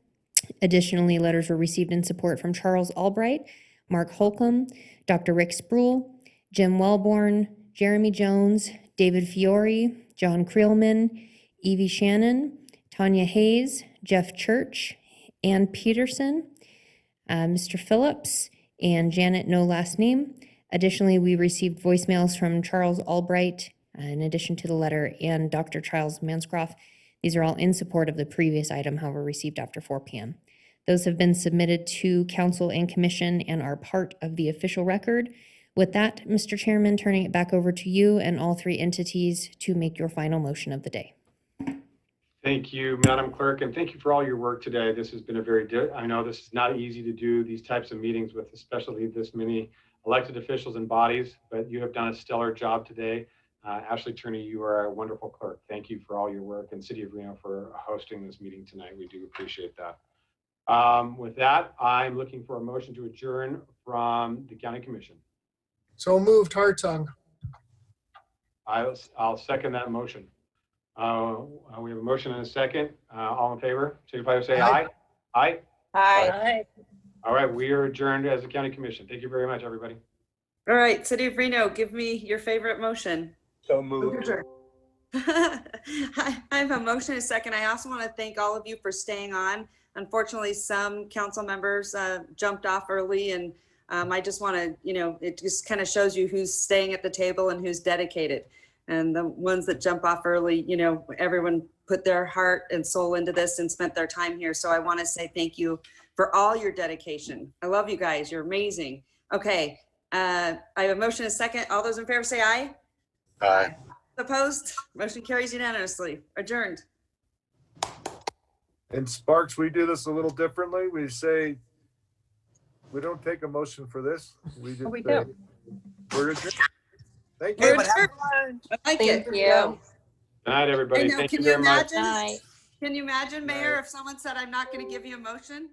Additionally, letters were received in support from Charles Albright, Mark Holcomb, Dr. Rick Spruill, Jim Wellborn, Jeremy Jones, David Fiore, John Creelman, Evie Shannon, Tanya Hayes, Jeff Church, Ann Peterson, Mr. Phillips, and Janet, no last name. Additionally, we received voicemails from Charles Albright, in addition to the letter, and Dr. Charles Manscroft. These are all in support of the previous item, however, received after 4 p.m. Those have been submitted to council and commission and are part of the official record. With that, Mr. Chairman, turning it back over to you and all three entities to make your final motion of the day. Thank you, Madam Clerk, and thank you for all your work today. This has been I know this is not easy to do these types of meetings with especially this many elected officials and bodies, but you have done a stellar job today. Ashley Turney, you are a wonderful clerk. Thank you for all your work, and City of Reno for hosting this meeting tonight. We do appreciate that. With that, I'm looking for a motion to adjourn from the County Commission. So moved, Hartung. I'll second that motion. We have a motion and a second. All in favor, signify by saying aye. Aye. Aye. All right, we are adjourned as a County Commission. Thank you very much, everybody. All right, City of Reno, give me your favorite motion. So moved. I have a motion and a second. I also want to thank all of you for staying on. Unfortunately, some council members jumped off early, and I just want to, it just kind of shows you who's staying at the table and who's dedicated. And the ones that jump off early, everyone put their heart and soul into this and spent their time here. So I want to say thank you for all your dedication. I love you guys. You're amazing. Okay. I have a motion and a second. All those in favor say aye. Aye. Opposed? Motion carries unanimously. Adjourned. In Sparks, we do this a little differently. We say, we don't take a motion for this. We just we say, do. we're adjourned. Thank We're you. adjourned. I like Thank it. you. Go. Good night, everybody. I know, Thank you can very you much. imagine? Can you imagine, Mayor, if someone said, I'm not going to give you a motion?